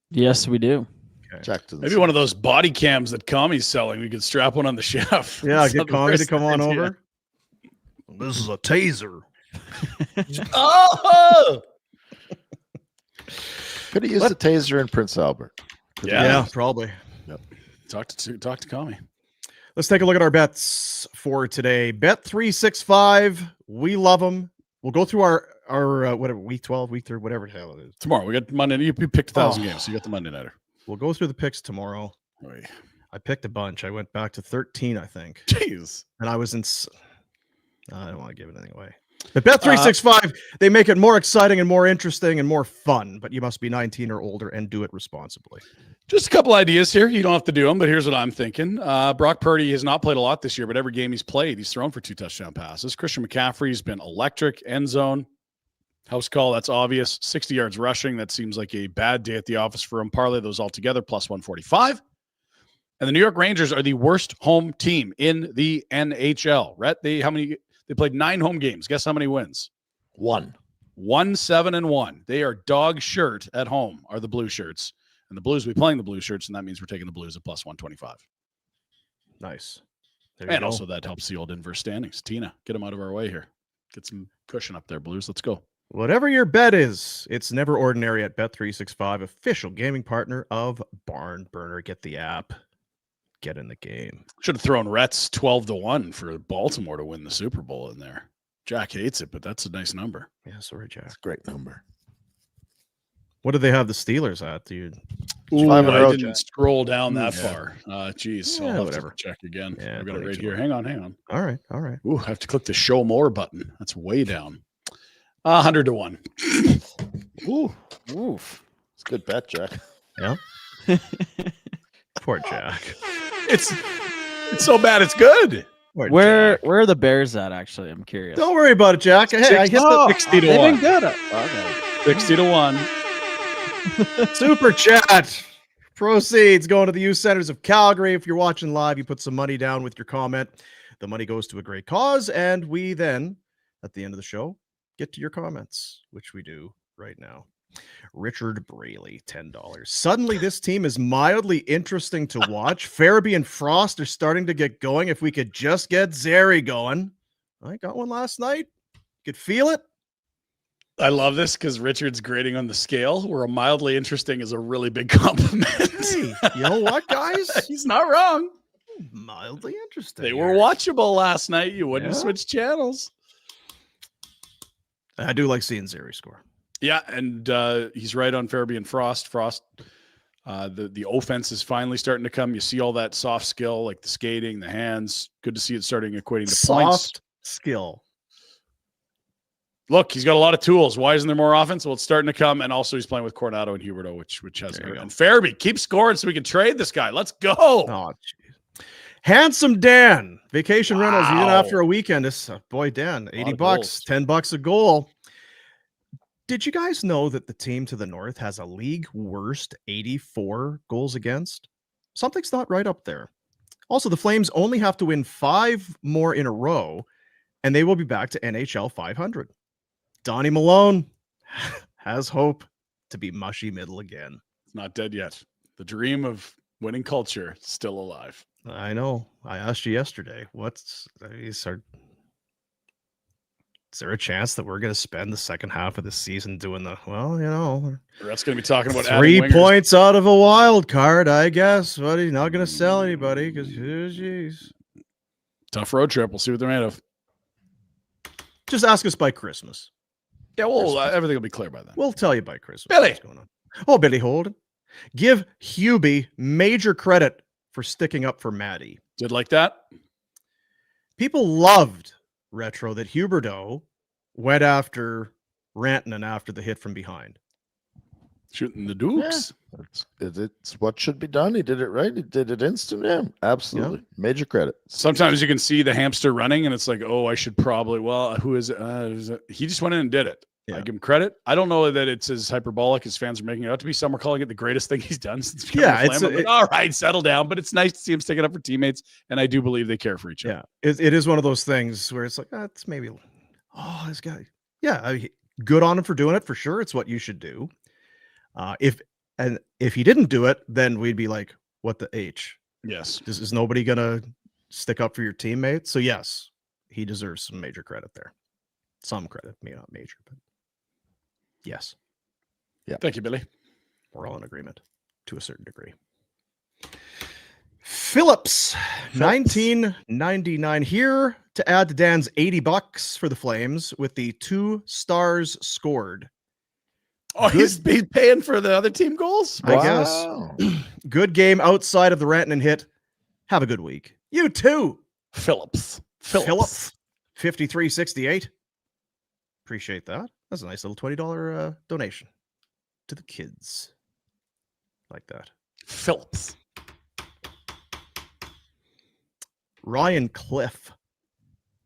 Yes, we do. Jack to the Maybe one of those body cams that Kami's selling. We could strap one on the chef. Yeah, That's get not the Connie to worst come on idea. over. This is a taser. Oh, Could have used the taser in Prince Albert. yeah. Probably. Talk to Kami. Let's take a look at our bets for today. Bet365. We love them. We'll go through our whatever week 12, week 3, whatever the hell it is. Tomorrow we got Monday. You picked 1,000 Oh. games, so you got the Monday nighter. We'll go through the picks tomorrow. Oy. I picked a bunch. I went back to 13, I think. Jeez. And I was in. I don't want to give anything away. But Bet365, they make it more exciting and more interesting and more fun. But you must be 19 or older and do it responsibly. Just a couple ideas here. You don't have to do them, but here's what I'm thinking. Brock Purdy has not played a lot this year, but every game he's played, he's thrown for 2 touchdown passes. Christian McCaffrey's been electric, end zone. House call, that's obvious. 60 yards rushing, that seems like a bad day at the office for him. Parlay those all together, plus 145. And the New York Rangers are the worst home team in the NHL. Rhett, they played 9 home games. Guess how many wins? 1. 7-1. They are dog shirt at home, are the Blue Shirts. And the Blues will be playing the Blue Shirts, and that means we're taking the Blues at plus 125. Nice. And also that helps the old inverse standings. Tina, get them out of our way here. Get some cushion up there, Blues. Let's go. Whatever your bet is, it's never ordinary at Bet365, official gaming partner of Barn Burner. Get the app. Get in the game. Should have thrown Rhett's 12-1 for Baltimore to win the Super Bowl in there. Jack hates it, but that's a nice number. Yeah, sorry, Jack. That's a great number. What do they have the Steelers at, dude? Ooh, 5 in a I row, didn't Jack. scroll down that far. Geez, Yeah, I'll have whatever. to check again. Yeah, I've got it right 22. here. Hang on. All right. Ooh, I have to click the show more button. That's way down. 100-1. Ooh, Oof. it's a good bet, Jack. Yeah. Poor Jack. It's so bad it's good. Poor Where Jack. are the Bears at? Actually, I'm curious. Don't worry about it, Jack. Hey, I hit the 60 to They've 1. been good. Okay. 60-1. super chat. Proceeds going to the youth centers of Calgary. If you're watching live, you put some money down with your comment. The money goes to a great cause, and we then, at the end of the show, get to your comments, which we do right now. Richard Braley, $10. Suddenly, this team is mildly interesting to watch. Farabee and Frost are starting to get going. If we could just get Zary going. I got one last night. Could feel it. I love this because Richard's grading on the scale where a mildly interesting is a really big compliment. Hey, you know what, guys? He's not wrong. Mildly interesting. They were here. watchable last night. You wouldn't Yeah. switch channels. I do like seeing Zary score. Yeah, and he's right on Farabee and Frost. The offense is finally starting to come. You see all that soft skill, like the skating, the hands. Good to see it starting equating to points. Soft skill. Look, he's got a lot of tools. Why isn't there more offense? Well, it's starting to come, and also he's playing with Coronado and Huberto, which has There you been. go. And Farabee, keep scoring so we can trade this guy. Let's go. Oh, jeez. Handsome Dan, vacation rentals, even Wow. after a weekend. This boy Dan, lot 80 of bucks, goals. $10 a goal. Did you guys know that the team to the north has a league worst 84 goals against? Something's not right up there. Also, the Flames only have to win 5 more in a row, and they will be back to NHL 500. Donnie Malone has hope to be mushy middle again. It's not dead yet. The dream of winning culture is still alive. I know. I asked you yesterday. Is there a chance that we're going to spend the second half of the season doing That's going to be talking about 3 adding wingers. points out of a wild card, I guess. But he's not going to sell anybody because, jeez. Tough road trip. We'll see what they're made of. Just ask us by Christmas. Yeah, well, everything will be clear by then. We'll tell you by Christmas Billy. what's going on. Oh, Billy Holden. Give Hubie major credit for sticking up for Maddie. Did like that? People loved Retro that Huberto went after Rantanen after the hit from behind. Shooting the Dukes. It's what should be done. He did it right. He did it instant. Yeah, absolutely. Major credit. Sometimes you can see the hamster running and it's like, oh, I should probably, who is it? He just went in and did it. Yeah. I give him credit. I don't know that it's as hyperbolic as fans are making it out to be. Some are calling it the greatest thing he's done since becoming Yeah, a Flam. I'm like, all right, settle down. But it's nice to see him sticking up for teammates, and I do believe they care for each other. Yeah, it is one of those things where it's like, it's maybe, this guy. Yeah, good on him for doing it, for sure. It's what you should do. If he didn't do it, then we'd be like, what the H? Yes. Is nobody going to stick up for your teammates? So, yes, he deserves some major credit there. Some credit, maybe not major, but yes. Yeah. Thank you, Billy. We're all in agreement to a certain degree. Phillips, 1999 here to add to Dan's $80 for the Flames with the 2 stars scored. Oh, he's paying for the other team goals? I guess. Wow. Good game outside of the rant and hit. Have a good week. You too. Phillips. 5368. Appreciate that. That's a nice little $20 donation to the kids. Like that. Phillips. Ryan Cliff,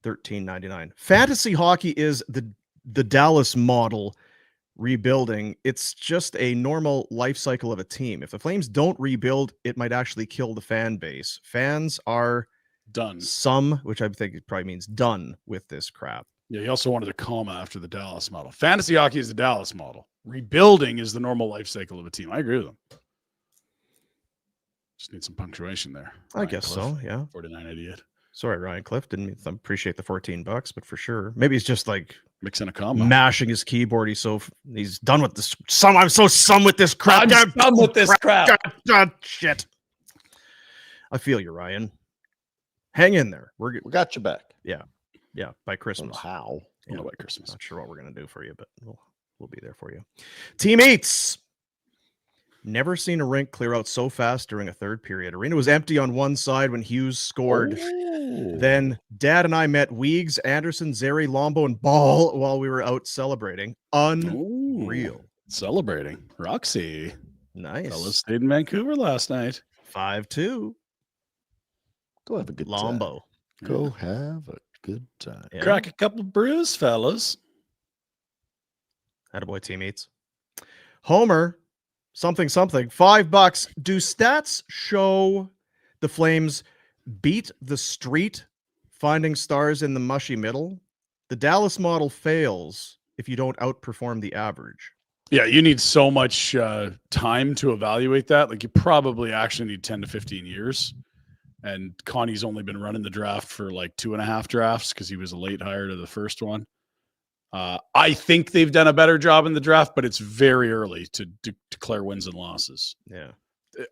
$13.99. Fantasy hockey is the Dallas model rebuilding. It's just a normal life cycle of a team. If the Flames don't rebuild, it might actually kill the fan base. Fans are Done. which I think it probably means done with this crap. Yeah, he also wanted a comma after the Dallas model. Fantasy hockey is the Dallas model. Rebuilding is the normal life cycle of a team. I agree with him. Just need some punctuation there. I guess so, yeah. 49 idiot. Sorry, Ryan Cliff. Didn't appreciate the $14, but for sure. Maybe he's just like mixing a comma, mashing his keyboard. He's done with this. I'm so with this crap. I'm done with this crap. God, shit. I feel you, Ryan. Hang in there. We got you back. Yeah. By Christmas. How? Yeah, by Christmas. Not sure what we're gonna do for you, but we'll be there for you. Team Eats. Never seen a rink clear out so fast during a third period. Arena was empty on one side when Hughes scored. Then Dad and I met Weegs, Andersson, Zary, Lombo, and Ball while we were out celebrating. Unreal. Celebrating. Roxy. Nice. Fellas stayed in Vancouver last night. 5-2. Go have a good Lombo. time. Go have a good time. Yeah. Crack a couple brews, fellas. Attaboy, Team Eats. Homer. Something. $5. Do stats show the Flames beat the street, finding stars in the mushy middle? The Dallas model fails if you don't outperform the average. Yeah, you need so much time to evaluate that. Like, you probably actually need 10 to 15 years. And Connie's only been running the draft for like 2.5 drafts because he was a late hire to the first one. I think they've done a better job in the draft, but it's very early to declare wins and losses. Yeah.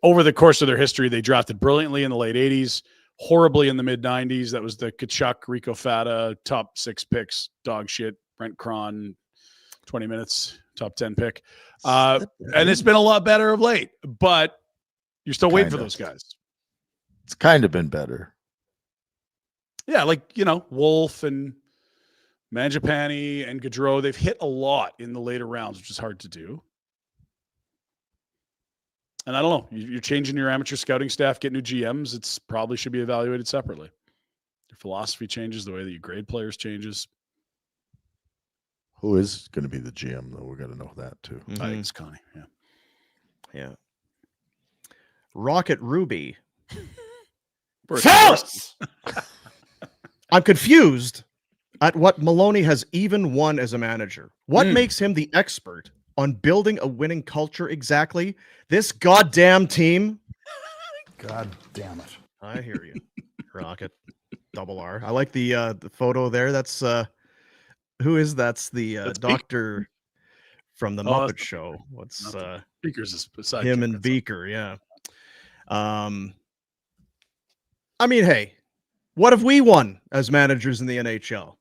Over the course of their history, they drafted brilliantly in the late 80s, horribly in the mid 90s. That was the Kachuk, Rico Fata, top 6 picks, dog shit, Brent Cron, 20 minutes, top 10 pick. And it's been a lot better of late, but you're still waiting for those guys. It's kind of been better. Yeah, like, Wolf and Mangiapane and Gaudreau, they've hit a lot in the later rounds, which is hard to do. And I don't know, you're changing your amateur scouting staff, get new GMs. It's probably should be evaluated separately. Your philosophy changes, the way that you grade players changes. Who is going to be the GM, though? We're going to know that, too. Mm-hmm. I think it's Connie, Yeah. Rocket Ruby. Fellas! I'm confused at what Maloney has even won as a manager. What makes him the expert on building a winning culture exactly? This goddamn team. God damn it. I hear you. Rocket. Double R. I like the photo there. That's who is that's the doctor from the Muppet Show. What's Beaker's is beside him and Beaker, yeah. I mean, hey, what have we won as managers in the NHL?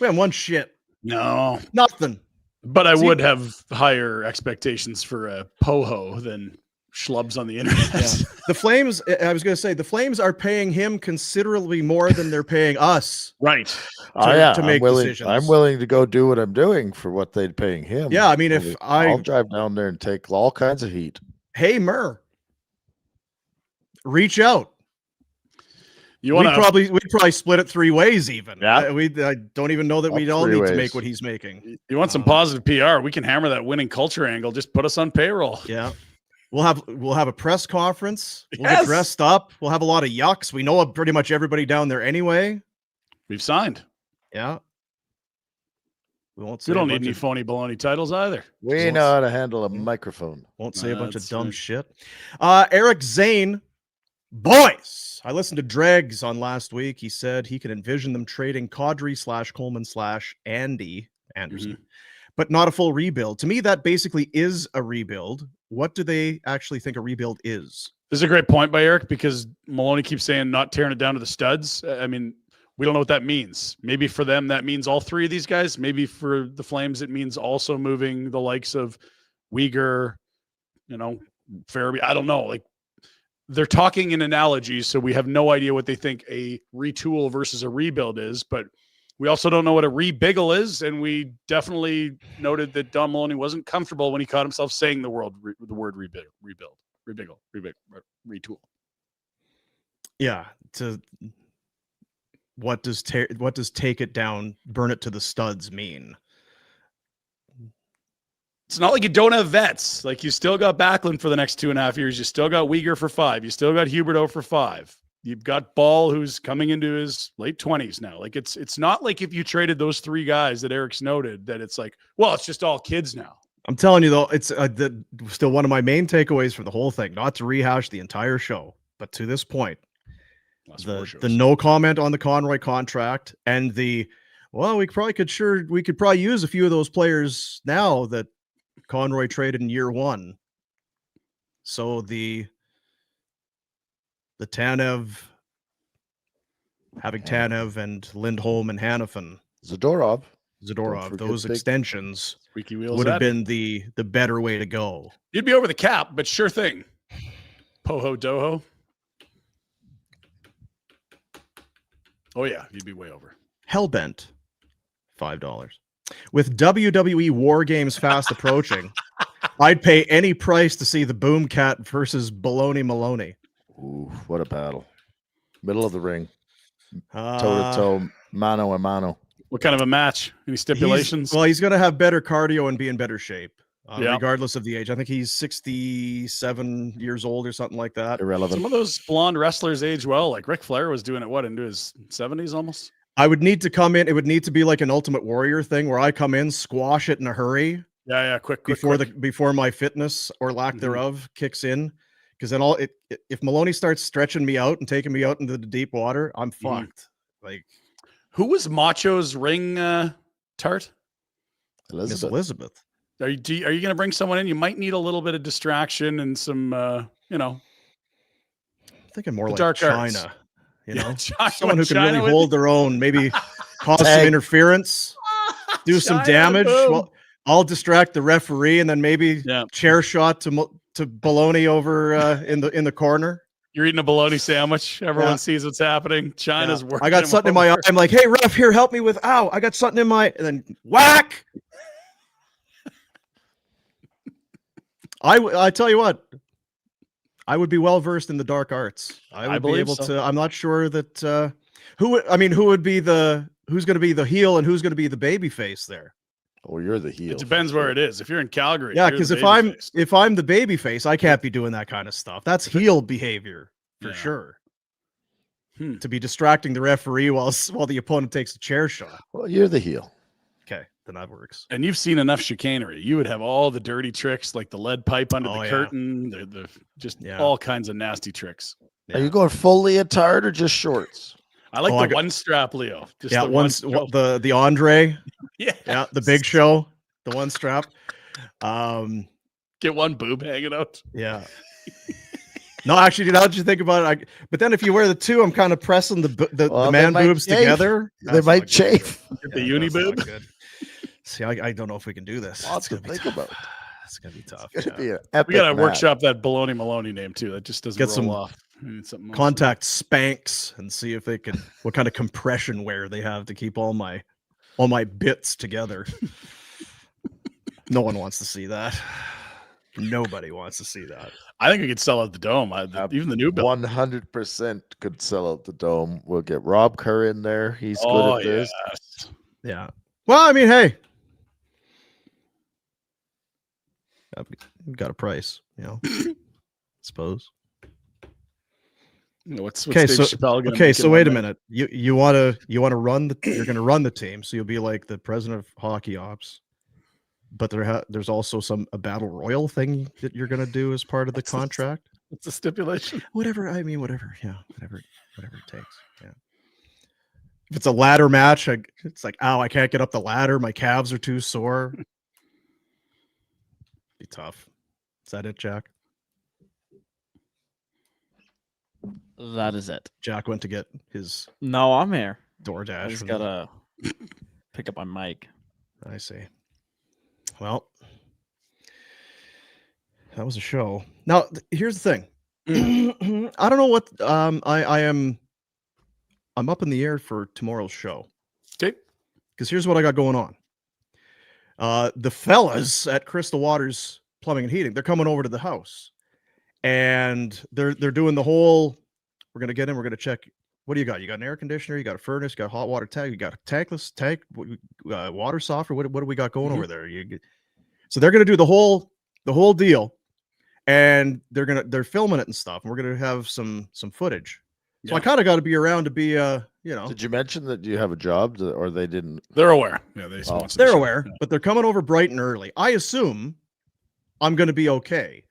We haven't won shit. No. Nothing. But I would have higher expectations for a Poho than schlubs on the internet. Yeah. The Flames, I was going to say, the Flames are paying him considerably more than they're paying us. Right. To make decisions. I'm willing to go do what I'm doing for what they're paying him. Yeah, I mean, I'll drive down there and take all kinds of heat. Hey, Murr, reach out. We'd probably split it 3 ways even. Yeah. I don't even know that we'd all need to make what he's making. You want some positive PR? We can hammer that winning culture angle. Just put us on payroll. Yeah. We'll have a press conference. We'll get dressed up. We'll have a lot of yucks. We know pretty much everybody down there anyway. We've signed. Yeah. We don't need any phony baloney titles either. We know how to handle a microphone. Won't say a bunch of dumb shit. Eric Zane. Boys, I listened to Dregs on last week. He said he can envision them trading Kadri/Coleman/Andy Andersson, but not a full rebuild. To me, that basically is a rebuild. What do they actually think a rebuild is? This is a great point by Eric, because Maloney keeps saying not tearing it down to the studs. I mean, we don't know what that means. Maybe for them, that means all 3 of these guys. Maybe for the Flames, it means also moving the likes of Uyghur, Farabee. I don't know. Like, they're talking in analogies, so we have no idea what they think a retool versus a rebuild is, but we also don't know what a rebiggle is, and we definitely noted that Don Maloney wasn't comfortable when he caught himself saying the word rebuild, retool. Yeah. What does take it down, burn it to the studs mean? It's not like you don't have vets. Like, you still got Backlund for the next 2.5 years. You still got Weegar for 5. You still got Huberdeau for 5. You've got Ball, who's coming into his late 20s now. Like, it's not like if you traded those 3 guys that Eric's noted that it's like, well, it's just all kids now. I'm telling you, though, it's still one of my main takeaways for the whole thing, not to rehash the entire show, but to this point, the no comment on the Conroy contract and we could probably use a few of those players now that Conroy traded in year 1. So the Tanev, having Tanev and Lindholm and Hanifin, Zadorov, those extensions Squeaky wheels would have been the better way to go. You'd be over the cap, but sure thing. Poho Doho. Oh yeah, you'd be way over. Hellbent, $5. With WWE War Games fast approaching, I'd pay any price to see the Boomcat versus Baloney Maloney. Ooh, what a battle. Middle of the ring. Toe-to-toe, mano a mano. What kind of a match? Any stipulations? He's going to have better cardio and be in better shape, regardless of the age. I think he's 67 years old or something like that. Irrelevant. Some of those blonde wrestlers age well. Like Ric Flair was doing it, into his 70s almost? I would need to come in. It would need to be like an Ultimate Warrior thing where I come in, squash it in a hurry. Yeah, quick. Before my fitness or lack thereof kicks in. Because then if Maloney starts stretching me out and taking me out into the deep water, I'm fucked. Like, who was Macho's ring tart? Miss Elizabeth. Are you going to bring someone in? You might need a little bit of distraction and some, I'm thinking more like dark China. arts. Someone who can really hold their own, maybe cause some interference, do some damage. Boom. Well, I'll distract the referee and then maybe chair shot to Baloney over in the corner. You're eating a bologna sandwich. Everyone sees what's happening. China's working. I got something in my eye. I'm like, hey, ref, here, help me with, I got something in my, and then whack. I tell you what, I would be well versed in the dark arts. I would be able to. I'm not sure that who's going to be the heel and who's going to be the baby face there. Oh, you're the heel. It depends where it is. If you're in Calgary, because if I'm the baby face, I can't be doing that kind of stuff. That's heel behavior for sure. To be distracting the referee while the opponent takes a chair shot. Well, you're the heel. Okay, then that works. And you've seen enough chicanery. You would have all the dirty tricks, like the lead pipe under the curtain, all kinds of nasty tricks. Are you going full leotard or just shorts? I like the one strap, Leo. Just the Andre. Yeah, the Big Show, the one strap. Get one boob hanging out. Yeah. No, actually, now that you think about it, but then if you wear the two, I'm kind of pressing the man boobs together. They might chafe. Get the uni boob. See, I don't know if we can do this. Lots to think about. It's gonna be tough. It's gonna be we gotta workshop that Baloney Maloney name too. That just doesn't roll off. Contact Spanx and see if they can what kind of compression wear they have to keep all my bits together. No one wants to see that. Nobody wants to see that. I think we could sell out the dome. Even the new build. 100% could sell out the dome. We'll get Rob Kerr in there. He's good at this. Yes. Yeah. Well, I mean, hey, we've got a price, suppose. What's okay? Dave Chappelle gonna okay, so wait a minute. You want to run you're going to run the team, so you'll be like the president of hockey ops. But there's also a battle royal thing that you're going to do as part of the contract. What's the stipulation? Whatever. I mean, whatever. Yeah, whatever it takes. Yeah. If it's a ladder match, it's like, I can't get up the ladder. My calves are too sore. Be tough. Is that it, Jack? That is it. Jack went to get his. No, I'm here. DoorDash. I just gotta pick up my mic. I see. Well, that was a show. Now, here's the thing. I don't know what I'm up in the air for tomorrow's show. Okay. Because here's what I got going on. The fellas at Crystal Waters Plumbing and Heating, they're coming over to the house, and they're doing the whole. We're gonna get in. We're gonna check. What do you got? You got an air conditioner. You got a furnace. You got a hot water tank. You got a tankless tank. Water softener. What do we got going over there? So they're gonna do the whole deal, and they're filming it and stuff. And we're gonna have some footage. So I kind of got to be around to be Did you mention that you have a job or they didn't? They're aware. Yeah, they sponsor. They're aware, but they're coming over bright and early. I assume I'm going to be okay,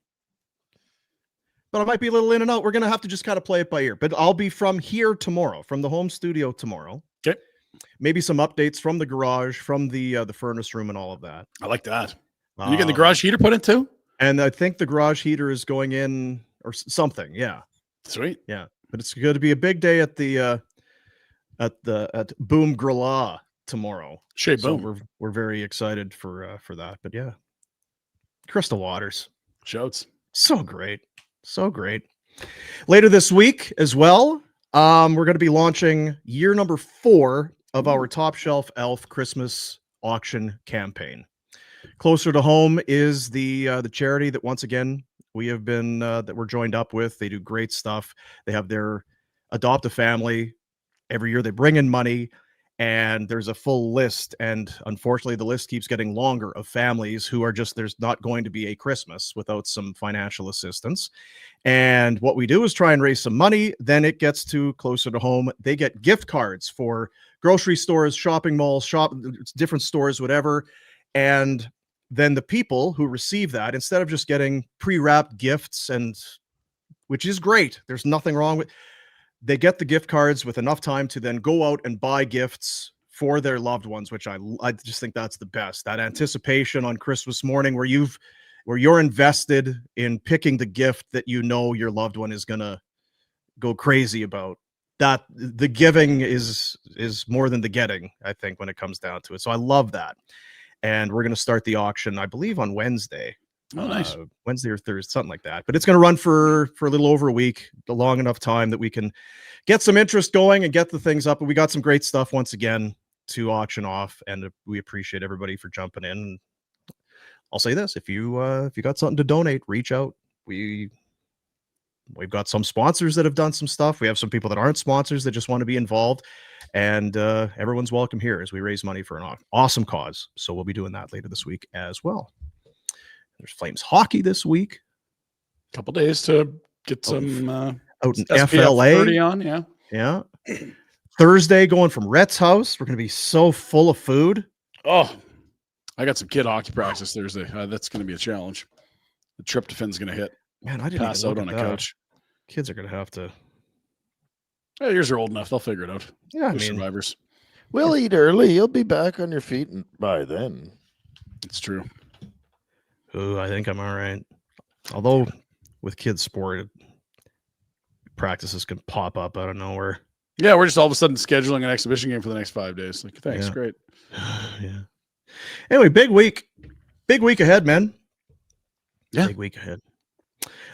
but I might be a little in and out. We're going to have to just kind of play it by ear. But I'll be from here tomorrow, from the home studio tomorrow. Okay. Maybe some updates from the garage, from the furnace room, and all of that. I like that. And you getting the garage heater put in too? And I think the garage heater is going in or something. Yeah. Sweet. Yeah. But it's going to be a big day at Boom Grilla tomorrow. Shea So Boom. we're very excited for that. But yeah, Crystal Waters, Shouts. so great, so great. Later this week as well, we're going to be launching year number 4 of our Top Shelf Elf Christmas auction campaign. Closer to home is the charity that once again we have been that we're joined up with. They do great stuff. They have their adopt a family every year. They bring in money, and there's a full list. And unfortunately, the list keeps getting longer of families who are just, there's not going to be a Christmas without some financial assistance. And what we do is try and raise some money. Then it gets to closer to home. They get gift cards for grocery stores, shopping malls, different stores, whatever. And then the people who receive that, instead of just getting pre-wrapped gifts, and which is great, there's nothing wrong with, they get the gift cards with enough time to then go out and buy gifts for their loved ones, which I just think that's the best. That anticipation on Christmas morning where you're invested in picking the gift that you know your loved one is gonna go crazy about. That the giving is more than the getting, I think, when it comes down to it. So I love that. And we're going to start the auction, I believe, on Wednesday. Oh, nice. Wednesday or Thursday, something like that. But it's going to run for a little over a week, the long enough time that we can get some interest going and get the things up. And we got some great stuff once again to auction off, and we appreciate everybody for jumping in. I'll say this: if you got something to donate, reach out. We've got some sponsors that have done some stuff. We have some people that aren't sponsors that just want to be involved. And everyone's welcome here as we raise money for an awesome cause. So we'll be doing that later this week as well. There's Flames hockey this week. A couple days to get some out in SPF FLA 30 on, yeah. Yeah. Thursday going from Rhett's house. We're going to be so full of food. Oh, I got some kid hockey practice Thursday. That's going to be a challenge. The tryptophan's going to hit. Man, I didn't pass even out look on at a that. couch. Kids are going to have to. Hey, yours are old enough. They'll figure it out. Yeah, They're survivors. We'll eat early. You'll be back on your feet by then. It's true. Oh, I think I'm all right. Although with kids sport, practices can pop up out of nowhere. Yeah, we're just all of a sudden scheduling an exhibition game for the next 5 days. Like, thanks, Yeah. great. Yeah. Anyway, big week ahead, man. Yeah. Big week ahead.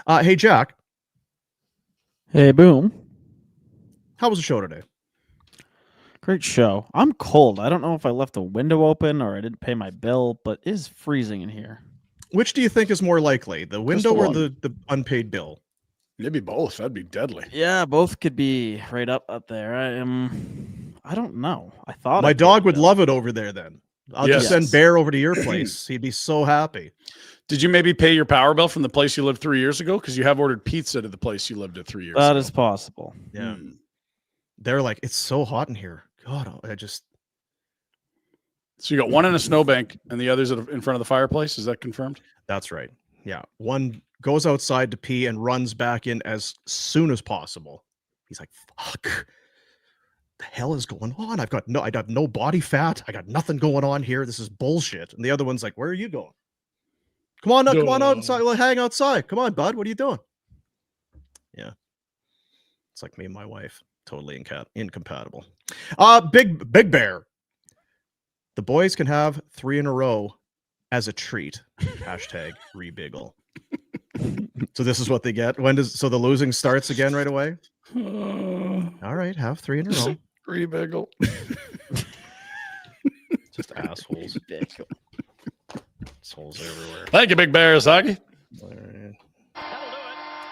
Hey, Jack, Hey, Boom. how was the show today? Great show. I'm cold. I don't know if I left the window open or I didn't pay my bill, but it is freezing in here. Which do you think is more likely, the window or one. the unpaid bill? Maybe both. That'd be deadly. Yeah, both could be right up there. I don't know. I thought My I paid dog the would bill. love it over there then. I'll just Yes. send Bear over to your place. He'd be so happy. Did you maybe pay your power bill from the place you lived 3 years ago? Because you have ordered pizza to the place you lived at 3 years That ago. is possible. Yeah. Hmm. They're like, it's so hot in here. God, I just. So you got one in a snowbank and the others in front of the fireplace. Is that confirmed? That's right. Yeah. One goes outside to pee and runs back in as soon as possible. He's like, fuck. The hell is going on? I got no body fat. I got nothing going on here. This is bullshit. And the other one's like, where are you going? Come on up, come on outside. We'll hang outside. Come on, bud. What are you doing? Yeah. It's like me and my wife. Totally incompatible. Big Bear. The boys can have 3 in a row as a treat. Hashtag rebiggle. So this is what they get. So the losing starts again right away? All right, have 3 in a row. Free bagel. Just assholes. Assholes everywhere. Thank you, Big Bear Saki. All right.